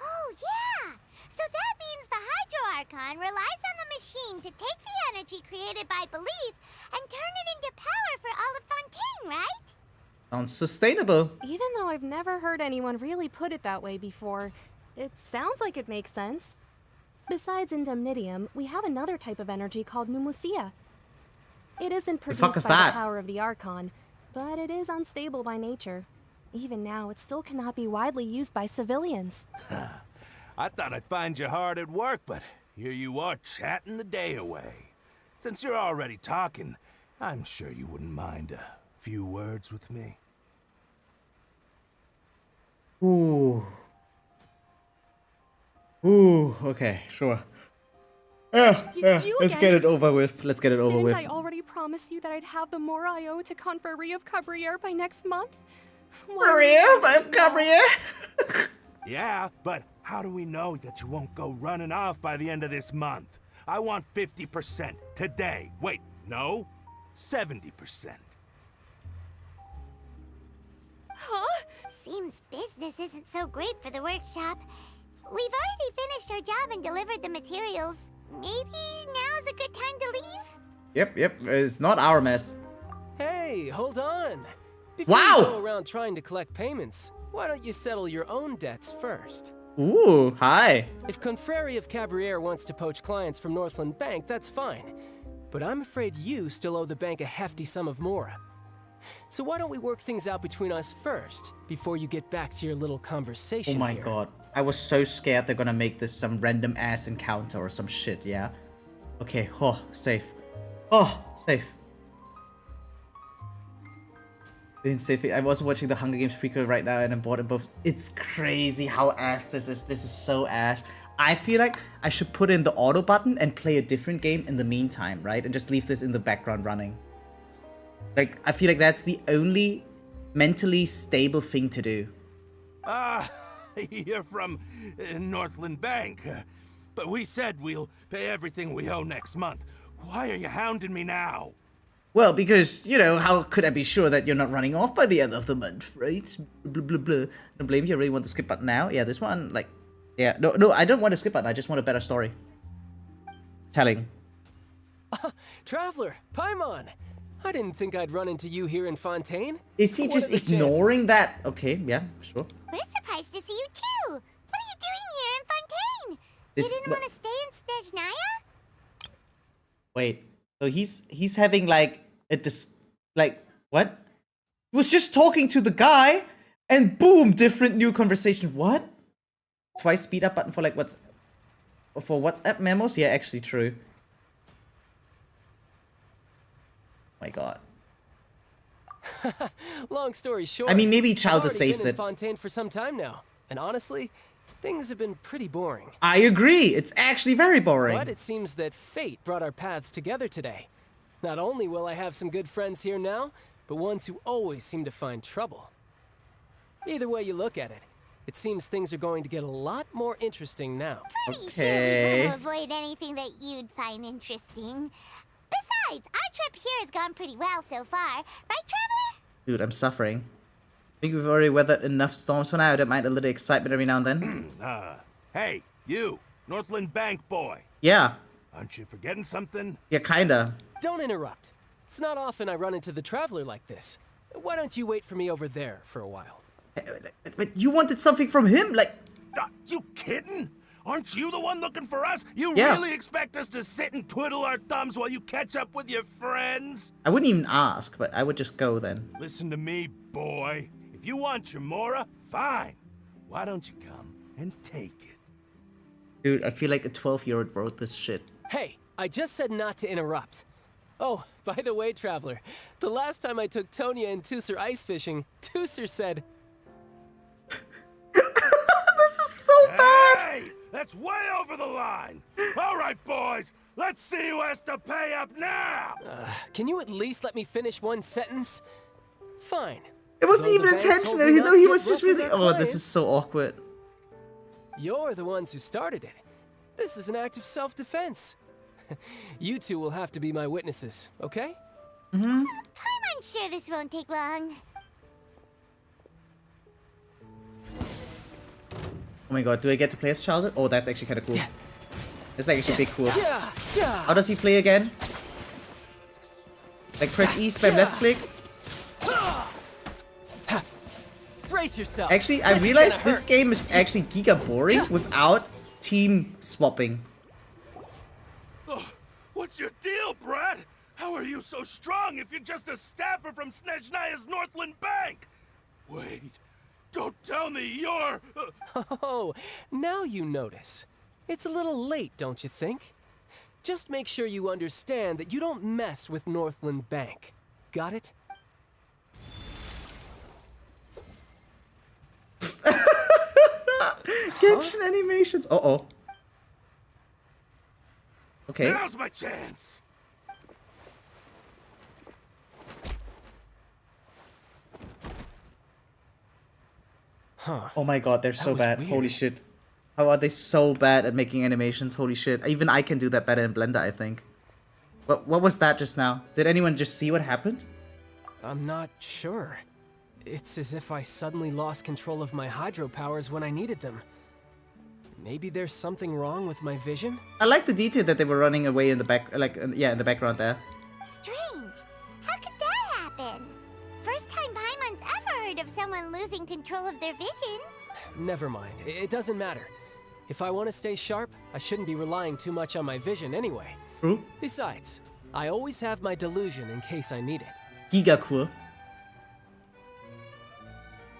Oh, yeah! So that means the Hydro Archon relies on the machine to take the energy created by belief and turn it into power for all of Fontaine, right? Sounds sustainable. Even though I've never heard anyone really put it that way before, it sounds like it makes sense. Besides indemnitium, we have another type of energy called pneumosia. It isn't produced by the power of the Archon, but it is unstable by nature. Even now, it still cannot be widely used by civilians. I thought I'd find you hard at work, but here you are chatting the day away. Since you're already talking, I'm sure you wouldn't mind a few words with me. Ooh, okay, sure. Let's get it over with. Let's get it over with. Didn't I already promise you that I'd have the more IO to Confrérie of Cabriere by next month? Yeah, but how do we know that you won't go running off by the end of this month? I want 50% today. Wait, no, 70%. Huh? Seems business isn't so great for the workshop. We've already finished our job and delivered the materials. Maybe now's a good time to leave? Yep, it's not our mess. Hey, hold on. Before you go around trying to collect payments, why don't you settle your own debts first? Ooh, hi. If Confrérie of Cabriere wants to poach clients from Northland Bank, that's fine. But I'm afraid you still owe the bank a hefty sum of mora. So why don't we work things out between us first, before you get back to your little conversation Oh my here. god. I was so scared they're gonna make this some random ass encounter or some shit, yeah? Okay, safe. Safe. Dainsleif. I'm also watching the Hunger Games prequel right now and I'm bored in both. It's crazy how ass this is. This is so ass. I feel like I should put in the auto button and play a different game in the meantime, right? And just leave this in the background running. Like, I feel like that's the only mentally stable thing to do. You're from Northland Bank. But we said we'll pay everything we owe next month. Why are you hounding me now? Well, because, you know, how could I be sure that you're not running off by the end of the month, right? Blah, blah, blah. Don't blame you. I really want the skip button now. Yeah, this one, like... Yeah, no, I don't want a skip button. I just want a better story. telling. Traveler, Paimon! I didn't think I'd run into you here in Fontaine. Is he just ignoring that? Okay, yeah, sure. We're surprised to see you too. What are you doing here in Fontaine? This- You didn't want to stay in Snezhnaya? Wait, so he's having like a like what? He was just talking to the guy, and boom, different new conversation. What? Twice speed up button for like WhatsApp memos? Yeah, actually true. My God. Long story short, I mean, maybe I've Childer already saves been in it. Fontaine for some time now, and honestly, things have been pretty boring. I agree. It's actually very boring. But it seems that fate brought our paths together today. Not only will I have some good friends here now, but ones who always seem to find trouble. Either way you look at it, it seems things are going to get a lot more interesting now. Pretty sure we want to avoid anything that you'd find interesting. Besides, our trip here has gone pretty well so far. Right, Traveler? Dude, I'm suffering. I think we've already weathered enough storms for now. I don't mind a little excitement every now and then. Hey, you, Northland Bank boy. Yeah. Aren't you forgetting something? Yeah, kinda. Don't interrupt. It's not often I run into the Traveler like this. Why don't you wait for me over there for a while? But you wanted something from him, like... You kidding? Aren't you the one looking for us? You Yeah. really expect us to sit and twiddle our thumbs while you catch up with your friends? I wouldn't even ask, but I would just go then. Listen to me, boy. If you want your Mora, fine. Why don't you come and take it? Dude, I feel like a 12-year-old wrote this shit. Hey, I just said not to interrupt. Oh, by the way, Traveler, the last time I took Tonya and Tusser ice fishing, Tusser said... This is so bad! Hey, that's way over the line. All right, boys, let's see who has to pay up now. Can you at least let me finish one sentence? Fine. It wasn't Though even the bank told intentional, me you not know, to he get was just rough with really... their Oh, this is clients. so awkward. You're the ones who started it. This is an act of self-defense. You two will have to be my witnesses, okay? Mm-hmm. I'm sure this won't take long. Oh my God, do I get to play as Childer? Oh, that's actually kind of cool. It's like actually big cool. How does he play again? Like press E, spam left click? Brace yourself. Actually, I realized this game is actually giga boring without team swapping. What's your deal, Brad? How are you so strong if you're just a staffer from Snezhnaya's Northland Bank? Wait, don't tell me you're... Oh, now you notice. It's a little late, don't you think? Just make sure you understand that you don't mess with Northland Bank. Got it? Genshin animations. Uh-oh. Okay. Now's my chance. Huh. Oh my God, they're That so was bad. weird. Holy shit. How are they so bad at making animations? Holy shit. Even I can do that better in Blender, I think. What was that just now? Did anyone just see what happened? I'm not sure. It's as if I suddenly lost control of my hydro powers when I needed them. Maybe there's something wrong with my vision? I like the detail that they were running away in the back, like, yeah, in the background there. Strange. How could that happen? First time Paimon's ever heard of someone losing control of their vision. Never mind. It doesn't matter. If I want to stay sharp, I shouldn't be relying too much on my vision anyway. True. Besides, I always have my delusion in case I need it. Giga cool.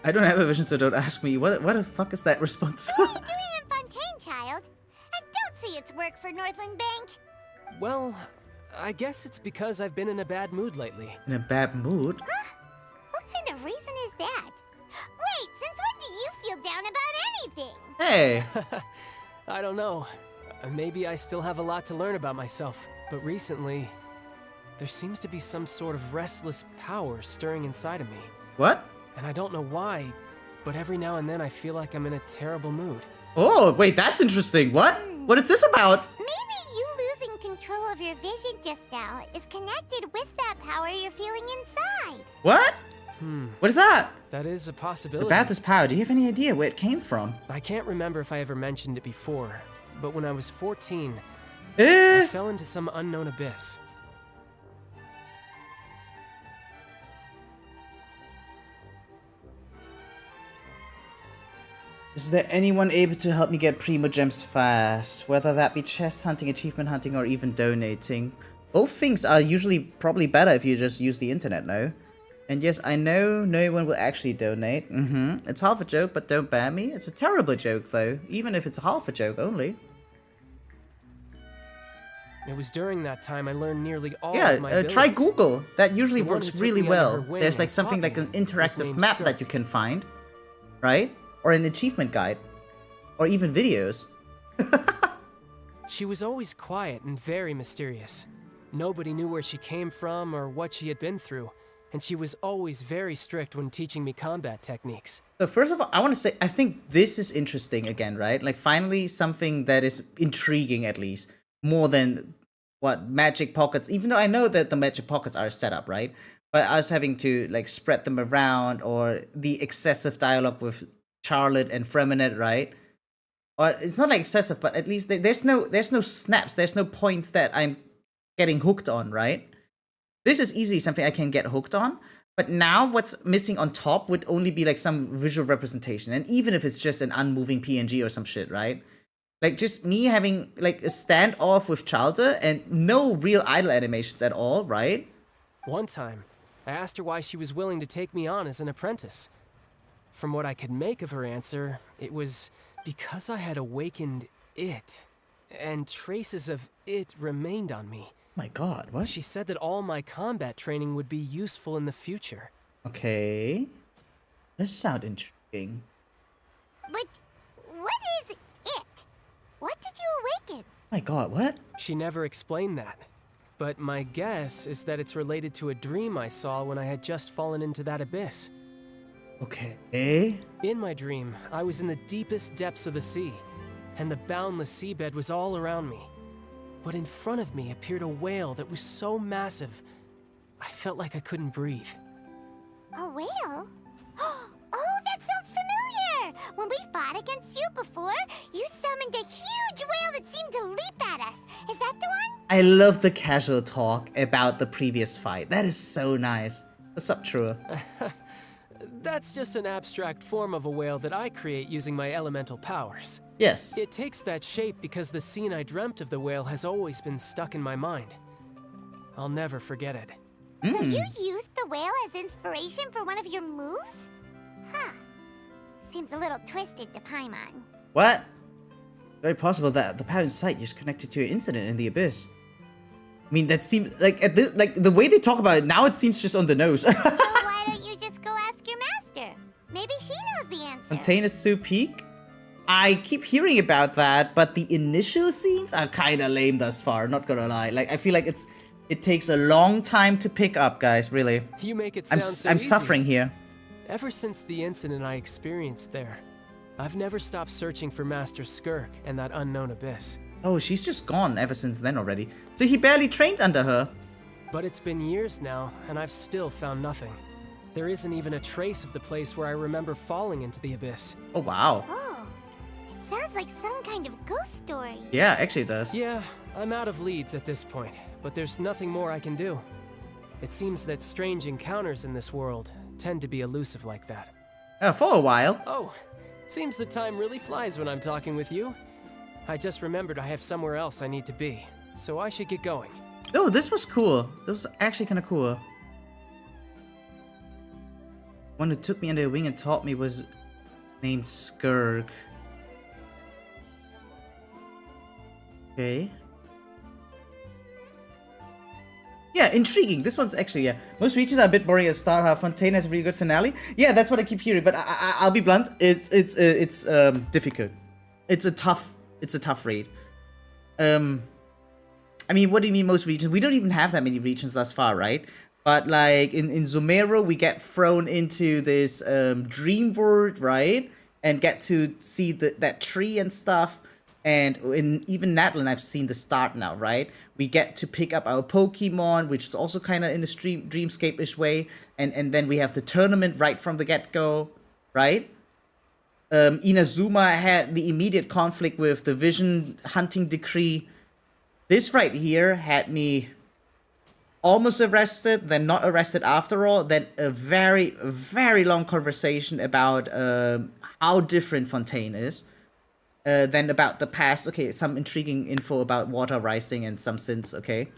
I don't have a vision, so don't ask me. What the fuck is that response? What are you doing in Fontaine, child? And don't say it's work for Northland Bank. Well, I guess it's because I've been in a bad mood lately. In a bad mood? What kind of reason is that? Wait, since when do you feel down about anything? Hey. I don't know. Maybe I still have a lot to learn about myself. But recently, there seems to be some sort of restless power stirring inside of me. What? And I don't know why, but every now and then I feel like I'm in a terrible mood. Oh, wait, that's interesting. What? What is this about? Maybe you losing control of your vision just now is connected with that power you're feeling inside. What? What is that? That is a possibility. The bath is power. Do you have any idea where it came from? I can't remember if I ever mentioned it before, but when I was 14, I fell into some unknown abyss. Is there anyone able to help me get primo gems fast? Whether that be chest hunting, achievement hunting, or even donating. Both things are usually probably better if you just use the internet, no? And yes, I know no one will actually donate. It's half a joke, but don't ban me. It's a terrible joke, though, even if it's half a joke only. It was during that time I learned nearly all of my abilities. Try Google. That usually The one works who took really me under her well. wing There's and like something taught like an me was interactive named map Skirk. that you can find, right? Or an achievement guide, or even videos. She was always quiet and very mysterious. Nobody knew where she came from or what she had been through, and she was always very strict when teaching me combat techniques. So first of all, I want to say, I think this is interesting again, right? Like finally something that is intriguing at least, more than what magic pockets, even though I know that the magic pockets are set up, right? But us having to like spread them around, or the excessive dialogue with Charlotte and Freminette, right? Or it's not like excessive, but at least there's no snaps, there's no points that I'm getting hooked on, right? This is easily something I can get hooked on, but now what's missing on top would only be like some visual representation, and even if it's just an unmoving PNG or some shit, right? Like just me having like a standoff with Charlotte and no real idle animations at all, right? One time, I asked her why she was willing to take me on as an apprentice. From what I could make of her answer, it was because I had awakened it, and traces of it remained on me. My god, what? She said that all my combat training would be useful in the future. Okay. This sounds intriguing. But what is it? What did you awaken? My god, what? She never explained that. But my guess is that it's related to a dream I saw when I had just fallen into that abyss. Okay. In my dream, I was in the deepest depths of the sea, and the boundless seabed was all around me. But in front of me appeared a whale that was so massive, I felt like I couldn't breathe. A whale? Oh, that sounds familiar! When we fought against you before, you summoned a huge whale that seemed to leap at us. Is that the one? I love the casual talk about the previous fight. That is so nice. What's up, Trua? That's just an abstract form of a whale that I create using my elemental powers. Yes. It takes that shape because the scene I dreamt of the whale has always been stuck in my mind. I'll never forget it. So you used the whale as inspiration for one of your moves? Huh. Seems a little twisted to Paimon. What? Very possible that the pattern site is connected to an incident in the abyss. I mean, that seems like the way they talk about it now. It seems just on the nose. So why don't you just go ask your master? Maybe she knows the answer. Fontaine is so peak. I keep hearing about that, but the initial scenes are kind of lame thus far. Not gonna lie. Like I feel like it takes a long time to pick up, guys. Really. You make it sound so I'm easy. suffering here. Ever since the incident I experienced there, I've never stopped searching for Master Skirk and that unknown abyss. Oh, she's just gone ever since then already. So he barely trained under her. But it's been years now, and I've still found nothing. There isn't even a trace of the place where I remember falling into the abyss. Oh, wow. Oh, it sounds like some kind of ghost story. Yeah, actually it does. Yeah, I'm out of leads at this point, but there's nothing more I can do. It seems that strange encounters in this world tend to be elusive like that. For a while. Oh, seems the time really flies when I'm talking with you. I just remembered I have somewhere else I need to be, so I should get going. Oh, this was cool. This was actually kind of cool. One who took me under a wing and taught me was named Skirk. Okay. Yeah, intriguing. This one's actually, yeah. Most regions are a bit boring at the start. How Fontaine has a really good finale. Yeah, that's what I keep hearing. But I'll be blunt. It's difficult. It's a tough read. I mean, what do you mean most regions? We don't even have that many regions thus far, right? But like in Zomero, we get thrown into this dream world, right? And get to see that tree and stuff. And in even Natlan, I've seen the start now, right? We get to pick up our Pokemon, which is also kind of in the dreamscape-ish way. And then we have the tournament right from the get-go, right? Inazuma had the immediate conflict with the Vision Hunting Decree. This right here had me almost arrested, then not arrested after all, then a very, very long conversation about how different Fontaine is. Then about the past, okay, some intriguing info about water rising and some synths, okay.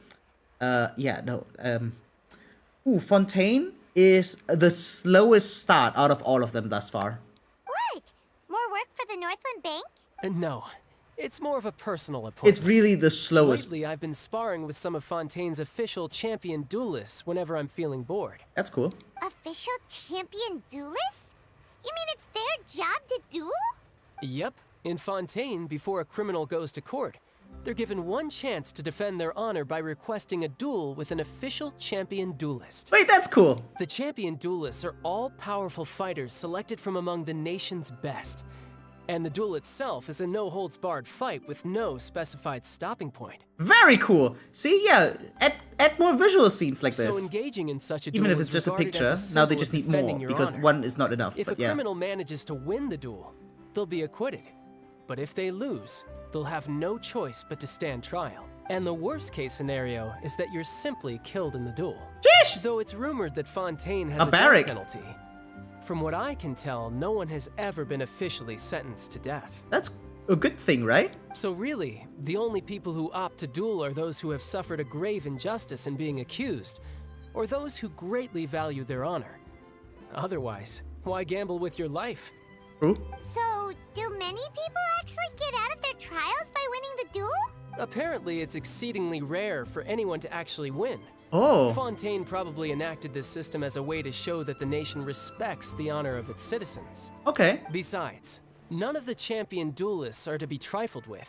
Fontaine is the slowest start out of all of them thus far. What? More work for the Northland Bank? No. It's more of a personal appointment. It's really the slowest. Lately, I've been sparring with some of Fontaine's official champion duelists whenever I'm feeling bored. That's cool. Official champion duelists? You mean it's their job to duel? Yep. In Fontaine, before a criminal goes to court, they're given one chance to defend their honor by requesting a duel with an official champion duelist. Wait, that's cool. The champion duelists are all powerful fighters selected from among the nation's best. And the duel itself is a no-holds-barred fight with no specified stopping point. Very cool. See, yeah, add more visual scenes like this. So engaging in such a duel even if it's just a picture, now they just need more, because one is not enough. If a criminal manages to win the duel, they'll be acquitted. But if they lose, they'll have no choice but to stand trial. And the worst-case scenario is that you're simply killed in the duel. Sheesh! Though it's rumored that Fontaine has a barrack. death penalty. From what I can tell, no one has ever been officially sentenced to death. That's a good thing, right? So really, the only people who opt to duel are those who have suffered a grave injustice in being accused, or those who greatly value their honor. Otherwise, why gamble with your life? True. So, do many people actually get out of their trials by winning the duel? Apparently, it's exceedingly rare for anyone to actually win. Oh. Fontaine probably enacted this system as a way to show that the nation respects the honor of its citizens. Okay. Besides, none of the champion duelists are to be trifled with,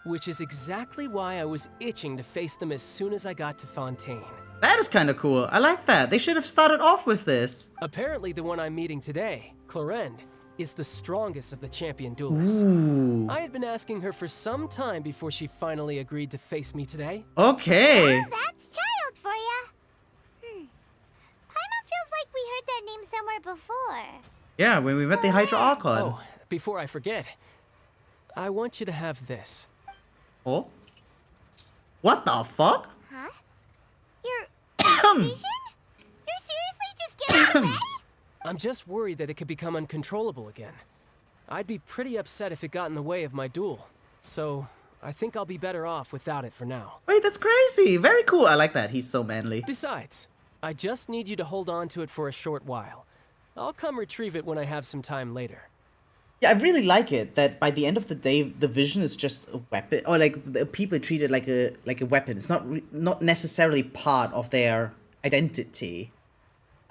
which is exactly why I was itching to face them as soon as I got to Fontaine. That is kind of cool. I like that. They should have started off with this. Apparently, the one I'm meeting today, Clarende, is the strongest of the champion duelists. Ooh. I had been asking her for some time before she finally agreed to face me today. Okay. Oh, that's child for ya. Paimon feels like we heard that name somewhere before. Yeah, when we met the Hydra Archon. Oh, before I forget, I want you to have this. Oh? What the fuck? Huh? Your vision? You're seriously just giving it away? I'm just worried that it could become uncontrollable again. I'd be pretty upset if it got in the way of my duel. So, I think I'll be better off without it for now. Wait, that's crazy. Very cool. I like that. He's so manly. Besides, I just need you to hold on to it for a short while. I'll come retrieve it when I have some time later. Yeah, I really like it that by the end of the day, the vision is just a weapon, or like the people treat it like a weapon. It's not necessarily part of their identity.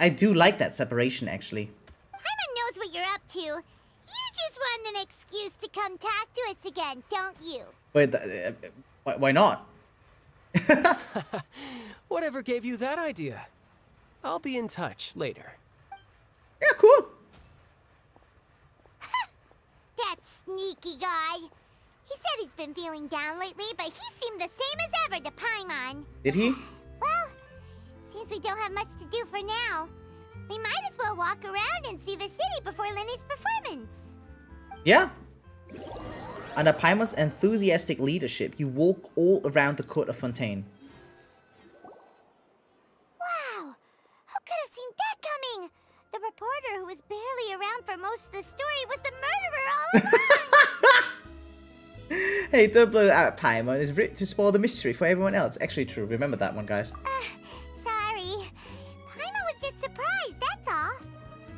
I do like that separation, actually. Paimon knows what you're up to. You just want an excuse to come talk to us again, don't you? But why not? Whatever gave you that idea? I'll be in touch later. Yeah, cool. That sneaky guy. He said he's been feeling down lately, but he seemed the same as ever to Paimon. Did he? Well, since we don't have much to do for now, we might as well walk around and see the city before Lenny's performance. Yeah. Under Paimon's enthusiastic leadership, you walk all around the court of Fontaine. Wow! Who could have seen that coming? The reporter who was barely around for most of the story was the murderer all along! Hey, don't blurt it out, Paimon. It's written to spoil the mystery for everyone else. Actually true. Remember that one, guys. Sorry. Paimon was just surprised, that's all.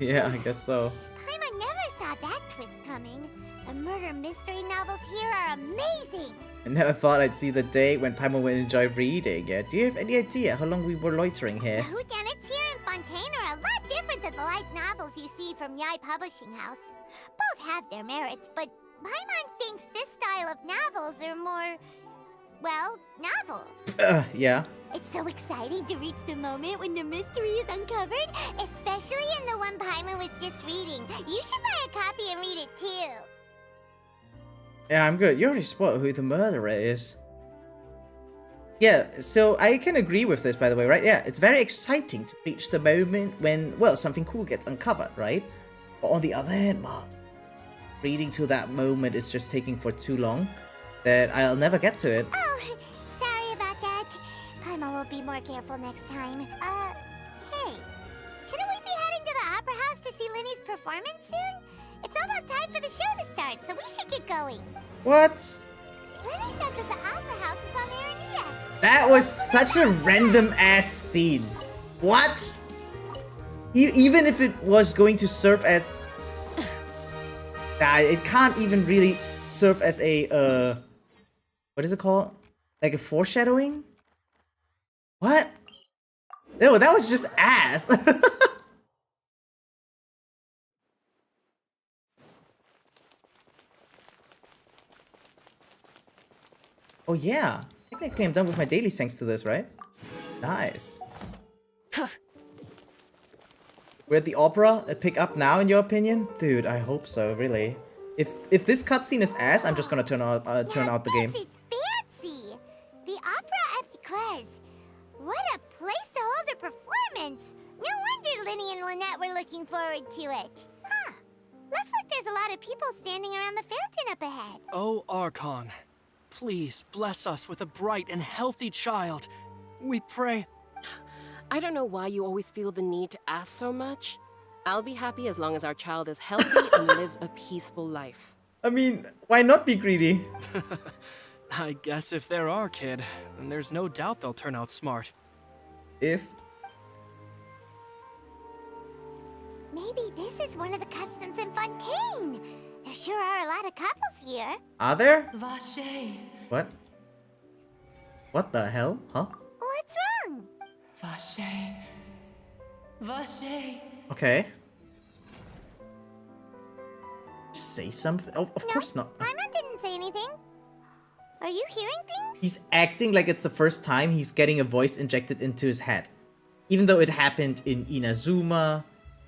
Yeah, I guess so. Paimon never saw that twist coming. The murder mystery novels here are amazing. I never thought I'd see the day when Paimon would enjoy reading. Do you have any idea how long we were loitering here? The whodunits here in Fontaine are a lot different than the light novels you see from Yai Publishing House. Both have their merits, but Paimon thinks this style of novels are more, well, novel. Yeah. It's so exciting to reach the moment when the mystery is uncovered, especially in the one Paimon was just reading. You should buy a copy and read it too. Yeah, I'm good. You already spoiled who the murderer is. Yeah, so I can agree with this, by the way, right? Yeah, it's very exciting to reach the moment when, well, something cool gets uncovered, right? But on the other hand, Mark, reading to that moment is just taking for too long that I'll never get to it. Oh, more careful next time. Hey, shouldn't we be heading to the opera house to see Linny's performance soon? It's almost time for the show to start, so we should get going. What? Linny said that the opera house is on Aranea. That was such a random ass scene. What? Even if it was going to serve as... Nah, it can't even really serve as a, what is it called? Like a foreshadowing? What? No, that was just ass. Oh yeah. Technically I'm done with my dailies thanks to this, right? Nice. We're at the opera. Pick up now, in your opinion? Dude, I hope so, really. If this cutscene is ass, I'm just gonna turn out the game. This is fancy! The opera at Eclairs. What a place to hold a performance! No wonder Linny and Lynette were looking forward to it. Huh. Looks like there's a lot of people standing around the fountain up ahead. Oh, Archon. Please bless us with a bright and healthy child. We pray. I don't know why you always feel the need to ask so much. I'll be happy as long as our child is healthy and lives a peaceful life. I mean, why not be greedy? I guess if they're our kid, then there's no doubt they'll turn out smart. If? Maybe this is one of the customs in Fontaine. There sure are a lot of couples here. Are there? Vache. What? What the hell? Huh? What's wrong? Vache. Vache. Okay. Say something? Oh, of course not. Paimon didn't say anything. Are you hearing things? He's acting like it's the first time he's getting a voice injected into his head. Even though it happened in Inazuma,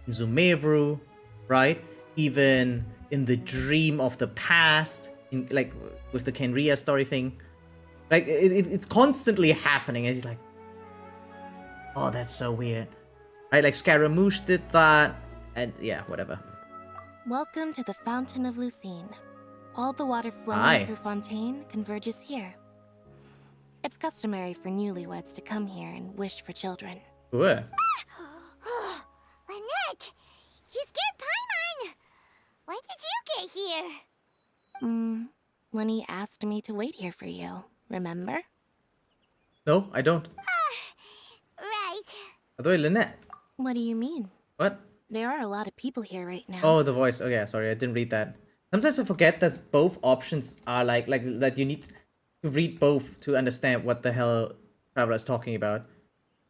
in Zumeru, right? Even in the dream of the past, in, like with the Kenria story thing. Like, it's constantly happening, and he's like, oh, that's so weird. Right, like Scaramouche did that, and yeah, whatever. Welcome to the Fountain of Lucine. All the water flowing Hi. through Fontaine converges here. It's customary for newlyweds to come here and wish for children. Ooh. Lynette! You scared Paimon! When did you get here? Lenny asked me to wait here for you, remember? No, I don't. Right. By the way, Lynette. What do you mean? What? There are a lot of people here right now. Oh, the voice. Oh yeah, sorry, I didn't read that. Sometimes I forget that both options are like that you need to read both to understand what the hell Traveler is talking about.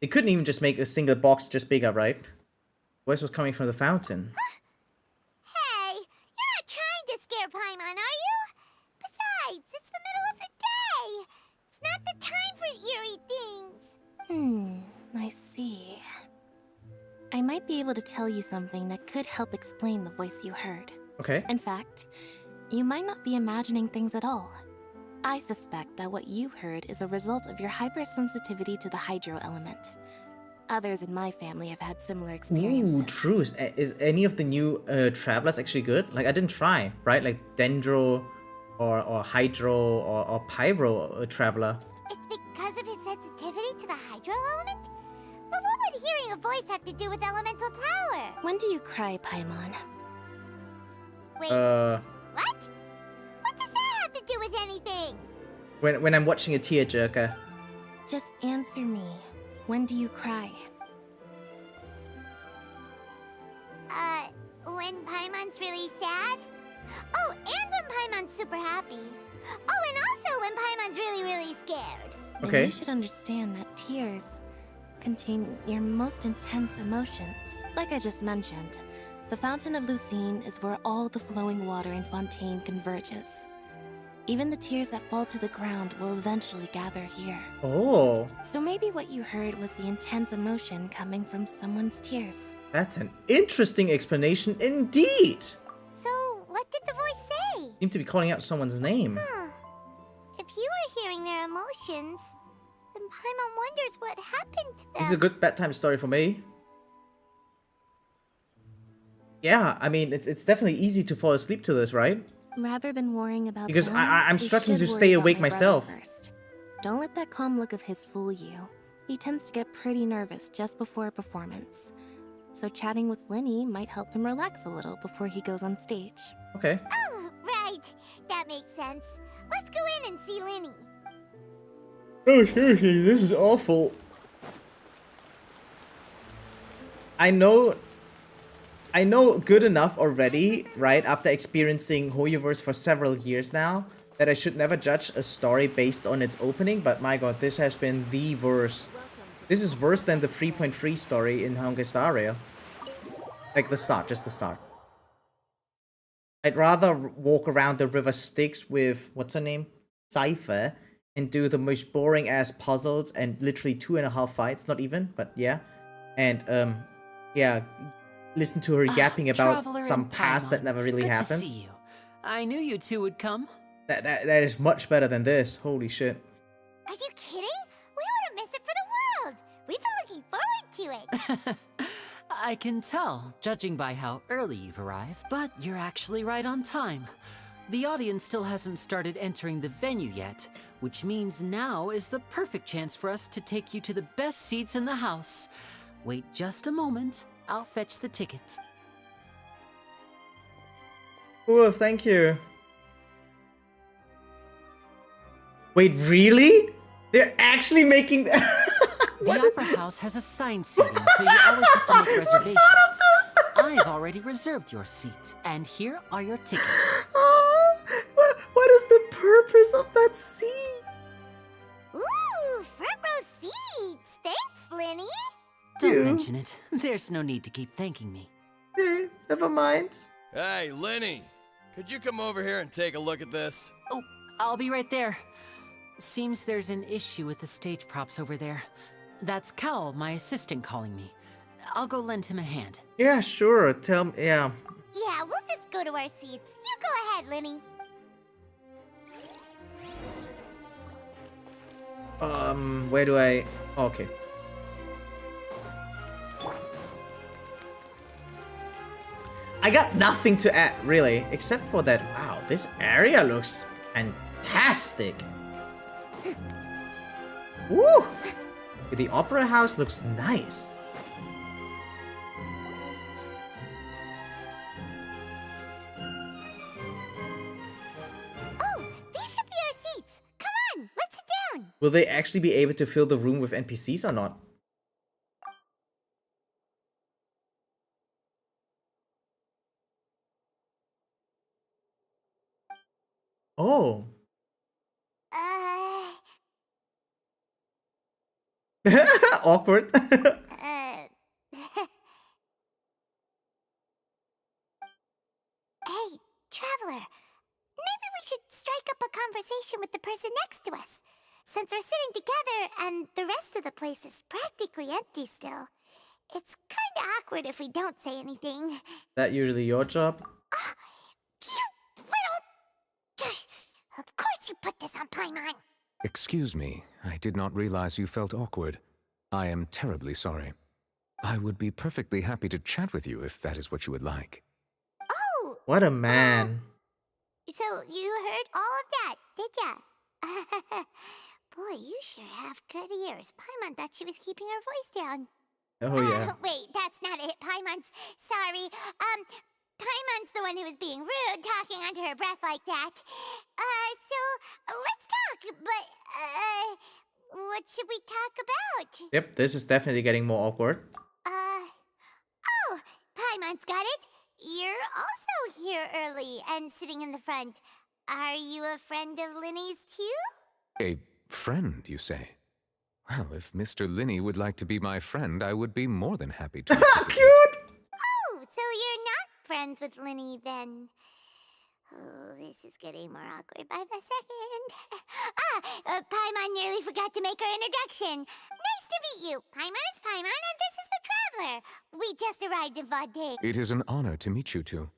They couldn't even just make a single box just bigger, right? Voice was coming from the fountain. Hey, you're not trying to scare Paimon, are you? Besides, it's the middle of the day. It's not the time for eerie things. I see. I might be able to tell you something that could help explain the voice you heard. Okay. In fact, you might not be imagining things at all. I suspect that what you heard is a result of your hypersensitivity to the hydro element. Others in my family have had similar experiences. Ooh, true. Is any of the new Travelers actually good? Like, I didn't try, right? Like Dendro or Hydro or Pyro Traveler. It's because of his sensitivity to the hydro element? But what would hearing a voice have to do with elemental power? When do you cry, Paimon? Wait, what? What does that have to do with anything? When I'm watching a tearjerker. Just answer me. When do you cry? When Paimon's really sad? Oh, and when Paimon's super happy. Oh, and also when Paimon's really, really scared. Okay. And you should understand that tears contain your most intense emotions. Like I just mentioned, the Fountain of Lucine is where all the flowing water in Fontaine converges. Even the tears that fall to the ground will eventually gather here. Oh. So maybe what you heard was the intense emotion coming from someone's tears. That's an interesting explanation indeed. So, what did the voice say? Seem to be calling out someone's name. Huh. If you were hearing their emotions, then Paimon wonders what happened to them. This is a good bedtime story for me. Yeah, I mean, it's definitely easy to fall asleep to this, right? Rather than worrying about Because them, I'm we struggling should to worry stay about awake my brother myself. First. Don't let that calm look of his fool you. He tends to get pretty nervous just before a performance. So chatting with Linny might help him relax a little before he goes on stage. Okay. Oh, right. That makes sense. Let's go in and see Linny. Oh, seriously, this is awful. I know good enough already, right, after experiencing hoyoverse for several years now, that I should never judge a story based on its opening, but my god, this has been the worst. This is worse than the 3.3 story in Honkai Star Rail. Like the start, just the start. I'd rather walk around the river Styx with, what's her name? Cipher, and do the most boring ass puzzles and literally 2.5 fights, not even, but yeah. And, yeah, listen to her yapping about some past that never really happened. Good to see you. I knew you two would come. That is much better than this. Holy shit. Are you kidding? We wouldn't miss it for the world. We've been looking forward to it. I can tell, judging by how early you've arrived, but you're actually right on time. The audience still hasn't started entering the venue yet, which means now is the perfect chance for us to take you to the best seats in the house. Wait just a moment. I'll fetch the tickets. Oh, thank you. Wait, really? They're actually making... The Opera House has assigned seating, so you always have to make reservations. I've already reserved your seats, and here are your tickets. Oh, what is the purpose of that seat? Ooh, front row seats. Thanks, Linny. Don't mention it. There's no need to keep thanking me. Okay, never mind. Hey, Linny. Could you come over here and take a look at this? Oh, I'll be right there. Seems there's an issue with the stage props over there. That's Cal, my assistant, calling me. I'll go lend him a hand. Yeah, sure. Tell me, yeah. Yeah, we'll just go to our seats. You go ahead, Linny. Where do I... Okay. I got nothing to add, really, except for that, wow, this area looks fantastic. Woo! The Opera House looks nice. Oh, these should be our seats. Come on, let's sit down. Will they actually be able to fill the room with NPCs or not? Oh. Awkward. Hey, traveler. Maybe we should strike up a conversation with the person next to us. Since we're sitting together and the rest of the place is practically empty still. It's kinda awkward if we don't say anything. That usually your job? You little... Of course you put this on Paimon. Excuse me, I did not realize you felt awkward. I am terribly sorry. I would be perfectly happy to chat with you if that is what you would like. Oh! What a man. So you heard all of that, did ya? Boy, you sure have good ears. Paimon thought she was keeping her voice down. Oh, yeah. Wait, that's not it. Paimon's... Sorry. Paimon's the one who was being rude, talking under her breath like that. So, let's talk, but, what should we talk about? Yep, this is definitely getting more awkward. Oh, Paimon's got it. You're also here early and sitting in the front. Are you a friend of Linny's too? A friend, you say? Well, if Mr. Linny would like to be my friend, I would be more than happy to. Cute! Oh, so you're not friends with Linny then? Oh, this is getting more awkward by the second. Paimon nearly forgot to make her introduction. Nice to meet you. Paimon is Paimon, and this is the Traveler. We just arrived in Fontaine. It is an honor to meet you two.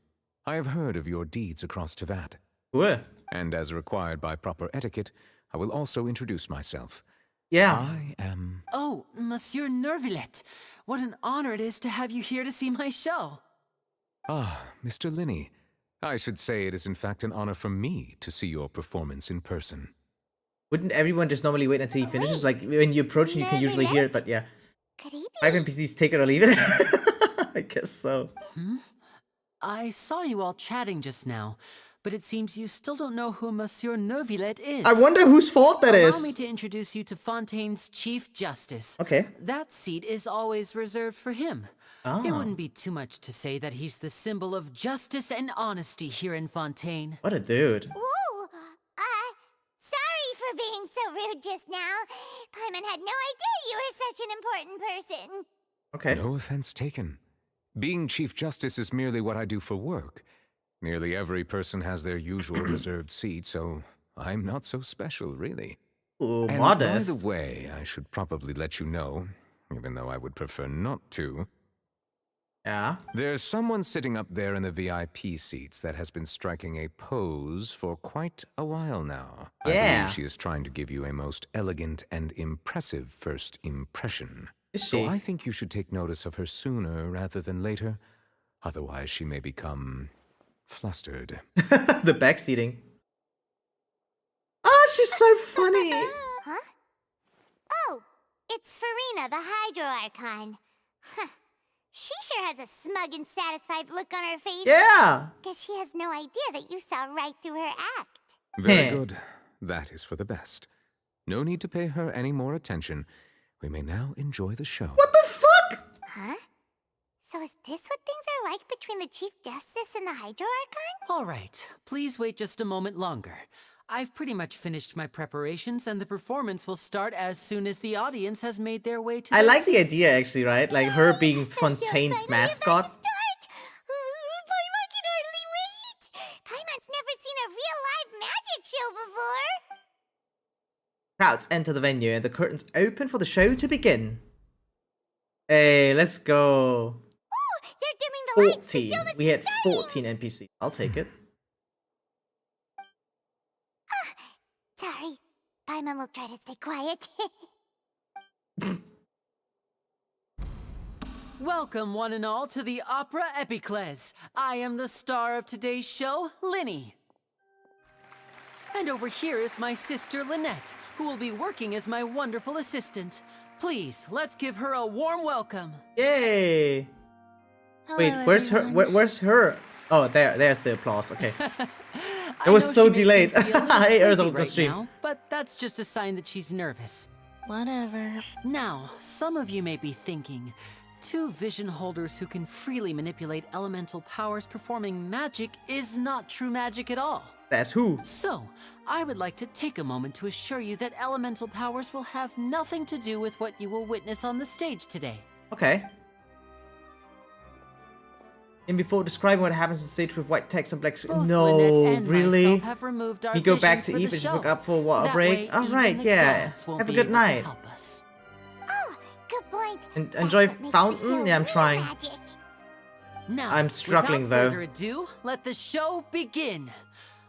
I have heard of your deeds across Tevat. Cool. And as required by proper etiquette, I will also introduce myself. Yeah. I am... Oh, Monsieur Nervillet. What an honor it is to have you here to see my show. Ah, Mr. Linny. I should say it is in fact an honor for me to see your performance in person. Wouldn't everyone just normally wait until he finishes? Like when you approach him, you can usually hear it, but yeah. 5 NPCs, take it or leave it. I guess so. I saw you all chatting just now, but it seems you still don't know who Monsieur Neuvillette is. I wonder whose fault that is. Allow me to introduce you to Fontaine's Chief Justice. Okay. That seat is always reserved for him. It wouldn't be too much to say that he's the symbol of justice and honesty here in Fontaine. What a dude. Ooh, sorry for being so rude just now. Paimon had no idea you were such an important person. Okay. No offense taken. Being Chief Justice is merely what I do for work. Nearly every person has their usual reserved seat, so I'm not so special, really. Ooh, and modest. By the way, I should probably let you know, even though I would prefer not to. Yeah? There's someone sitting up there in the VIP seats that has been striking a pose for quite a while now. I believe she is trying to give you a most elegant and impressive first impression. Is she? So I think you should take notice of her sooner rather than later. Otherwise, she may become flustered. The backseating. Oh, she's so funny. Huh? Oh, it's Farina, the Hydro Archon. Huh. She sure has a smug and satisfied look on her face. Yeah. Guess she has no idea that you saw right through her act. Very good. That is for the best. No need to pay her any more attention. We may now enjoy the show. What the fuck? Huh? So is this what things are like between the Chief Justice and the Hydro Archon? All right, please wait just a moment longer. I've pretty much finished my preparations, and the performance will start as soon as the audience has made their way to I their like the seats. idea, actually, right? Like her being Fontaine's mascot. Paimon can hardly wait. Paimon's never seen a real live magic show before. Crowds enter the venue and the curtains open for the show to begin. Hey, let's go. Ooh, they're dimming the lights. The 14. show must We be had starting. 14 NPCs. I'll take it. Sorry. Paimon will try to stay quiet. Welcome, one and all, to the Opera Epiclese. I am the star of today's show, Linny. And over here is my sister, Lynette, who will be working as my wonderful assistant. Please, let's give her a warm welcome. Yay! Hello, Wait, where's everyone. her? Where's her? Oh, there's the applause. Okay. I It was know so she may delayed. seem to be a little Hey, Urza, sleepy go right stream. now, but that's just a sign that she's nervous. Whatever. Now, some of you may be thinking, two vision holders who can freely manipulate elemental powers performing magic is not true magic at all. That's who. So, I would like to take a moment to assure you that elemental powers will have nothing to do with what you will witness on the stage today. Okay. And before describing what happens on stage with white text and black screen. Both No, Lynette and really? myself have removed our We go back visions to for the Eve and just show. look up for a water That break. way, Alright, even the yeah. gods won't Have a be good able to night. help us. Oh, good point. And enjoy Fountain? Yeah, I'm trying. Magic. Now, I'm struggling, without though. further ado, let the show begin.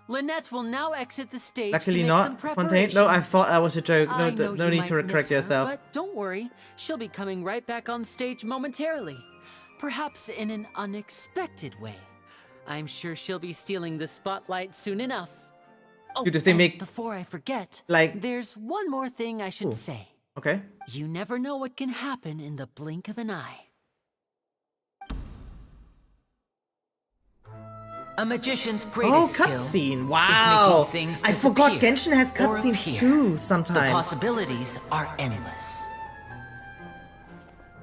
Lynette will now exit the stage Luckily to make some not, Fontaine. No, I preparations. thought that was a joke. I No, know no you need might to correct miss her, yourself. But don't worry, she'll be coming right back on stage momentarily. Perhaps in an unexpected way. I'm sure she'll be stealing the spotlight soon enough. Oh, Dude, if they and make, before I forget, like- there's one more thing I should Ooh. say. Okay. You never know what can happen in the blink of an eye. A magician's Oh, greatest skill cutscene. is Wow. making things I forgot disappear Genshin has or cutscenes appear. too The sometimes. possibilities are endless.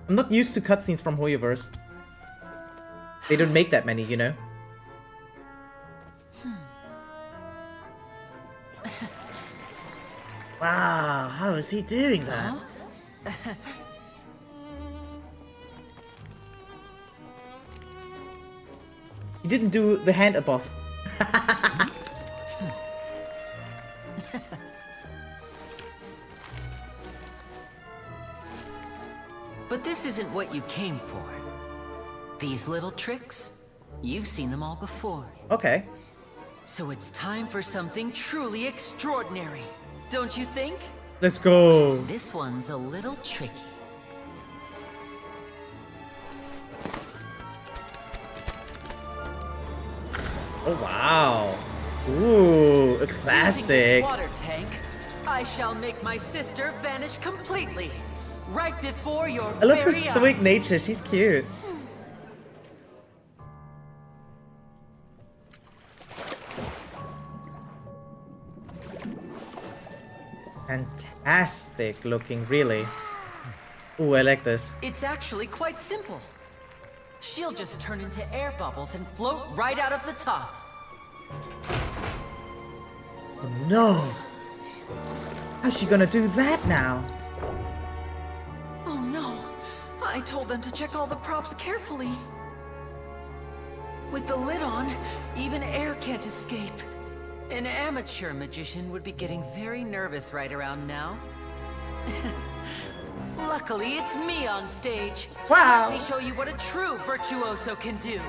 I'm not used to cutscenes from hoyoverse. They don't make that many, you know? Wow, how is he doing that? He didn't do the hand above. But this isn't what you came for. These little tricks, you've seen them all before. Okay. So it's time for something truly extraordinary, don't you think? Let's go. This one's a little tricky. Oh wow. Ooh, a Using classic. this water tank, I shall make my sister vanish completely, right before your I love her very stoic eyes. nature. She's cute. Fantastic looking, really. Ooh, I like this. It's actually quite simple. She'll just turn into air bubbles and float right out of the top. Oh, no. How's she gonna do that now? Oh no! I told them to check all the props carefully. With the lid on, even air can't escape. An amateur magician would be getting very nervous right around now. Luckily, it's me on stage. So Wow. let me show you what a true virtuoso can do.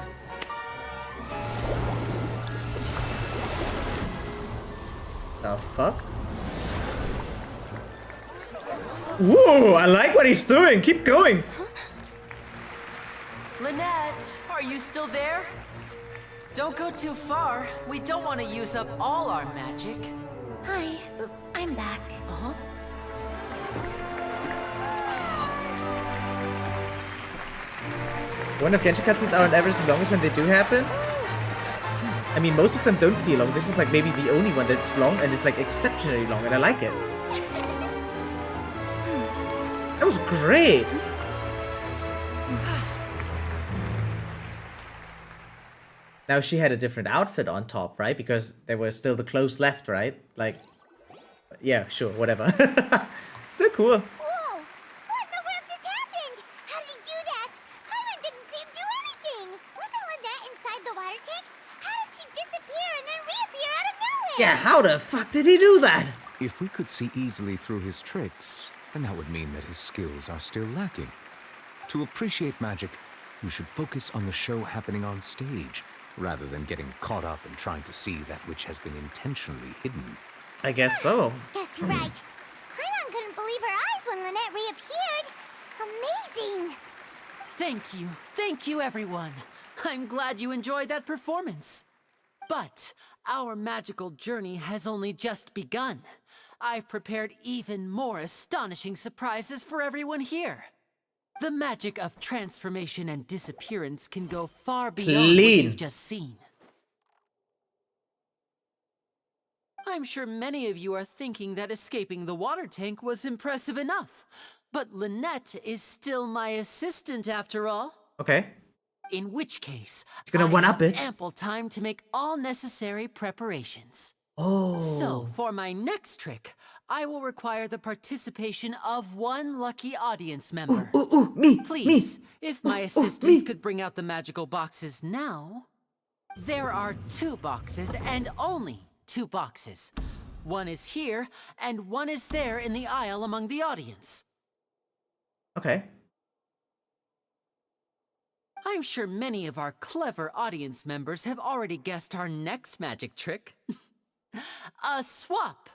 The fuck? Whoa, I like what he's doing. Keep going. Lynette, are you still there? Don't go too far. We don't want to use up all our magic. Hi, I'm back. Uh-huh. One of Genshin cutscenes are on average the longest when they do happen. I mean, most of them don't feel long. This is like maybe the only one that's long, and it's like exceptionally long, and I like it. That was great. Now she had a different outfit on top, right? Because there were still the clothes left, right? Like, yeah, sure, whatever. Still cool. Whoa! What in the world just happened? How did he do that? Paimon didn't see him do anything. Wasn't Lynette inside the water tank? How did she disappear and then reappear out of nowhere? Yeah, how the fuck did he do that? If we could see easily through his tricks, then that would mean that his skills are still lacking. To appreciate magic, we should focus on the show happening on stage, rather than getting caught up in trying to see that which has been intentionally hidden. I guess so. Guess you're right. Paimon couldn't believe her eyes when Lynette reappeared. Amazing! Thank you everyone. I'm glad you enjoyed that performance. But our magical journey has only just begun. I've prepared even more astonishing surprises for everyone here. The magic of transformation and disappearance can go far beyond what you've just seen. I'm sure many of you are thinking that escaping the water tank was impressive enough. But Lynette is still my assistant after all. Okay. In which case, It's gonna one-up I have it. ample time to make all necessary preparations. Oh. So, for my next trick, I will require the participation of one lucky audience member. Me, Please, if my assistants could bring out the magical boxes now. There are 2 boxes and only 2 boxes. One is here, and one is there in the aisle among the audience. Okay. I'm sure many of our clever audience members have already guessed our next magic trick. A swap.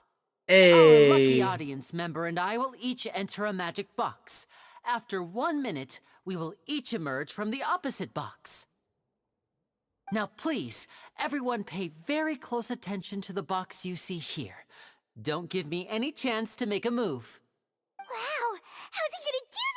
Hey. Our lucky audience member and I will each enter a magic box. After 1 minute, we will each emerge from the opposite box. Now please, everyone pay very close attention to the box you see here. Don't give me any chance to make a move. Wow! How's he gonna do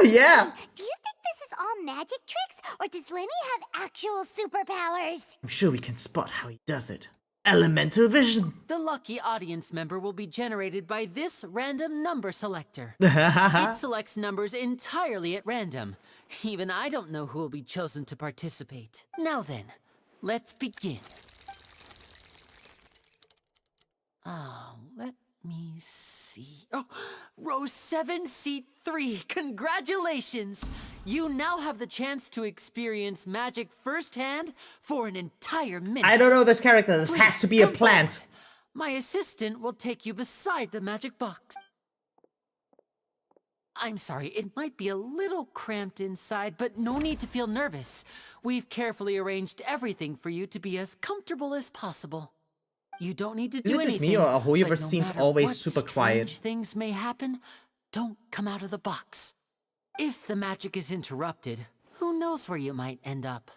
this? Yeah. Do you think this is all magic tricks, or does Lenny have actual superpowers? I'm sure we can spot how he does it. Elemental vision. The lucky audience member will be generated by this random number selector. It selects numbers entirely at random. Even I don't know who will be chosen to participate. Now then, let's begin. Let me see. Oh, row 7, seat 3. Congratulations! You now have the chance to experience magic firsthand for an entire minute. I don't know this character. This has to be a plant. My assistant will take you beside the magic box. I'm sorry, it might be a little cramped inside, but no need to feel nervous. We've carefully arranged everything for you to be as comfortable as possible. You don't need to do anything. Is it just me, or are hoyoverse but scenes matter always what super quiet? strange things may happen, don't come out of the box. If the magic is interrupted, who knows where you might end up?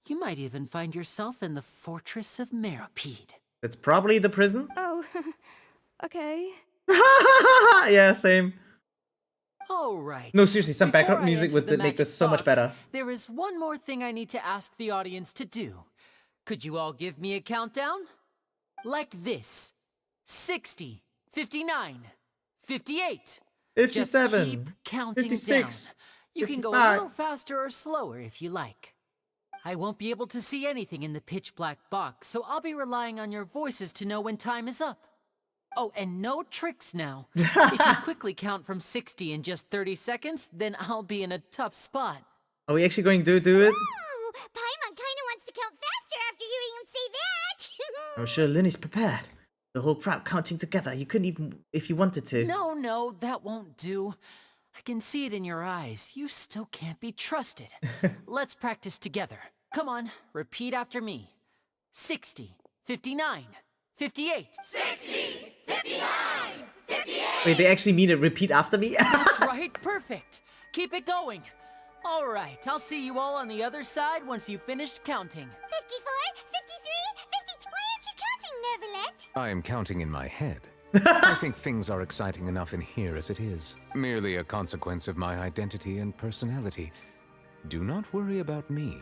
You might even find yourself in the fortress of Meropide. That's probably the prison. Oh, Okay. Yeah, same. All right. No, seriously, some Before background I music enter would the make this magic so much box, better. There is one more thing I need to ask the audience to do. Could you all give me a countdown? Like this. 60, 59, 58. 57, Just keep counting 56, down. You can go a 55. little faster or slower if you like. I won't be able to see anything in the pitch black box, so I'll be relying on your voices to know when time is up. Oh, and no tricks now. If you quickly count from 60 in just 30 seconds, then I'll be in a tough spot. Are we actually going to do it? Ooh, Paimon kinda wants to count faster after hearing him say that. I'm sure Linny's prepared. The whole crowd counting together. You couldn't even if you wanted to. No, that won't do. I can see it in your eyes. You still can't be trusted. Let's practice together. Come on, repeat after me. 60, 59, 58. 60, 59, 58. Wait, they actually mean it. Repeat after me? That's right, perfect. Keep it going. All right, I'll see you all on the other side once you've finished counting. 54, 53, 52. Why aren't you counting, Neverlet? I am counting in my head. I think things are exciting enough in here as it is. Merely a consequence of my identity and personality. Do not worry about me.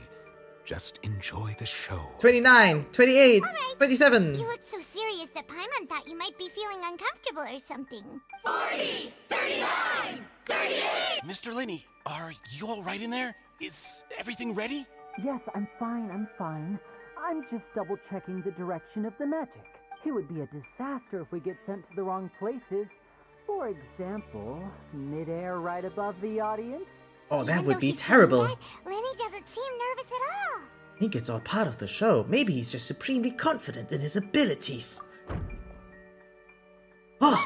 Just enjoy the show. 29, 28, All right. 27. You look so serious that Paimon thought you might be feeling uncomfortable or something. 40, 39, 38. Mr. Linney, are you all right in there? Is everything ready? Yes, I'm fine. I'm just double-checking the direction of the magic. It would be a disaster if we get sent to the wrong places. For example, midair right above the audience. Oh, that Even would though be he's saying terrible. that, Lenny doesn't seem nervous at all. I think it's all part of the show. Maybe he's just supremely confident in his abilities. Oh,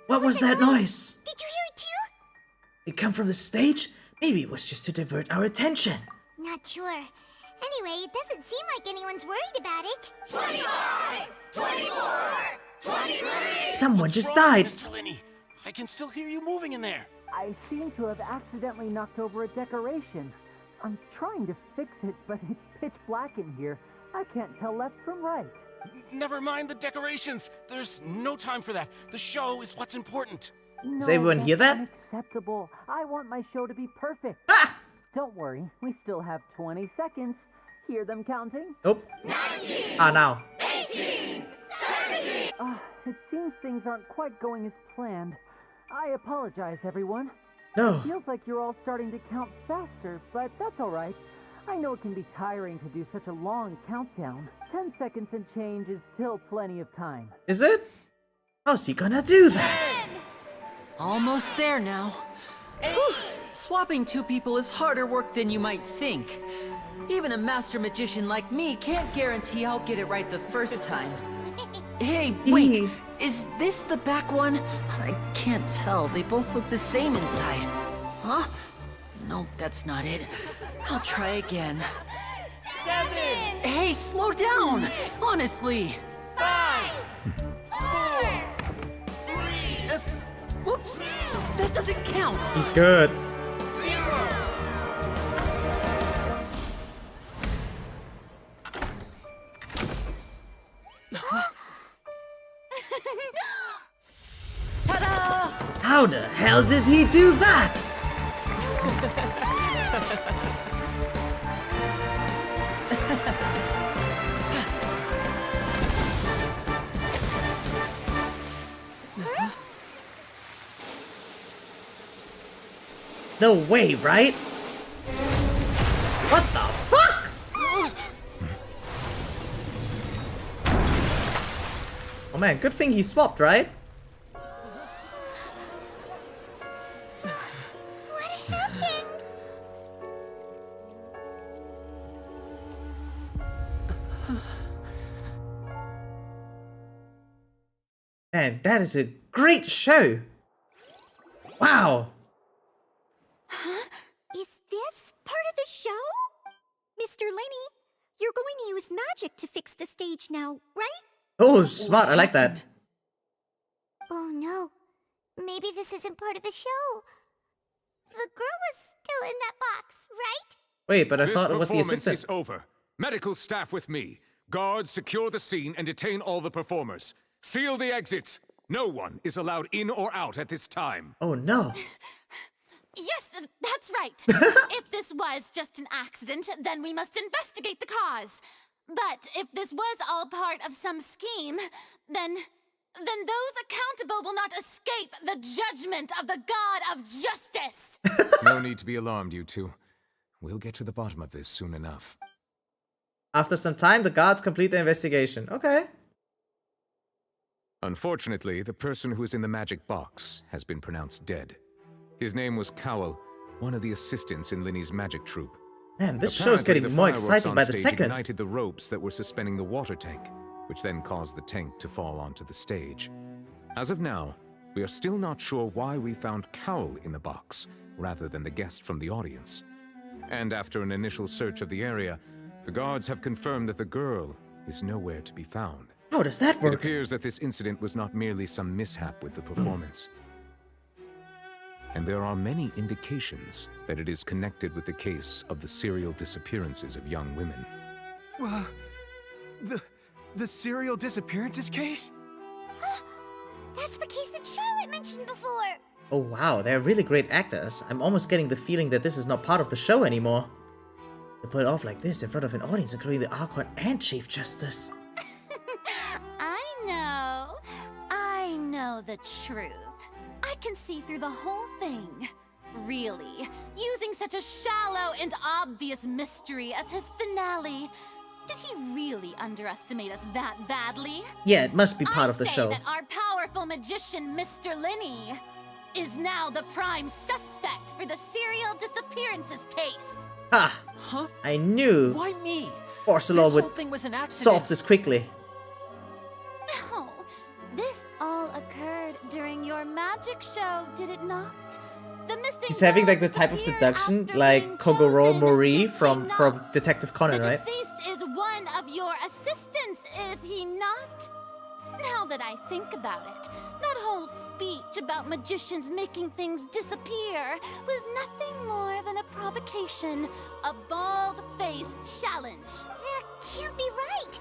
what was that noise? Did you hear it too? It come from the stage? Maybe it was just to divert our attention. Not sure. Anyway, it doesn't seem like anyone's worried about it. 25, 24, 23. Someone What's just wrong, died. Mr. Linney? I can still hear you moving in there. I seem to have accidentally knocked over a decoration. I'm trying to fix it, but it's pitch black in here. I can't tell left from right. Never mind the decorations. There's no time for that. The show is what's important. Does everyone hear that? Unacceptable. I want my show to be perfect. Don't worry, we still have 20 seconds. Hear them counting? Nope. 19, Now. 18, 17. It seems things aren't quite going as planned. I apologize, everyone. No. It feels like you're all starting to count faster, but that's all right. I know it can be tiring to do such a long countdown. 10 seconds and change is still plenty of time. Is it? How's he gonna do that? Almost there now. Swapping two people is harder work than you might think. Even a master magician like me can't guarantee I'll get it right the first time. Hey, wait! Is this the back one? I can't tell. They both look the same inside. Huh? No, that's not it. I'll try again. 7. Hey, slow down! Honestly! 5, 4, 3. Whoops! That doesn't count! He's good. 0. Ta-da! How the hell did he do that? No way, right? What the fuck? Oh man, good thing he swapped, right? What happened? Man, that is a great show. Wow. Huh? Is this part of the show? Mr. Linney, you're going to use magic to fix the stage now, right? Oh, smart. I like that. Oh no. Maybe this isn't part of the show. The girl was still in that box, right? Wait, but I thought it was the This assistant. performance is over. Medical staff with me. Guards, secure the scene and detain all the performers. Seal the exits. No one is allowed in or out at this time. Oh no. Yes, that's right. If this was just an accident, then we must investigate the cause. But if this was all part of some scheme, then those accountable will not escape the judgment of the God of justice. No need to be alarmed, you two. We'll get to the bottom of this soon enough. After some time, the guards complete the investigation. Okay. Unfortunately, the person who is in the magic box has been pronounced dead. His name was Cowell, one of the assistants in Linny's magic troupe. Man, this show's getting more exciting by the second. Ignited the ropes that were suspending the water tank, which then caused the tank to fall onto the stage. As of now, we are still not sure why we found Cowell in the box, rather than the guest from the audience. And after an initial search of the area, the guards have confirmed that the girl is nowhere to be found. How does that work? It appears that this incident was not merely some mishap with the performance. And there are many indications that it is connected with the case of the serial disappearances of young women. The serial disappearances case? That's the case that Charlotte mentioned before. Oh wow, they're really great actors. I'm almost getting the feeling that this is not part of the show anymore. To pull it off like this in front of an audience, including the Archon and Chief Justice. I know the truth. I can see through the whole thing. Really, using such a shallow and obvious mystery as his finale. Did he really underestimate us that badly? Yeah, it must be part of the show. That our powerful magician, Mr. Linny, is now the prime suspect for the serial disappearances case. Ha! Huh? I knew. Why me? Porcelor would thing was an accident. solve this quickly. No, this all occurred during your magic show, did it not? The missing He's having like the type of deduction like Kogoro Mori from Detective Conan, right? The deceased is one of your assistants, is he not? Now that I think about it, that whole speech about magicians making things disappear was nothing more than a provocation, a bald-faced challenge. That can't be right.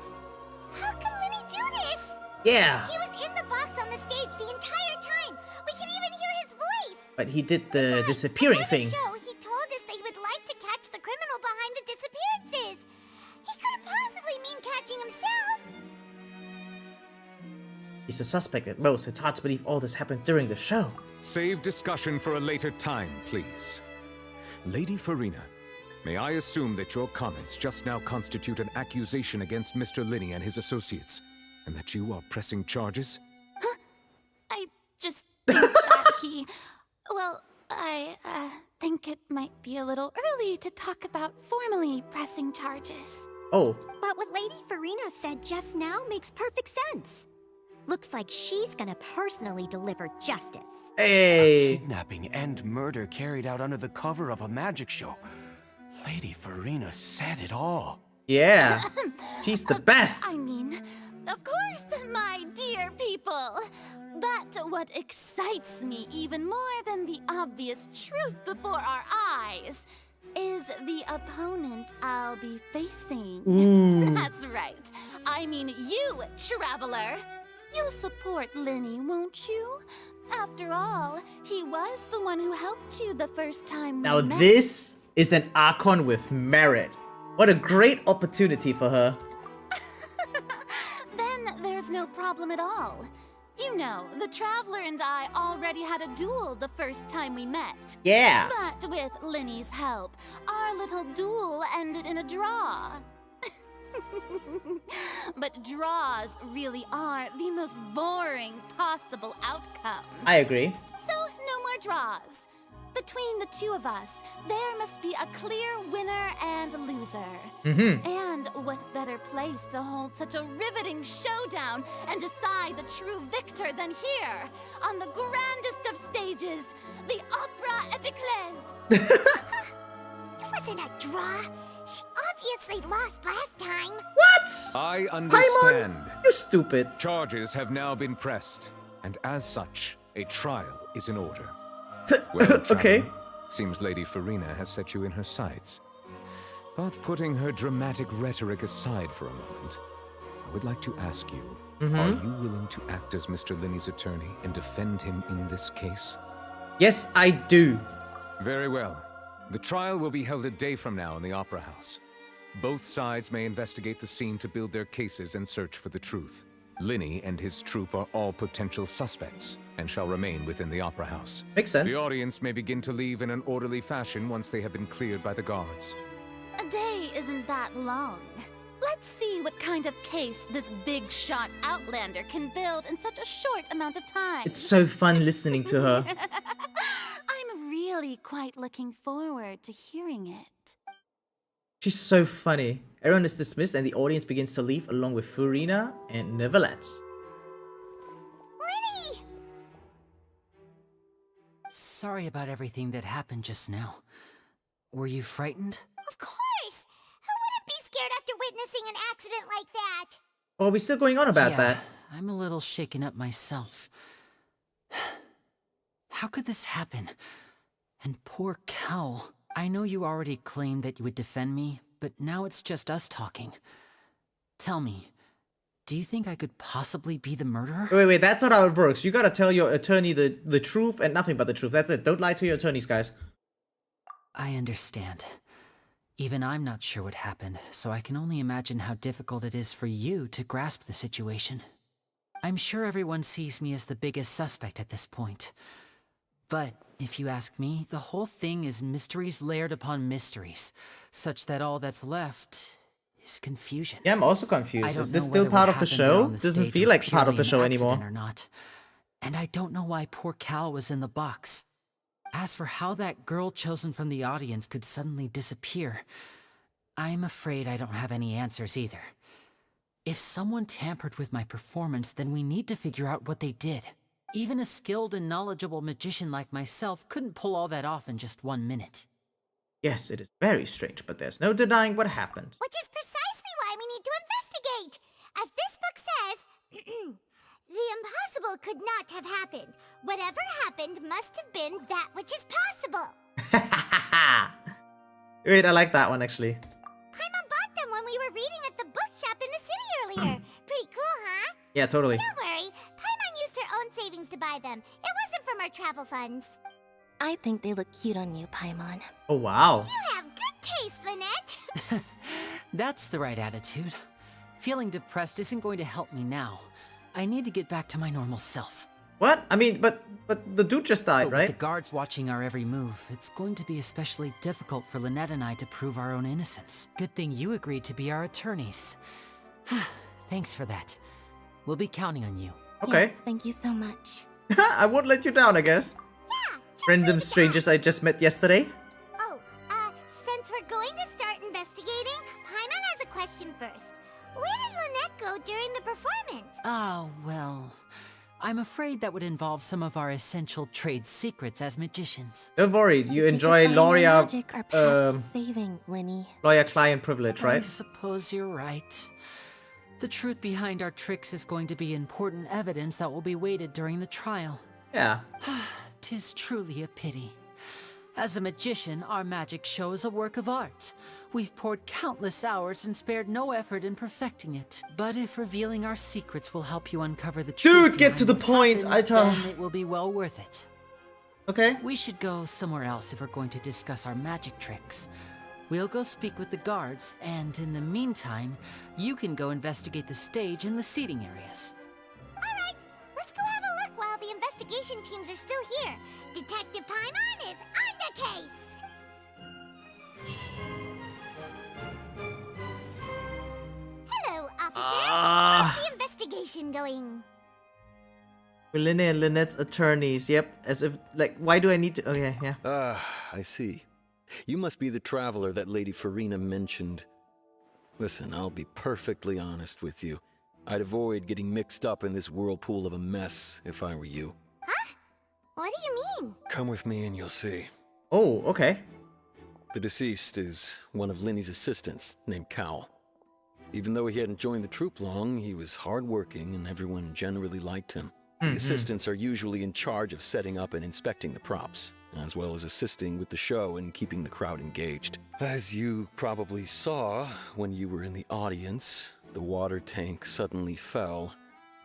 How can Linny do this? Yeah. He was in the box on the stage the entire time. We can even hear his voice. But he did the disappearing thing. Before the show, he told us that he would like to catch the criminal behind the disappearances. He couldn't possibly mean catching himself. He's a suspect at most. It's hard to believe all this happened during the show. Save discussion for a later time, please. Lady Farina, may I assume that your comments just now constitute an accusation against Mr. Linny and his associates, and that you are pressing charges? Huh? I just think that he... Well, I think it might be a little early to talk about formally pressing charges. Oh. But what Lady Farina said just now makes perfect sense. Looks like she's gonna personally deliver justice. Hey! A kidnapping and murder carried out under the cover of a magic show. Lady Farina said it all. Yeah. She's the best. I mean, of course, my dear people. But what excites me even more than the obvious truth before our eyes is the opponent I'll be facing. Ooh. That's right. I mean you, traveler. You'll support Linny, won't you? After all, he was the one who helped you the first time we Now met. this is an Archon with merit. What a great opportunity for her. Then there's no problem at all. You know, the Traveler and I already had a duel the first time we met. Yeah. But with Linny's help, our little duel ended in a draw. But draws really are the most boring possible outcome. I agree. So, no more draws. Between the two of us, there must be a clear winner and loser. Mm-hmm. And what better place to hold such a riveting showdown and decide the true victor than here, on the grandest of stages, the Opera Epiclese. It wasn't a draw. She obviously lost last time. What? I understand. Paimon, you stupid. Charges have now been pressed, and as such, a trial is in order. Well, okay. Seems Lady Farina has set you in her sights. But putting her dramatic rhetoric aside for a moment, I would like to ask you, Are you willing to act as Mr. Linney's attorney and defend him in this case? Yes, I do. Very well. The trial will be held a day from now in the Opera House. Both sides may investigate the scene to build their cases and search for the truth. Linney and his troupe are all potential suspects and shall remain within the Opera House. Makes sense. The audience may begin to leave in an orderly fashion once they have been cleared by the guards. A day isn't that long. Let's see what kind of case this big shot outlander can build in such a short amount of time. It's so fun listening to her. I'm really quite looking forward to hearing it. She's so funny. Everyone is dismissed and the audience begins to leave along with Furina and Neverness. Lenny! Sorry about everything that happened just now. Were you frightened? Of course! Who wouldn't be scared after witnessing an accident like that? Oh, are we still going on about that? I'm a little shaken up myself. How could this happen? And poor Cal. I know you already claimed that you would defend me, but now it's just us talking. Tell me, do you think I could possibly be the murderer? Wait, that's not how it works. You gotta tell your attorney the truth and nothing but the truth. That's it. Don't lie to your attorneys, guys. I understand. Even I'm not sure what happened, so I can only imagine how difficult it is for you to grasp the situation. I'm sure everyone sees me as the biggest suspect at this point. But if you ask me, the whole thing is mysteries layered upon mysteries, such that all that's left is confusion. Yeah, I'm also confused. Is this still part of the show? Doesn't feel like part of the show anymore. Or not. And I don't know why poor Cal was in the box. As for how that girl chosen from the audience could suddenly disappear, I'm afraid I don't have any answers either. If someone tampered with my performance, then we need to figure out what they did. Even a skilled and knowledgeable magician like myself couldn't pull all that off in just 1 minute. Yes, it is very strange, but there's no denying what happened. Which is precisely why we need to investigate. As this book says, the impossible could not have happened. Whatever happened must have been that which is possible. Wait, I like that one actually. Paimon bought them when we were reading at the bookshop in the city earlier. Pretty cool, huh? Yeah, totally. Don't worry, Paimon used her own savings to buy them. It wasn't from our travel funds. I think they look cute on you, Paimon. Oh, wow. You have good taste, Lynette. That's the right attitude. Feeling depressed isn't going to help me now. I need to get back to my normal self. What? I mean, but the dude just died, right? With the guards watching our every move, it's going to be especially difficult for Lynette and I to prove our own innocence. Good thing you agreed to be our attorneys. Thanks for that. We'll be counting on you. Okay. Yes, thank you so much. I won't let you down, I guess. Yeah. Random strangers I just met yesterday. Oh, since we're going to start investigating, Paimon has a question first. Where did Lynette go during the performance? Oh, well, I'm afraid that would involve some of our essential trade secrets as magicians. Don't worry, you enjoy lawyer, saving, Lenny. lawyer-client privilege, right? I suppose you're right. The truth behind our tricks is going to be important evidence that will be weighted during the trial. Yeah. 'Tis truly a pity. As a magician, our magic show is a work of art. We've poured countless hours and spared no effort in perfecting it. But if revealing our secrets will help you uncover the truth, dude, get to the point, then it will be well worth it. Okay. We should go somewhere else if we're going to discuss our magic tricks. We'll go speak with the guards, and in the meantime, you can go investigate the stage and the seating areas. Alright, let's go have a look while the investigation teams are still here. Detective Paimon is on the case! Hello, officer. How's the investigation going? We're Linnea and Lynette's attorneys, yep. As if, like, why do I need to... Okay, yeah. I see. You must be the traveler that Lady Furina mentioned. Listen, I'll be perfectly honest with you. I'd avoid getting mixed up in this whirlpool of a mess if I were you. Huh? What do you mean? Come with me and you'll see. Oh, okay. The deceased is one of Linny's assistants, named Cal. Even though he hadn't joined the troupe long, he was hardworking and everyone generally liked him. The assistants are usually in charge of setting up and inspecting the props, as well as assisting with the show and keeping the crowd engaged. As you probably saw when you were in the audience, the water tank suddenly fell,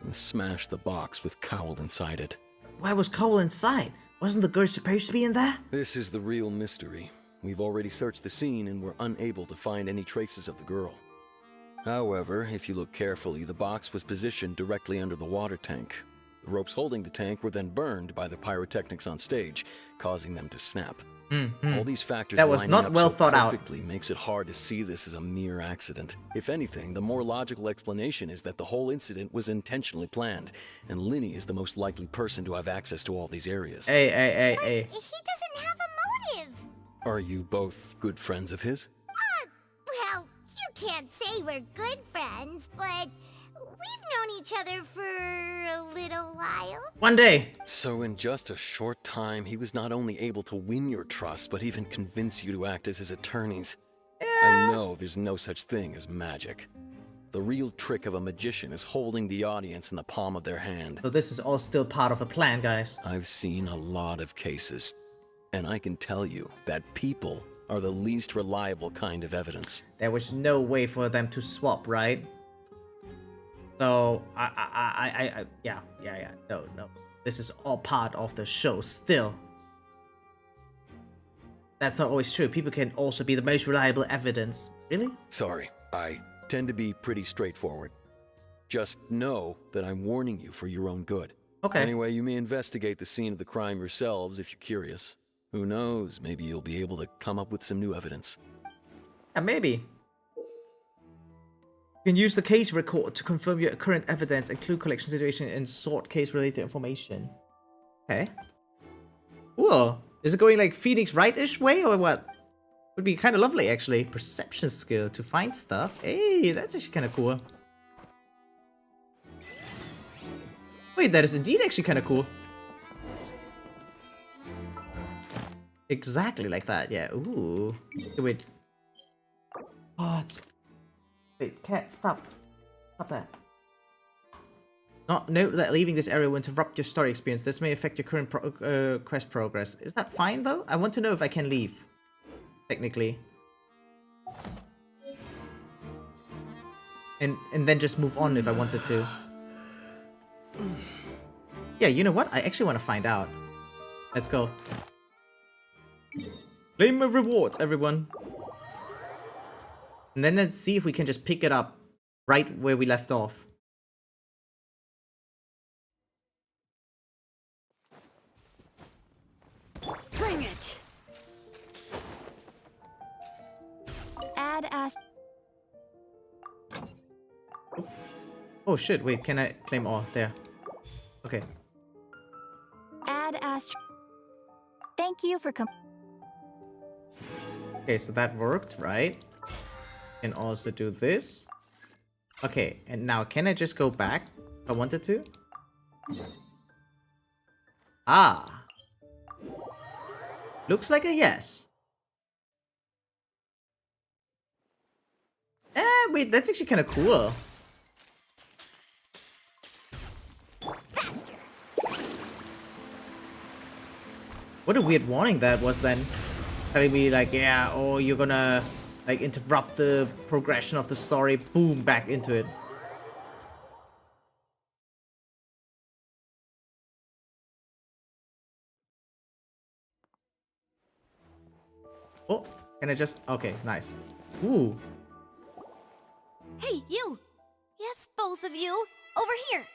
and smashed the box with Cowell inside it. Why was Cowell inside? Wasn't the girl supposed to be in there? This is the real mystery. We've already searched the scene and were unable to find any traces of the girl. However, if you look carefully, the box was positioned directly under the water tank. The ropes holding the tank were then burned by the pyrotechnics on stage, causing them to snap. All these factors that was not well thought out. Makes it hard to see this as a mere accident. If anything, the more logical explanation is that the whole incident was intentionally planned, and Linny is the most likely person to have access to all these areas. He doesn't have a motive. Are you both good friends of his? Well, you can't say we're good friends, but we've known each other for a little while. One day. So in just a short time, he was not only able to win your trust, but even convince you to act as his attorneys. I know there's no such thing as magic. The real trick of a magician is holding the audience in the palm of their hand. So this is all still part of a plan, guys. I've seen a lot of cases, and I can tell you that people are the least reliable kind of evidence. There was no way for them to swap, right? So, yeah, no. This is all part of the show still. That's not always true. People can also be the most reliable evidence. Really? Sorry, I tend to be pretty straightforward. Just know that I'm warning you for your own good. Okay. Anyway, you may investigate the scene of the crime yourselves if you're curious. Who knows, maybe you'll be able to come up with some new evidence. Yeah, maybe. You can use the case record to confirm your current evidence, include collection situation, and sort case-related information. Okay. Cool. Is it going like Phoenix Wright-ish way, or what? Would be kind of lovely, actually. Perception skill to find stuff. Hey, that's actually kind of cool. Wait, that is indeed actually kind of cool. Exactly like that, yeah. Ooh. Okay, wait. What? Wait, cat, stop. Stop that. Note that leaving this area will interrupt your story experience. This may affect your current quest progress. Is that fine, though? I want to know if I can leave. Technically. And then just move on if I wanted to. Yeah, you know what? I actually want to find out. Let's go. Claim my rewards, everyone. And then let's see if we can just pick it up right where we left off. Bring it. Add Oh shit, wait, can I claim all? There. Okay. Add Thank you for Okay, so that worked, right? Can also do this. Okay, and now can I just go back if I wanted to? Ah. Looks like a yes. Wait, that's actually kind of cool. What a weird warning that was then. Telling me like, yeah, oh, you're gonna like interrupt the progression of the story. Boom, back into it. Oh, can I just... Okay, nice. Ooh. Hey, you! Yes, both of you! Over here!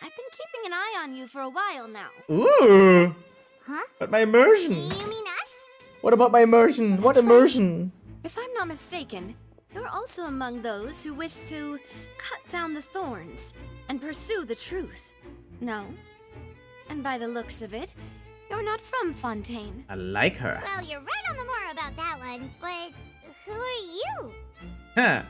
I've been keeping an eye on you for a while now. Ooh! Huh? But my immersion! You mean us? What about my immersion? What immersion? If I'm not mistaken, you're also among those who wish to cut down the thorns and pursue the truth. No? And by the looks of it, you're not from Fontaine. I like her. Well, you're right on the more about that one, but who are you? Huh.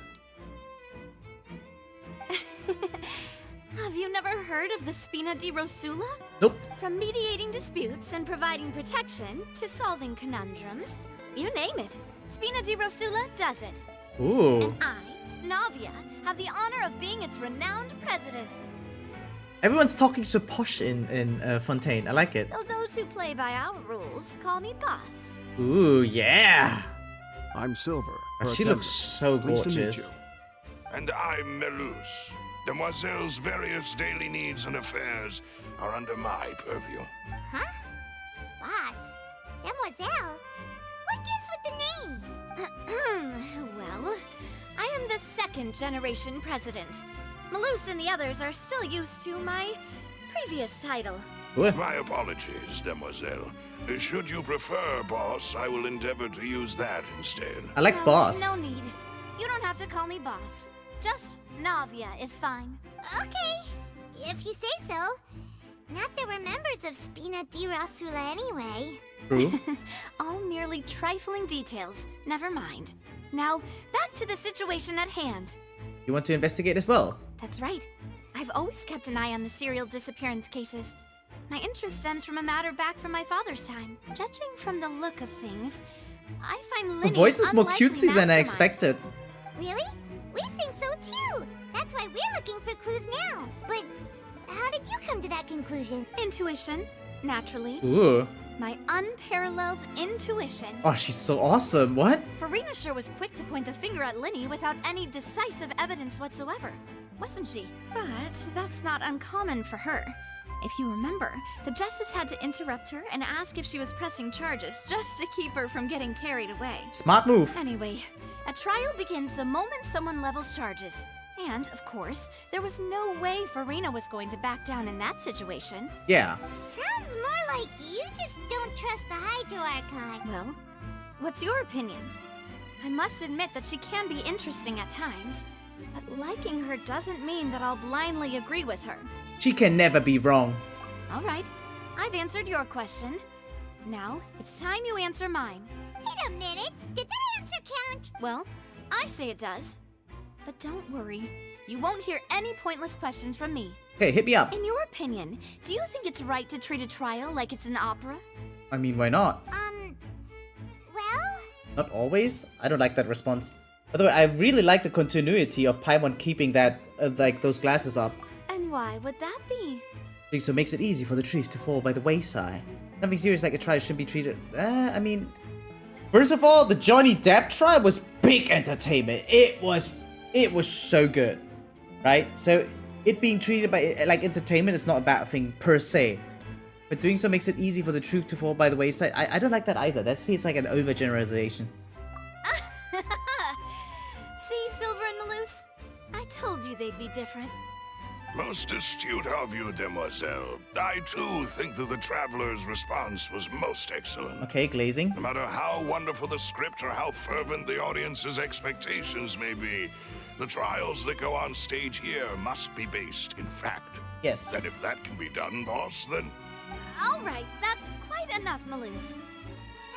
Have you never heard of the Spina di Rosula? Nope. From mediating disputes and providing protection to solving conundrums, you name it, Spina di Rosula does it. Ooh. And I, Navia, have the honor of being its renowned president. Everyone's talking so posh in Fontaine. I like it. Though those who play by our rules call me boss. Ooh, yeah. I'm Silver. She looks so Pleased to meet gorgeous. you. And I'm Melus. Demoiselle's various daily needs and affairs are under my purview. Huh? Boss? Demoiselle? What gives with the names? Well, I am the second generation president. Malus and the others are still used to my previous title. My apologies, Demoiselle. Should you prefer boss, I will endeavor to use that instead. I like boss. No need. You don't have to call me boss. Just Navia is fine. Okay, if you say so. Not that we're members of Spina di Rasula anyway. True. All merely trifling details. Never mind. Now, back to the situation at hand. You want to investigate as well? That's right. I've always kept an eye on the serial disappearance cases. My interest stems from a matter back from my father's time. Judging from the look of things, I find Her Linny's voice is more unlikely cutesy than I mastermind. expected. Really? We think so too. That's why we're looking for clues now. But how did you come to that conclusion? Intuition, naturally. Ooh. My unparalleled intuition. Oh, she's so awesome. What? Farina sure was quick to point the finger at Linny without any decisive evidence whatsoever, wasn't she? But that's not uncommon for her. If you remember, the justice had to interrupt her and ask if she was pressing charges just to keep her from getting carried away. Smart move. Anyway, a trial begins the moment someone levels charges. And, of course, there was no way Farina was going to back down in that situation. Yeah. Sounds more like you just don't trust the Hydro Archon. Well, what's your opinion? I must admit that she can be interesting at times, but liking her doesn't mean that I'll blindly agree with her. She can never be wrong. All right, I've answered your question. Now, it's time you answer mine. Wait a minute, did that answer count? Well, I say it does. But don't worry, you won't hear any pointless questions from me. Okay, hit me up. In your opinion, do you think it's right to treat a trial like it's an opera? I mean, why not? Well? Not always? I don't like that response. By the way, I really like the continuity of Paimon keeping that, like, those glasses up. And why would that be? So it makes it easy for the truth to fall by the wayside. Something serious like a trial shouldn't be treated... I mean... First of all, the Johnny Depp trial was big entertainment. It was so good, right? So it being treated by like entertainment is not a bad thing per se, but doing so makes it easy for the truth to fall by the wayside. I don't like that either. That feels like an overgeneralization. See, Silver and Malus? I told you they'd be different. Most astute of you, Demoiselle. I too think that the Traveler's response was most excellent. Okay, glazing. No matter how wonderful the script or how fervent the audience's expectations may be, the trials that go on stage here must be based in fact. Yes. And if that can be done, boss, then... All right, that's quite enough, Malus.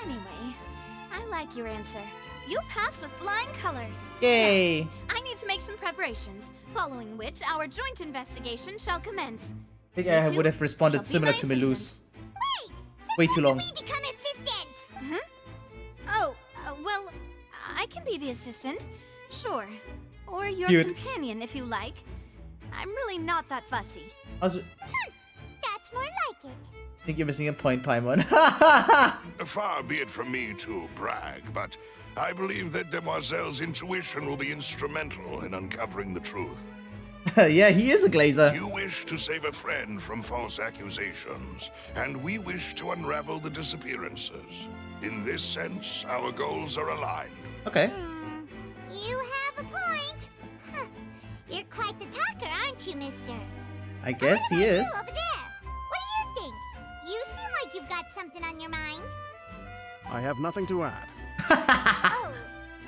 Anyway, I like your answer. You passed with flying colors. Yay! Now, I need to make some preparations, following which our joint investigation shall commence. I think I would have responded similar to Malus. Way too long. Become assistants! Oh, well, I can be the assistant. Sure. Or your Cute. companion, if you like. I'm really not that fussy. That's more like it. I think you're missing a point, Paimon. Far be it from me to brag, but I believe that Demoiselle's intuition will be instrumental in uncovering the truth. Yeah, he is a glazer. You wish to save a friend from false accusations, and we wish to unravel the disappearances. In this sense, our goals are aligned. Okay. You have a point. Huh. You're quite the talker, aren't you, mister? I guess he is. You over there. What do you think? You seem like you've got something on your mind. I have nothing to add. Oh,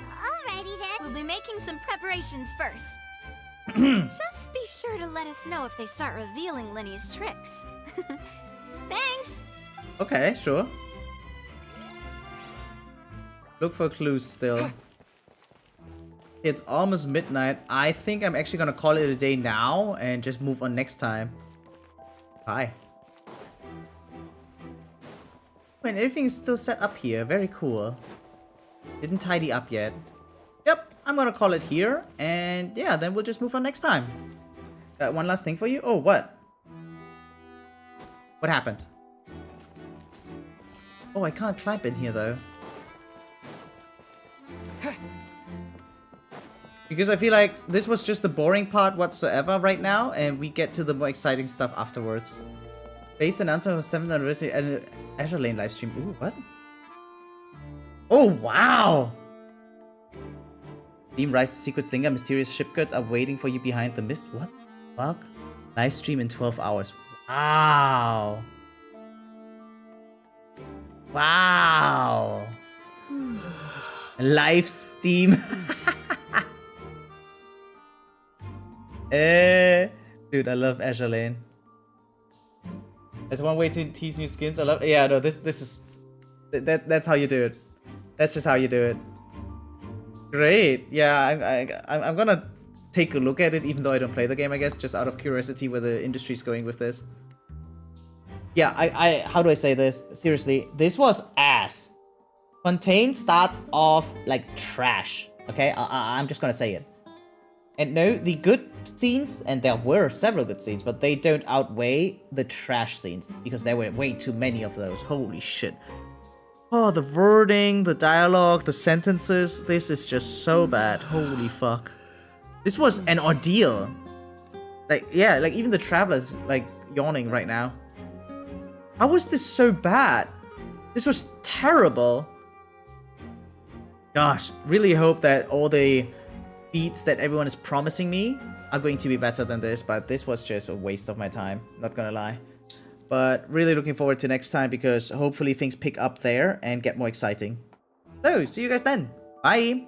alrighty then. We'll be making some preparations first. Just be sure to let us know if they start revealing Linny's tricks. Thanks! Okay, sure. Look for clues still. It's almost midnight. I think I'm actually gonna call it a day now and just move on next time. Bye. When everything is still set up here, very cool. Didn't tidy up yet. Yep, I'm gonna call it here, and yeah, then we'll just move on next time. Got one last thing for you. Oh, what? What happened? Oh, I can't climb in here though. Because I feel like this was just the boring part whatsoever right now, and we get to the more exciting stuff afterwards. Base announcement of 7th anniversary and Azure Lane livestream. Ooh, what? Oh, wow! Team Rise Secret Slinger, mysterious ship goods are waiting for you behind the mist. What the fuck? Live stream in 12 hours. Wow. Wow. Live Steam. Dude, I love Azure Lane. That's one way to tease new skins. I love. Yeah, no, this is that's how you do it. That's just how you do it. Great. Yeah, I'm gonna take a look at it, even though I don't play the game. I guess just out of curiosity where the industry's going with this. Yeah, I how do I say this? Seriously, this was ass. Fontaine starts off like trash. Okay, I'm just gonna say it. And no, the good scenes, and there were several good scenes, but they don't outweigh the trash scenes, because there were way too many of those. Holy shit. Oh, the wording, the dialogue, the sentences, this is just so bad. Holy fuck. This was an ordeal. Like, yeah, like even the travelers, like, yawning right now. How was this so bad? This was terrible. Gosh, really hope that all the beats that everyone is promising me are going to be better than this, but this was just a waste of my time, not gonna lie. But really looking forward to next time, because hopefully things pick up there and get more exciting. So, see you guys then. Bye!